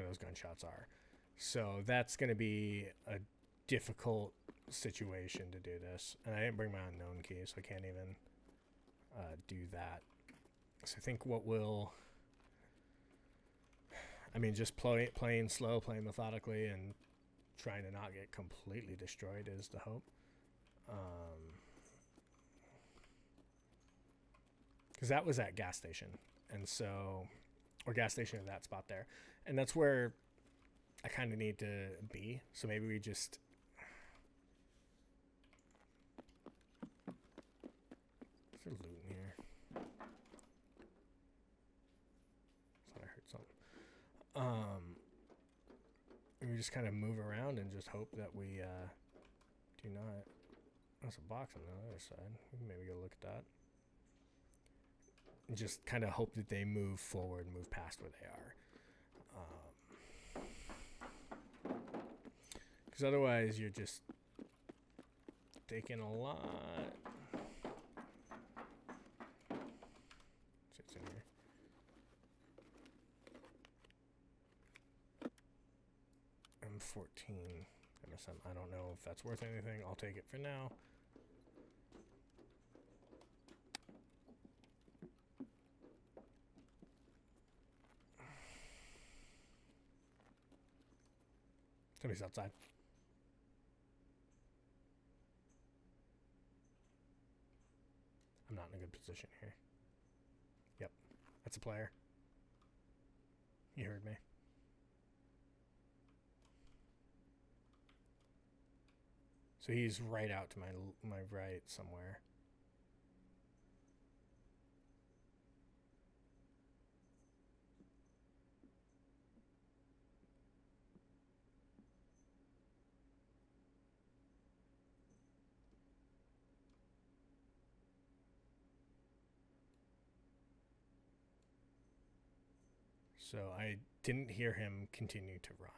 those gunshots are. So that's going to be a difficult situation to do this, and I didn't bring my unknown key, so I can't even do that. So I think what will, I mean, just playing slow, playing methodically, and trying to not get completely destroyed is the hope. Because that was at gas station, and so, or gas station in that spot there, and that's where I kind of need to be. So maybe we just is there loot in here? Thought I heard something. We just kind of move around and just hope that we do not. There's a box on the other side. We can maybe go look at that. And just kind of hope that they move forward, move past where they are. Because otherwise you're just taking a lot. Shit's in here. M14 MSM. I don't know if that's worth anything. I'll take it for now. Somebody's outside. I'm not in a good position here. Yep, that's a player. He heard me. So he's right out to my right somewhere. So I didn't hear him continue to run.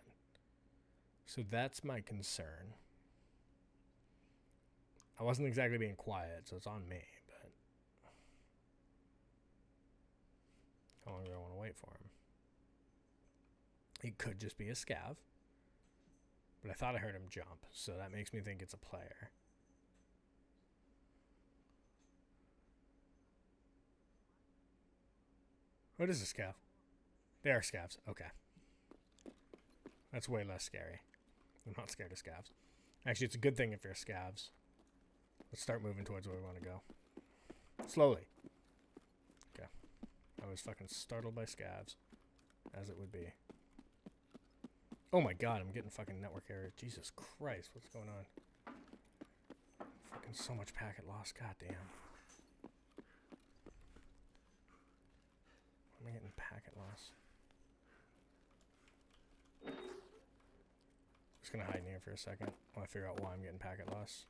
So that's my concern. I wasn't exactly being quiet, so it's on me, but how long do I want to wait for him? It could just be a scav, but I thought I heard him jump, so that makes me think it's a player. What is a scav? They are scavs. Okay. That's way less scary. I'm not scared of scavs. Actually, it's a good thing if you're scavs. Let's start moving towards where we want to go. Slowly. Okay. I was fucking startled by scavs. As it would be. Oh my god, I'm getting fucking network error. Jesus Christ, what's going on? Fucking so much packet loss. God damn. Why am I getting packet loss? Just gonna hide in here for a second while I figure out why I'm getting packet loss.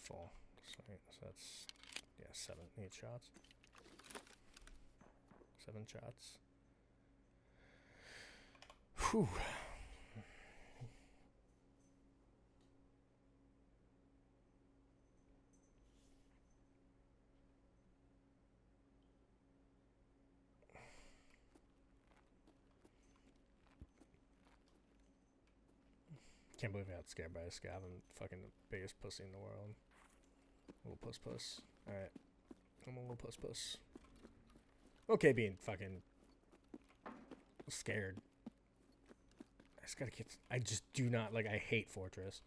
Full. So that's, yeah, 8 shots. 7 shots. Whew. Can't believe I got scared by a scav. I'm fucking the biggest pussy in the world. Little puss. Alright. I'm a little puss. Okay, being fucking scared. I just do not, like, I hate Fortress.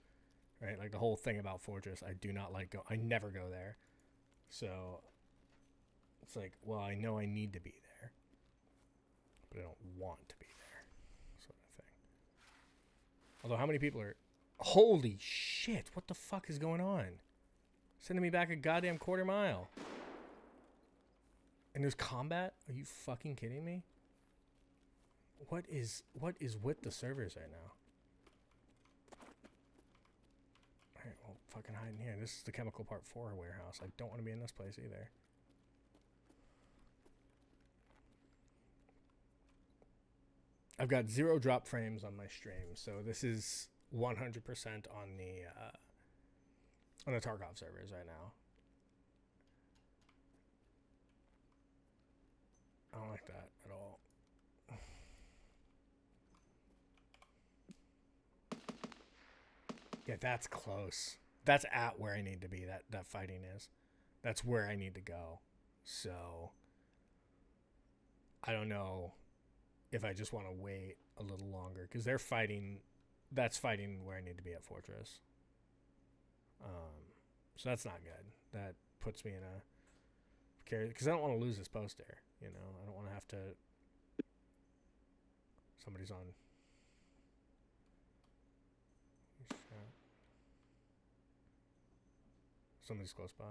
Right? Like, the whole thing about Fortress, I do not like I never go there. So, it's like, well, I know I need to be there. But I don't want to be there. Sort of thing. Although, how many people are... Holy shit! What the fuck is going on? Sending me back a goddamn quarter mile. And there's combat? Are you fucking kidding me? What is with the servers right now? Alright, well, fucking hide in here. This is the Chemical Part 4 warehouse. I don't want to be in this place either. I've got 0 drop frames on my stream, so this is 100% on the Tarkov servers right now. I don't like that at all. Yeah, that's close. That's at where I need to be. That fighting is. That's where I need to go. So I don't know if I just want to wait a little longer because they're fighting. That's fighting where I need to be at Fortress. So that's not good. That puts me in a because I don't want to lose this poster. You know, I don't want to have to. Somebody's on. Somebody's close by.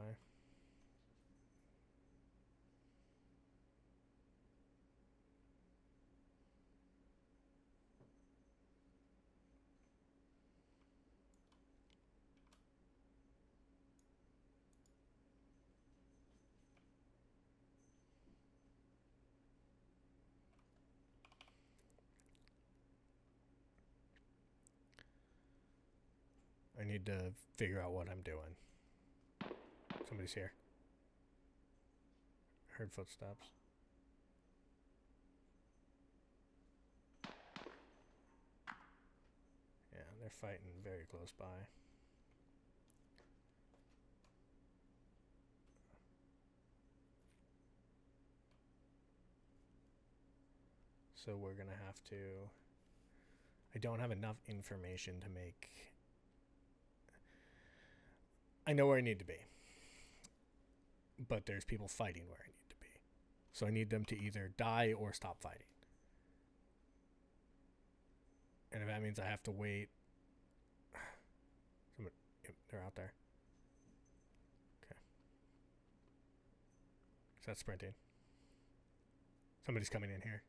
I need to figure out what I'm doing. Somebody's here. Heard footsteps. Yeah, they're fighting very close by. So we're gonna have to... I don't have enough information to make... I know where I need to be. But there's people fighting where I need to be. So I need them to either die or stop fighting. And if that means I have to wait... Somebody, yep, they're out there. Okay. Is that sprinting? Somebody's coming in here.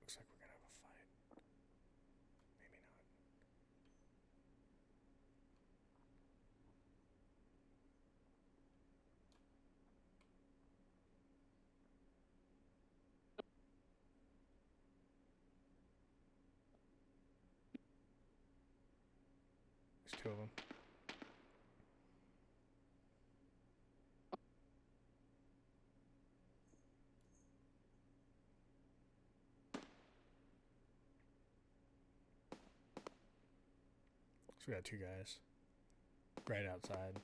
Looks like we're gonna have a fight. Maybe not. There's two of them. So we got two guys right outside.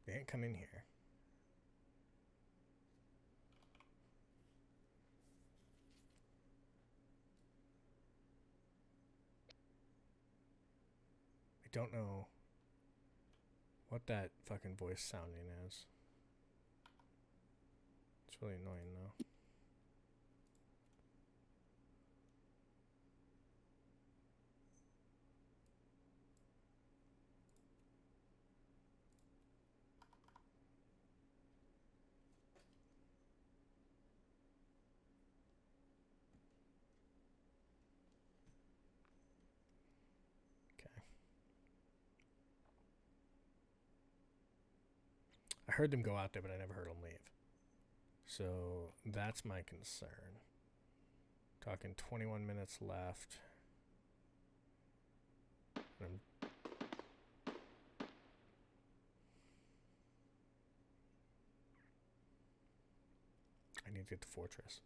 They didn't come in here. I don't know what that fucking voice sounding is. It's really annoying though. I heard them go out there, but I never heard them leave. So that's my concern. Talking 21 minutes left. I need to get the fortress.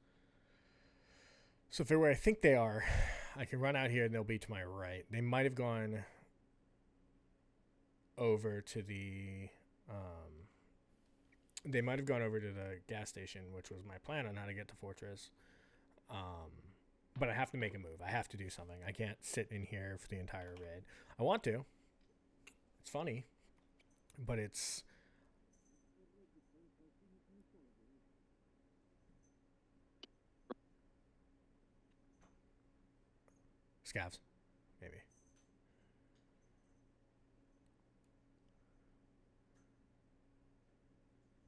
So if they're where I think they are, I can run out here and they'll be to my right. They might have gone over to the... they might have gone over to the gas station, which was my plan on how to get to Fortress. But I have to make a move. I have to do something. I can't sit in here for the entire raid. I want to. It's funny. But it's... Scavs. Maybe.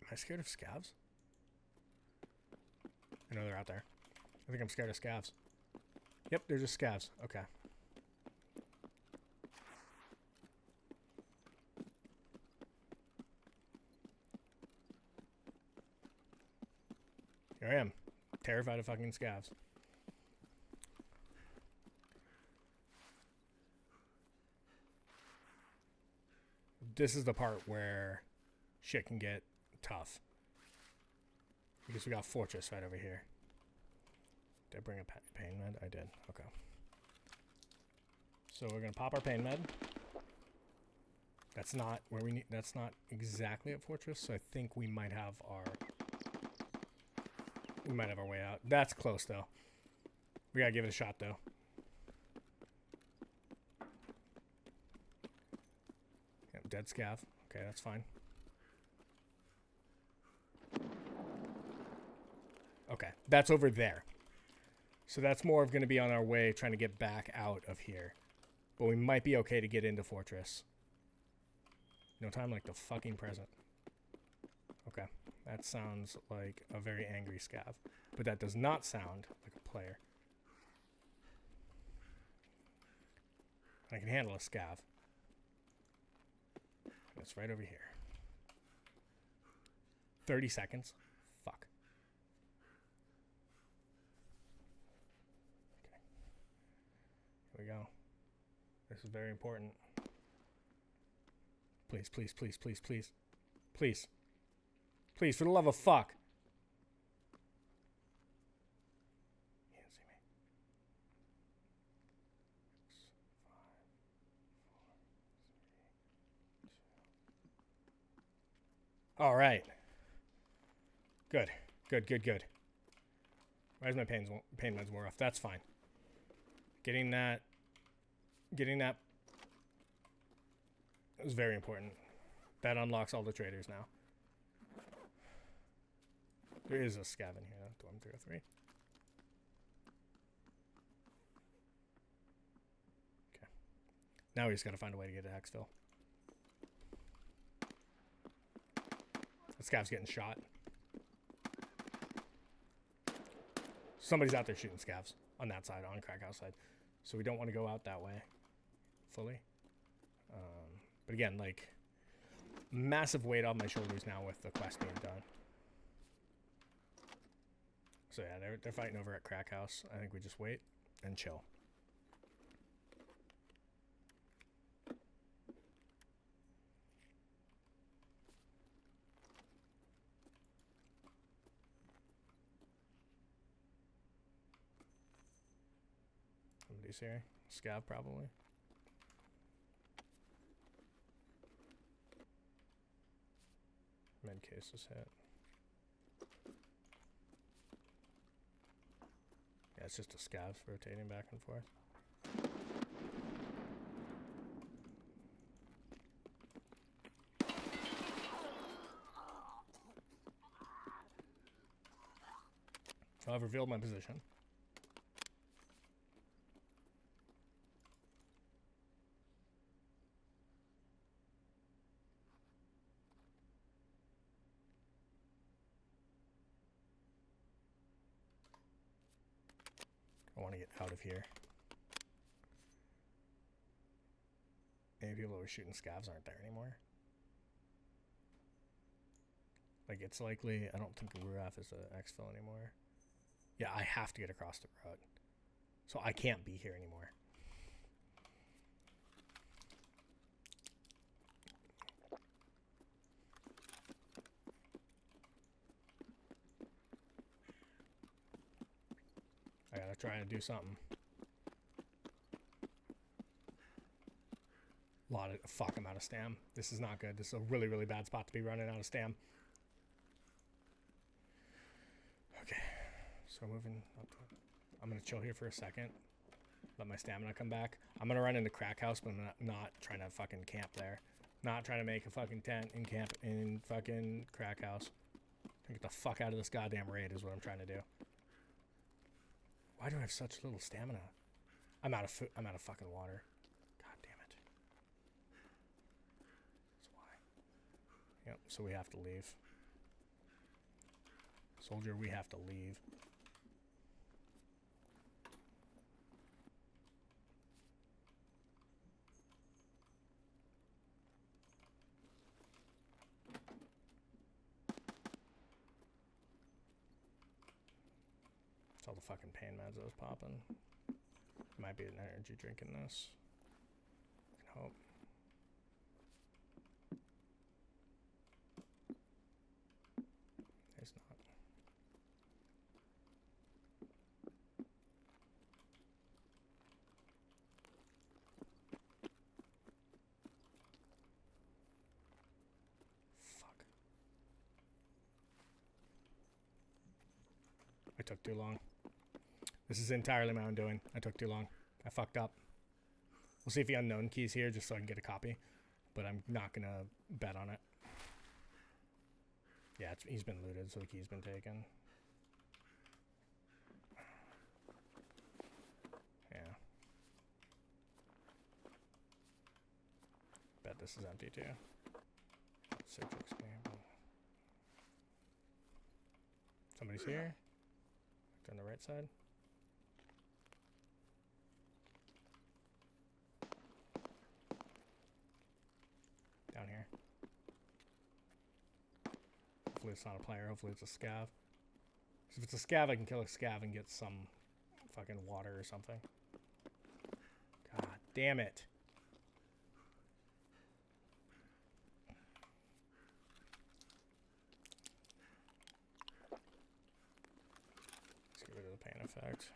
Am I scared of Scavs? I know they're out there. I think I'm scared of Scavs. Yep, they're just Scavs. Okay. Here I am. Terrified of fucking Scavs. This is the part where shit can get tough. Because we got Fortress right over here. Did I bring a pain med? I did. Okay. So we're gonna pop our pain med. That's not where we need. That's not exactly at Fortress. So I think we might have our. We might have our way out. That's close though. We gotta give it a shot though. Yep, dead scav. Okay, that's fine. Okay, that's over there. So that's more of going to be on our way trying to get back out of here. But we might be okay to get into Fortress. No time like the fucking present. Okay, that sounds like a very angry scav. But that does not sound like a player. I can handle a scav. It's right over here. 30 seconds. Fuck. Okay. Here we go. This is very important. Please, please, please, please, please. Please. Please, for the love of fuck. He didn't see me. 6, 5, 4, 3, 2. All right. Good. Good, good, good. Why is my pain meds wore off? That's fine. Getting that was very important. That unlocks all the traders now. There is a scav in here, though. Dorm 303. Okay. Now we just gotta find a way to get to Hexville. The scav's getting shot. Somebody's out there shooting scavs on that side, on Crack House side. So we don't want to go out that way fully. But again, like, massive weight off my shoulders now with the quest being done. So yeah, they're fighting over at Crack House. I think we just wait and chill. Somebody's here. Scav probably. Med case is hit. Yeah, it's just a scavs rotating back and forth. So I've revealed my position. I want to get out of here. Maybe people who are shooting scavs aren't there anymore. Like, it's likely, I don't think Ruaf is a exfil anymore. Yeah, I have to get across the road. So I can't be here anymore. I gotta try and do something. Fuck, I'm out of stam. This is not good. This is a really, really bad spot to be running out of stam. Okay, so moving up. I'm gonna chill here for a second. Let my stamina come back. I'm gonna run into Crack House, but I'm not trying to fucking camp there. Not trying to make a fucking tent and camp in fucking Crack House. Get the fuck out of this goddamn raid is what I'm trying to do. Why do I have such little stamina? I'm out of food. I'm out of fucking water. God damn it. That's why. Yep, so we have to leave. Soldier, we have to leave. All the fucking pain meds I was popping. Might be an energy drink in this. I can hope. It's not. Fuck. I took too long. This is entirely my own doing. I took too long. I fucked up. We'll see if the unknown key's here just so I can get a copy. But I'm not going to bet on it. Yeah, he's been looted, so the key's been taken. Yeah. Bet this is empty too. Citrix game. Somebody's here. On the right side. Down here. Hopefully it's not a player. Hopefully it's a scav. If it's a scav, I can kill a scav and get some fucking water or something. God damn it. Let's get rid of the pain effect.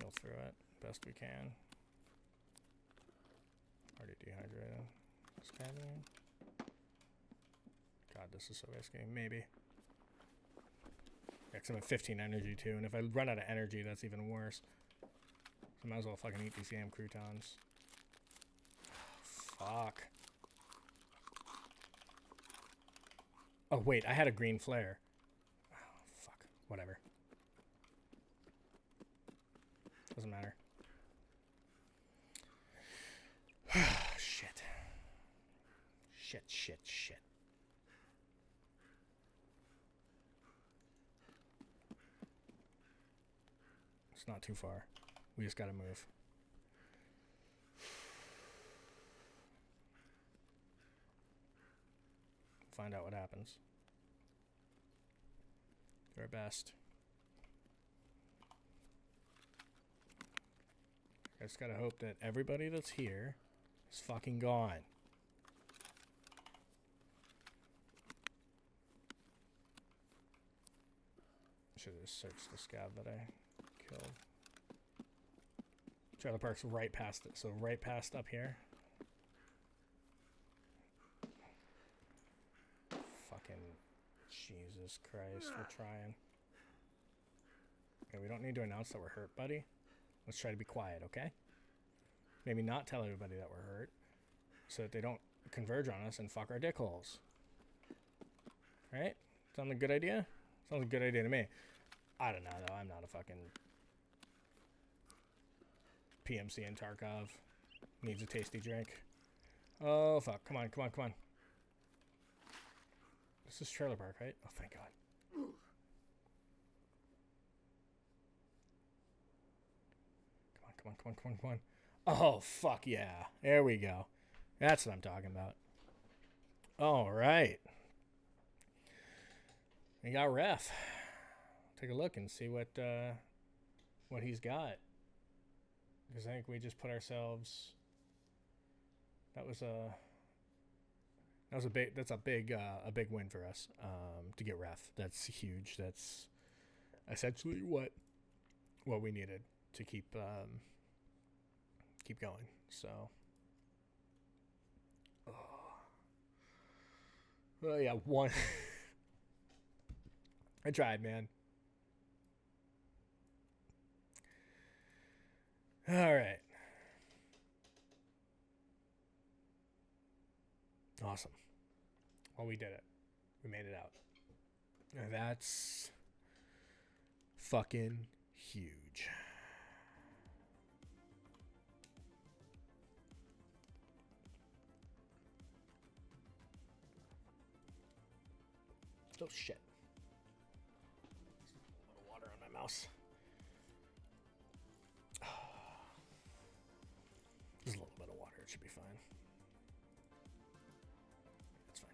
Heal through it best we can. Already dehydrated. Scanning. God, this is so risky. Maybe. Yeah, 'cause I'm at 15 energy too, and if I run out of energy, that's even worse. So I might as well fucking eat these damn croutons. Fuck. Oh, wait, I had a green flare. Oh, fuck. Whatever. Doesn't matter. Shit. Shit. It's not too far. We just gotta move. Find out what happens. Do our best. I just gotta hope that everybody that's here is fucking gone. Should have just searched the scav that I killed. Trailer park's right past it, so right past up here. Fucking Jesus Christ, we're trying. Okay, we don't need to announce that we're hurt, buddy. Let's try to be quiet, okay? Maybe not tell everybody that we're hurt, so that they don't converge on us and fuck our dick holes. Right? Sound like a good idea? Sounds like a good idea to me. I don't know, though. I'm not a fucking PMC in Tarkov. Needs a tasty drink. Oh, fuck. Come on. This is trailer park, right? Oh, thank God. Come on. Oh, fuck yeah. There we go. That's what I'm talking about. All right. We got Ref. Take a look and see what he's got. Because I think we just put ourselves. That's a big win for us to get Ref. That's huge. That's essentially what we needed to keep going. So, well, yeah, one. I tried, man. All right. Awesome. Well, we did it. We made it out. Now that's fucking huge. Oh, shit. A little water on my mouse. Just a little bit of water. It should be fine. It's fine.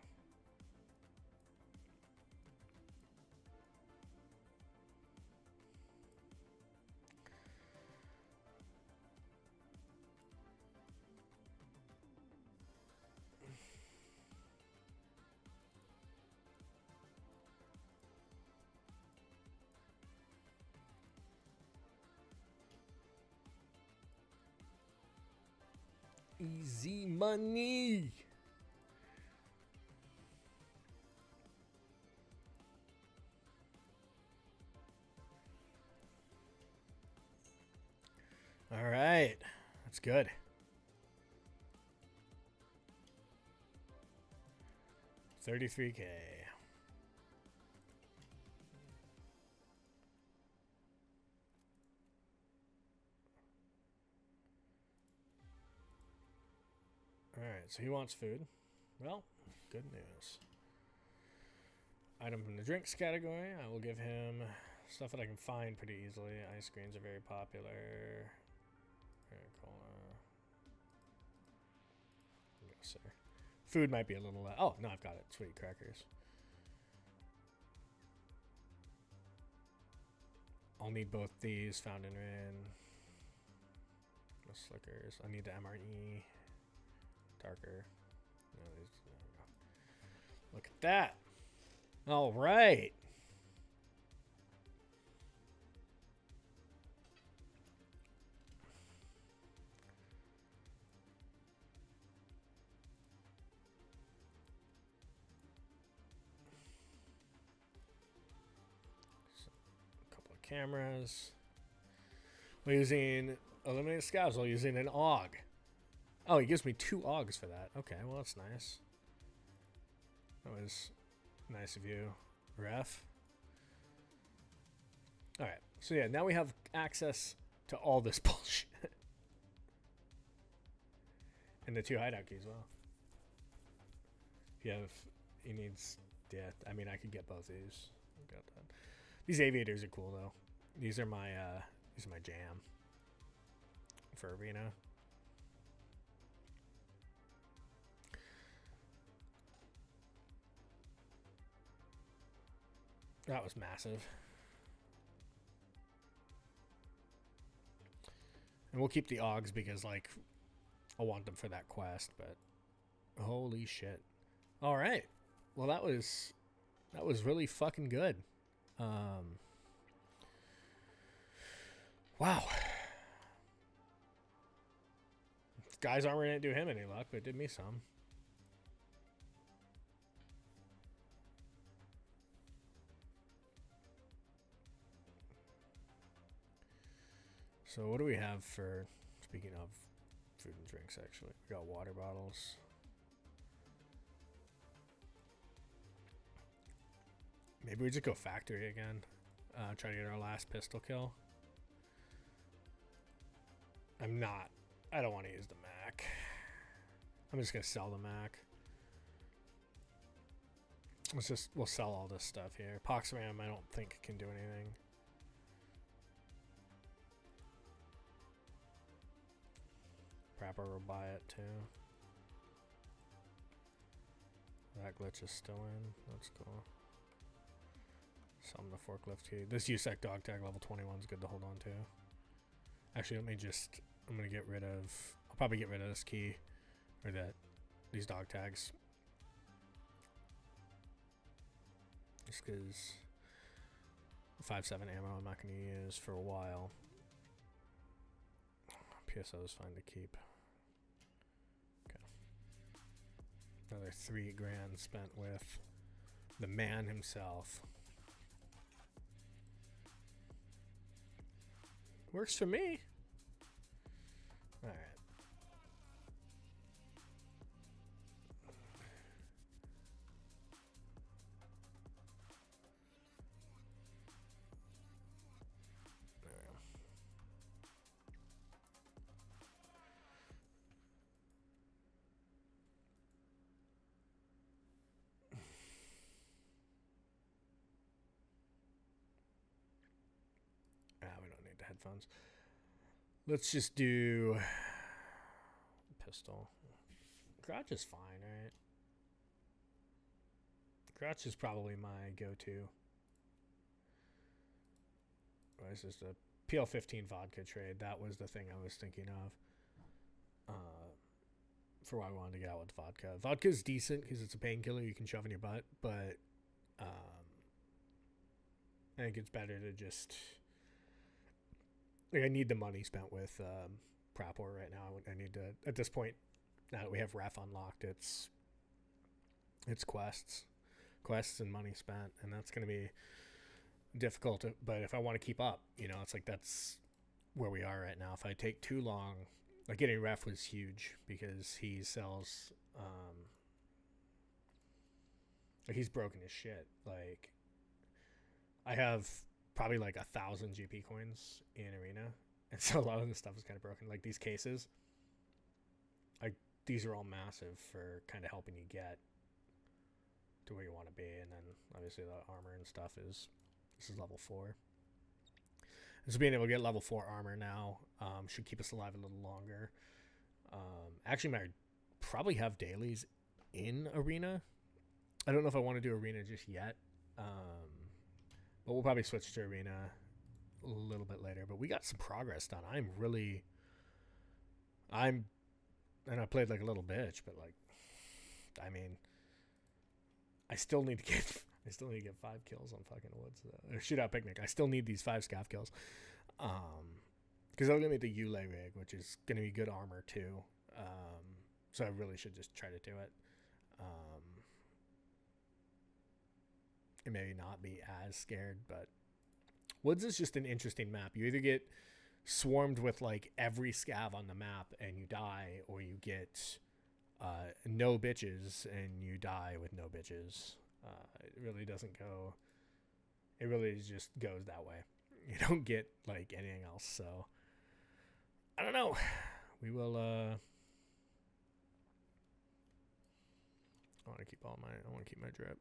Easy money. All right. That's good. $33K. Alright, so he wants food. Well, good news. Item from the drinks category. I will give him stuff that I can find pretty easily. Ice creams are very popular. Cola. Yes, sir. Food might be a little... oh, no, I've got it. Sweet crackers. I'll need both these. Fountain Rin. The Slickers. I need the MRE. Darker. No, there we go. Look at that. All right. So, a couple of cameras. We're using eliminate scavs while using an AUG. Oh, he gives me 2 AUGs for that. Okay, well, that's nice. That was Nice of you, ref. All right. So yeah, now we have access to all this bullshit. And the 2 hideout keys, well. If you have, he needs, yeah, I mean, I could get both these. Got that. These aviators are cool though. These are my jam for arena. That was massive. And we'll keep the Augs because, like, I want them for that quest, but holy shit. All right. Well, that was really fucking good. Wow. Guy's armor didn't do him any luck, but it did me some. So what do we have for, speaking of food and drinks, actually? We got water bottles. Maybe we just go factory again. Try to get our last pistol kill. I don't want to use the Mac. I'm just going to sell the Mac. We'll sell all this stuff here. Pox Ram, I don't think can do anything. Prapor will buy it too. That glitch is still in. That's cool. Sell the forklift key. This USEC dog tag level 21 is good to hold on to. Actually, I'm gonna get rid of. I'll probably get rid of this key, or these dog tags, just because 5.7 ammo I'm not gonna use for a while. PSO is fine to keep. Okay. Another $3 grand spent with the man himself. Works for me. All right. There we go. We don't need the headphones. Let's just do pistol. Crouch is fine, right? Crouch is probably my go-to. This is the PL15 vodka trade. That was the thing I was thinking of for why I wanted to get out with vodka. Vodka is decent because it's a painkiller you can shove in your butt, but I think it's better to just... Like, I need the money spent with Prapor right now. I need to, at this point, now that we have ref unlocked, it's quests and money spent, and that's going to be difficult. But if I want to keep up, it's like that's where we are right now. If I take too long, like getting ref was huge because he sells, like he's broken his shit. Like I have probably like 1,000 GP coins in arena, and so a lot of the stuff is kind of broken. Like these cases, these are all massive for kind of helping you get to where you want to be, and then obviously the armor and stuff this is level 4. And so being able to get level 4 armor now should keep us alive a little longer. Actually, I probably have dailies in arena. I don't know if I want to do arena just yet. But we'll probably switch to arena a little bit later. But we got some progress done. And I played like a little bitch, but like, I mean, I still need to get 5 kills on fucking Woods or Shootout Picnic. I still need these 5 scav kills, because that'll give me the Yule rig, which is gonna be good armor too. So I really should just try to do it. And maybe not be as scared, but Woods is just an interesting map. You either get swarmed with like every scav on the map and you die, or you get no bitches and you die with no bitches. It really doesn't go. It really just goes that way. You don't get like anything else. So I don't know. We will. I want to keep my drip.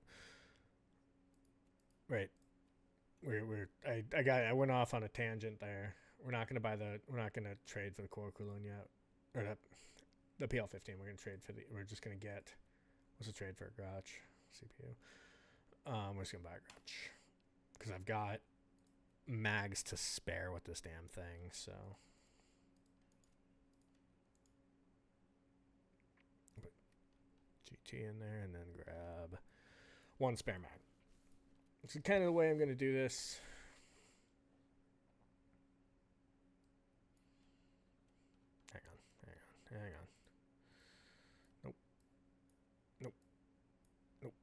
Right. I went off on a tangent there. We're not gonna trade for the core coolant yet, or the PL15. We're just gonna get. What's the trade for a Grotch CPU? We're just gonna buy a Grotch because I've got mags to spare with this damn thing. So put GT in there and then grab one spare mag. It's kind of the way I'm gonna do this. Hang on. Nope.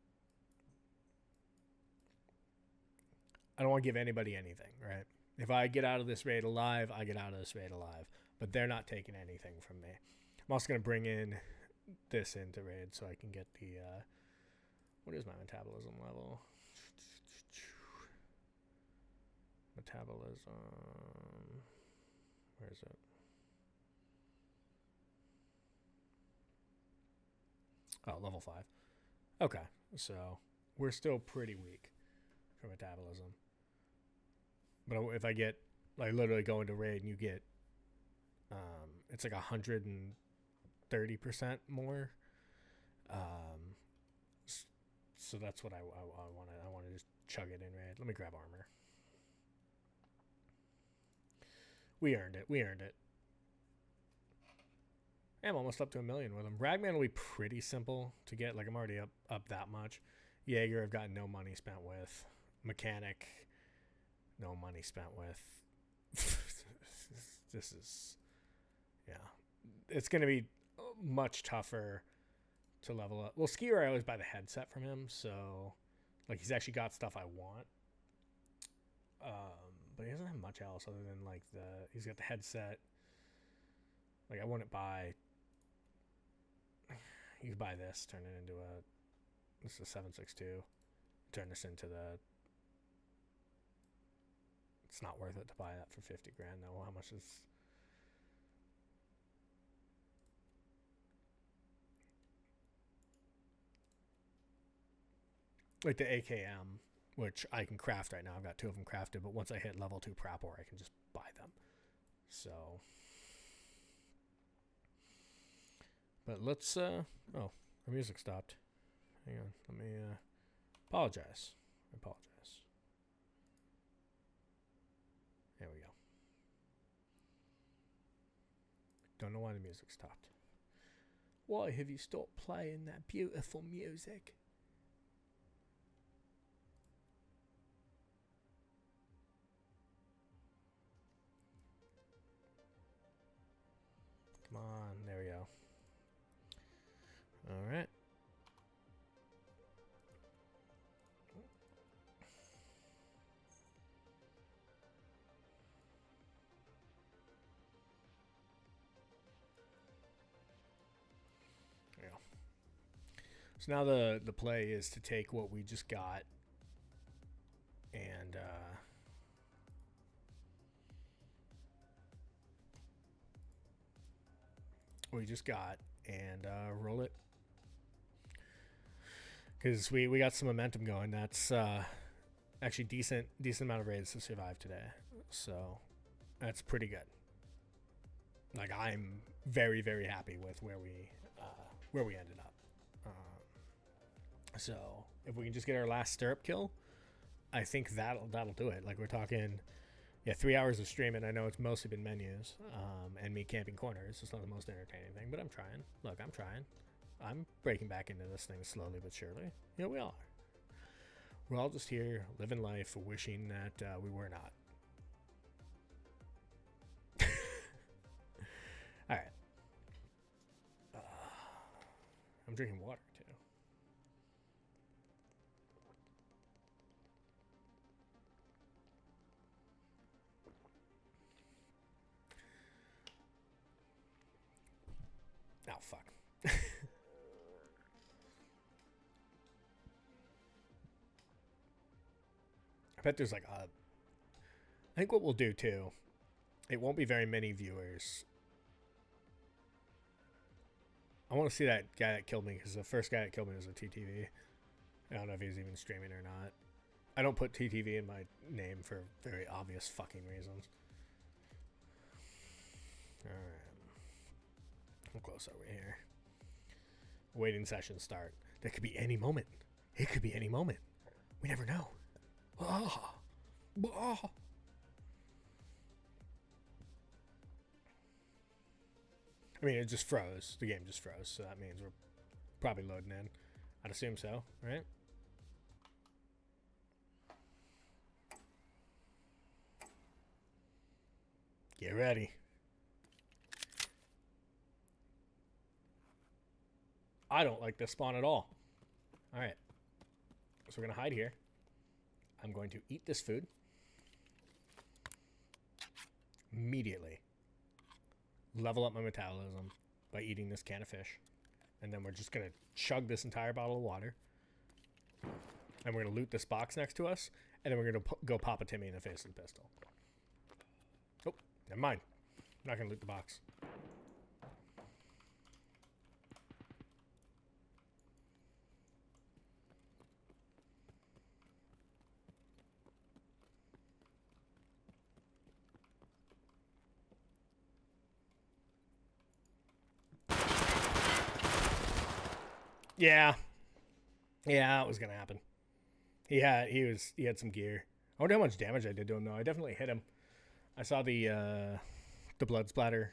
I don't want to give anybody anything, right? If I get out of this raid alive, I get out of this raid alive. But they're not taking anything from me. I'm also going to bring in this into raid so I can get the... what is my metabolism level? Metabolism... Where is it? Oh, level 5. Okay, so we're still pretty weak for metabolism. But if I get, like, literally go into raid and you get, it's like 130% more. So that's what I want to. I want to just chug it in raid. Let me grab armor. We earned it. I'm almost up to 1 million with him. Ragman will be pretty simple to get. Like, I'm already up that much. Jaeger, I've got no money spent with. Mechanic, no money spent with. This is, yeah. It's going to be much tougher to level up. Well, Skier, I always buy the headset from him, so, like, he's actually got stuff I want. But he doesn't have much else other than, like, he's got the headset. Like, I wouldn't buy... You could buy this, turn it into this is a 762. Turn this into it's not worth it to buy that for 50 grand though. How much is... Like the AKM, which I can craft right now. I've got 2 of them crafted, but once I hit level 2 Prapor, I can just buy them. So... But let's, oh, our music stopped. Hang on, let me, apologize. There we go. Don't know why the music stopped. Why have you stopped playing that beautiful music? Come on, there we go. All right. There we go. So now the play is to take what we just got and roll it. Because we got some momentum going. That's actually decent amount of raids to survive today. So that's pretty good. Like, I'm very, very happy with where we ended up. So if we can just get our last stirrup kill, I think that'll do it. Like, we're talking, 3 hours of streaming. I know it's mostly been menus and me camping corners. It's not the most entertaining thing, but I'm trying. Look, I'm trying. I'm breaking back into this thing slowly but surely. Yeah, we all are. We're all just here living life, wishing that we were not. All right. I'm drinking water too. Oh, fuck. bet there's like a... I think what we'll do, too, it won't be very many viewers. I want to see that guy that killed me, because the first guy that killed me was a TTV. I don't know if he's even streaming or not. I don't put TTV in my name for very obvious fucking reasons. Alright. How close are we here? Waiting session start. That could be any moment. It could be any moment. We never know. Oh. Oh. I mean, it just froze. The game just froze, so that means we're probably loading in. I'd assume so, right? Get ready. I don't like this spawn at all. Alright. So we're going to hide here. I'm going to eat this food. Immediately. Level up my metabolism by eating this can of fish. And then we're just going to chug this entire bottle of water. And we're going to loot this box next to us. And then we're going to go pop a Timmy in the face with a pistol. Oh, never mind. I'm not going to loot the box. Yeah. Yeah, it was gonna happen. He had some gear. I wonder how much damage I did to him though. I definitely hit him. I saw the blood splatter.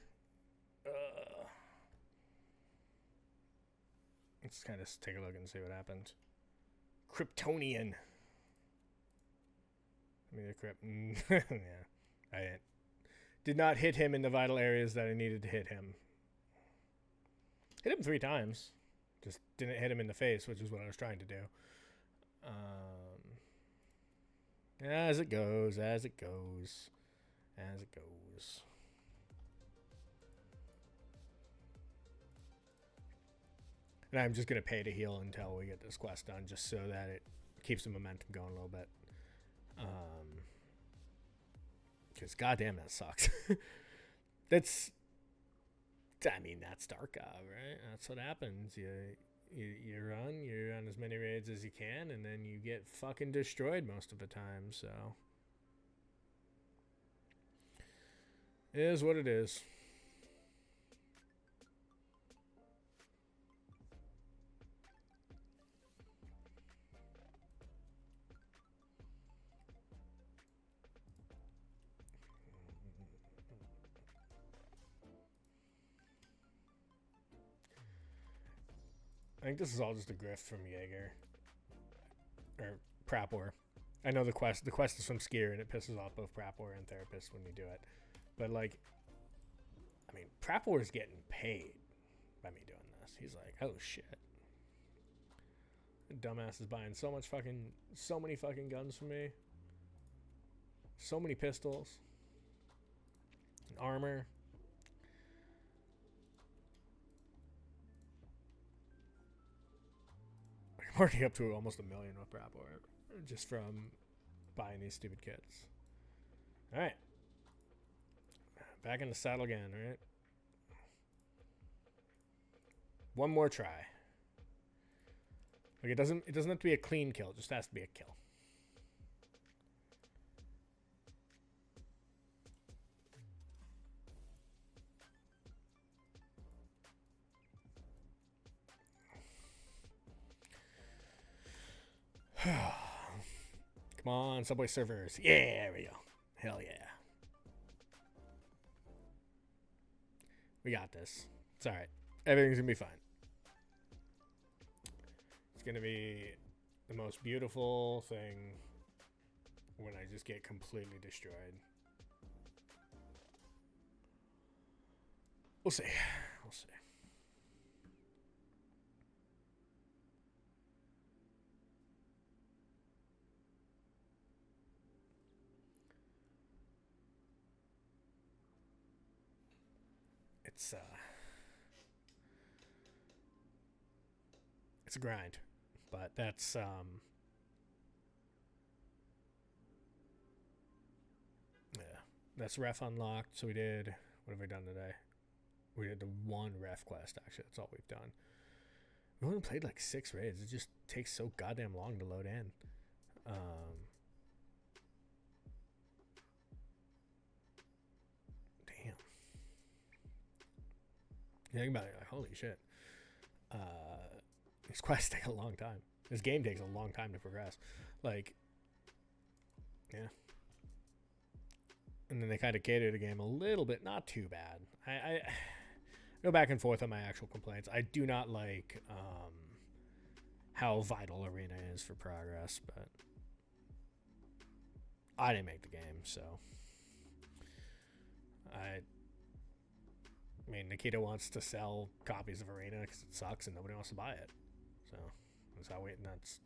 Let's kind of take a look and see what happened. Kryptonian. I mean the crypt. Yeah. I did not hit him in the vital areas that I needed to hit him. Hit him 3 times. Just didn't hit him in the face, which is what I was trying to do. As it goes, as it goes, as it goes. And I'm just going to pay to heal until we get this quest done, just so that it keeps the momentum going a little bit. Because goddamn, that sucks. That's Tarkov, right? That's what happens. You run as many raids as you can, and then you get fucking destroyed most of the time, so. It is what it is. I think this is all just a grift from Jaeger. Or Prapor. I know the quest is from Skier, and it pisses off both Prapor and Therapist when you do it. But, like, I mean, Prapor's getting paid by me doing this. He's like, oh, shit. The dumbass is buying so many fucking guns from me. So many pistols. And armor. I'm already up to almost 1 million with Prapor. Just from buying these stupid kits. Alright. Back in the saddle again, right? One more try. Like it doesn't have to be a clean kill, it just has to be a kill. Come on, Subway servers. Yeah, there we go. Hell yeah. We got this. It's alright. Everything's gonna be fine. It's gonna be the most beautiful thing when I just get completely destroyed. We'll see. We'll see. It's a grind, but that's that's ref unlocked. So we did, what have we done today? We did the one ref quest, actually. That's all we've done. We only played like 6 raids. It just takes so goddamn long to load in. Damn. You think about it, like, holy shit. These quests take a long time. This game takes a long time to progress. Like, yeah. And then they kind of cater the game a little bit. Not too bad. I go back and forth on my actual complaints. I do not like how vital Arena is for progress, but I didn't make the game, so I mean, Nikita wants to sell copies of Arena because it sucks and nobody wants to buy it. So that's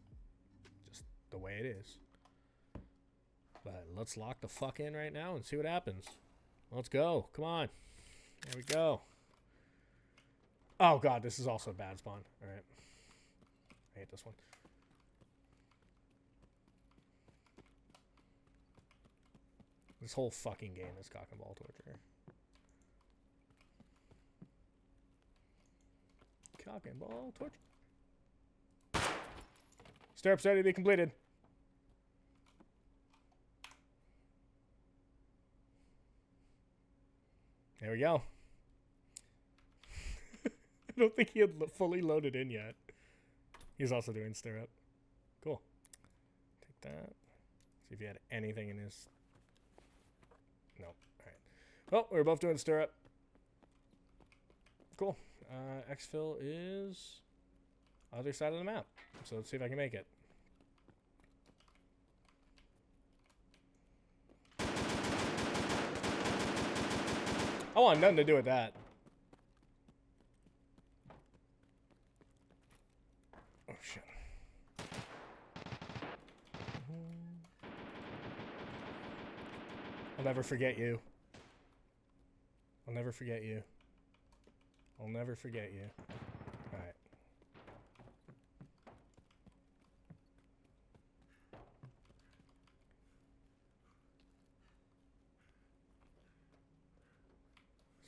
just the way it is. But let's lock the fuck in right now and see what happens. Let's go. Come on. There we go. Oh, God, this is also a bad spawn. All right. I hate this one. This whole fucking game is cock and ball torture. Cock and ball torture. Stirrups ready to be completed. There we go. I don't think he had fully loaded in yet. He's also doing stirrup. Cool. Take that. See if he had anything in his... No. All right. Well, we're both doing stirrup. Cool. Exfil is other side of the map. So let's see if I can make it. I want nothing to do with that. Oh, shit. I'll never forget you. I'll never forget you. I'll never forget you. Alright.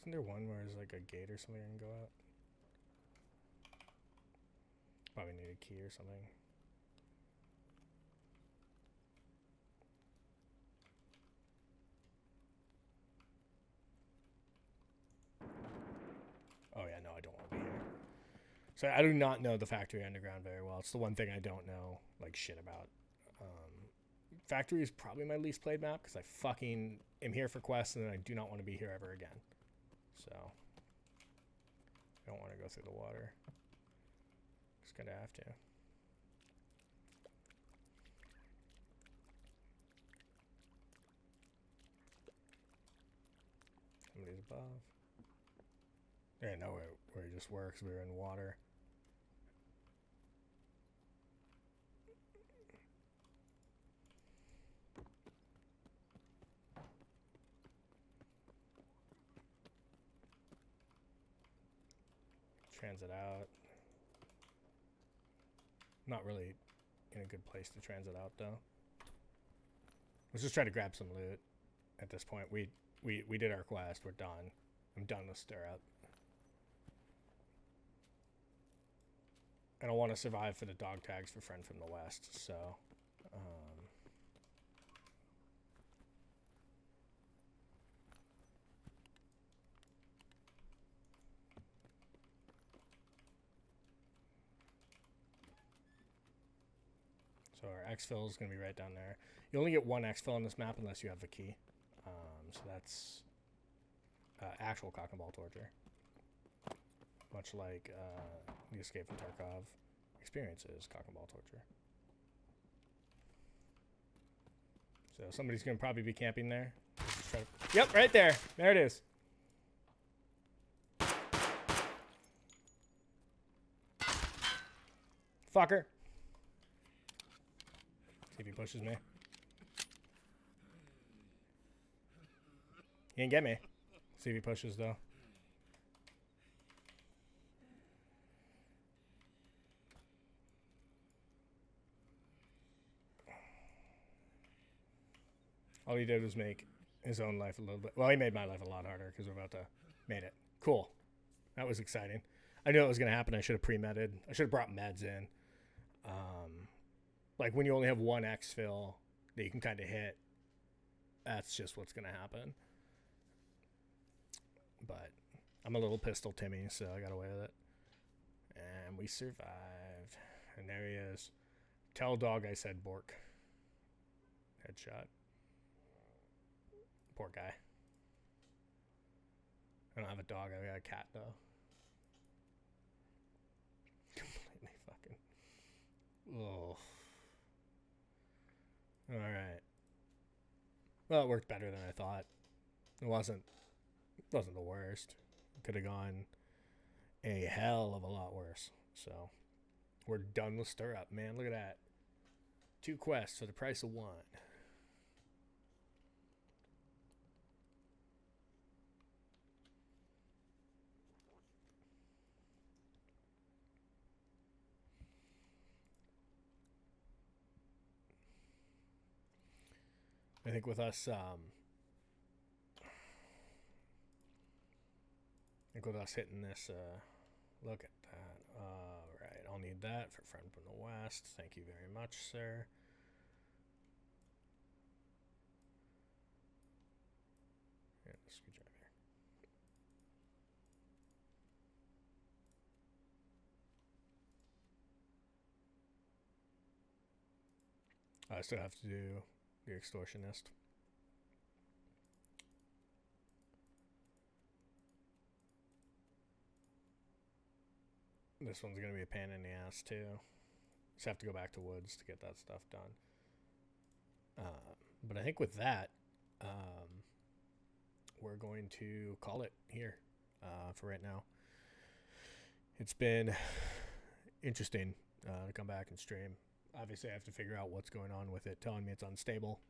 Isn't there one where there's like a gate or something I can go out? Probably need a key or something. Oh yeah, no, I don't want to be here. So I do not know the Factory Underground very well. It's the one thing I don't know like shit about. Factory is probably my least played map because I fucking am here for quests and I do not want to be here ever again. So I don't want to go through the water. Just gonna have to. Somebody's above. I didn't know where he just were because we were in water. Transit out. Not really in a good place to transit out though. Let's just try to grab some loot. At this point, we did our quest. We're done. I'm done with stirrup. I don't want to survive for the dog tags for Friend from the West, so so our exfil is going to be right down there. You only get one exfil on this map unless you have the key. So that's actual cock and ball torture. Much like the Escape from Tarkov experiences cock and ball torture. So somebody's going to probably be camping there. Yep, right there. There it is. Fucker. See if he pushes me. He didn't get me. See if he pushes though. All he did was make his own life a little bit. Well, he made my life a lot harder because we're about to made it. Cool. That was exciting. I knew it was going to happen. I should have pre-medded. I should have brought meds in. Like when you only have one exfil that you can kind of hit, that's just what's going to happen. But I'm a little pistol Timmy, so I got away with it. And we survived. And there he is. Tell dog I said Bork. Headshot. Poor guy. I don't have a dog. I got a cat, though. Completely fucking... Oh. Alright. Well, it worked better than I thought. It wasn't the worst. It could have gone a hell of a lot worse. So, we're done with Stir Up, man. Look at that. 2 quests for the price of 1. I think with us, hitting this, look at that. Right, I'll need that for Friend from the West. Thank you very much, sir. Yeah, screwdriver. I still have to do the extortionist. This one's gonna be a pain in the ass too. Just have to go back to Woods to get that stuff done. But I think with that, we're going to call it here for right now. It's been interesting to come back and stream. Obviously, I have to figure out what's going on with it, telling me it's unstable.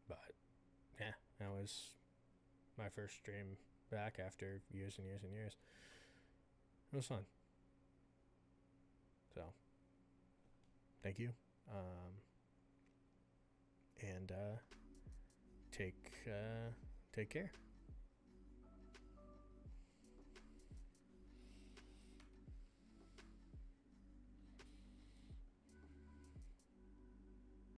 But yeah, that was my first stream back after years and years and years. It was fun. So, thank you. And take care.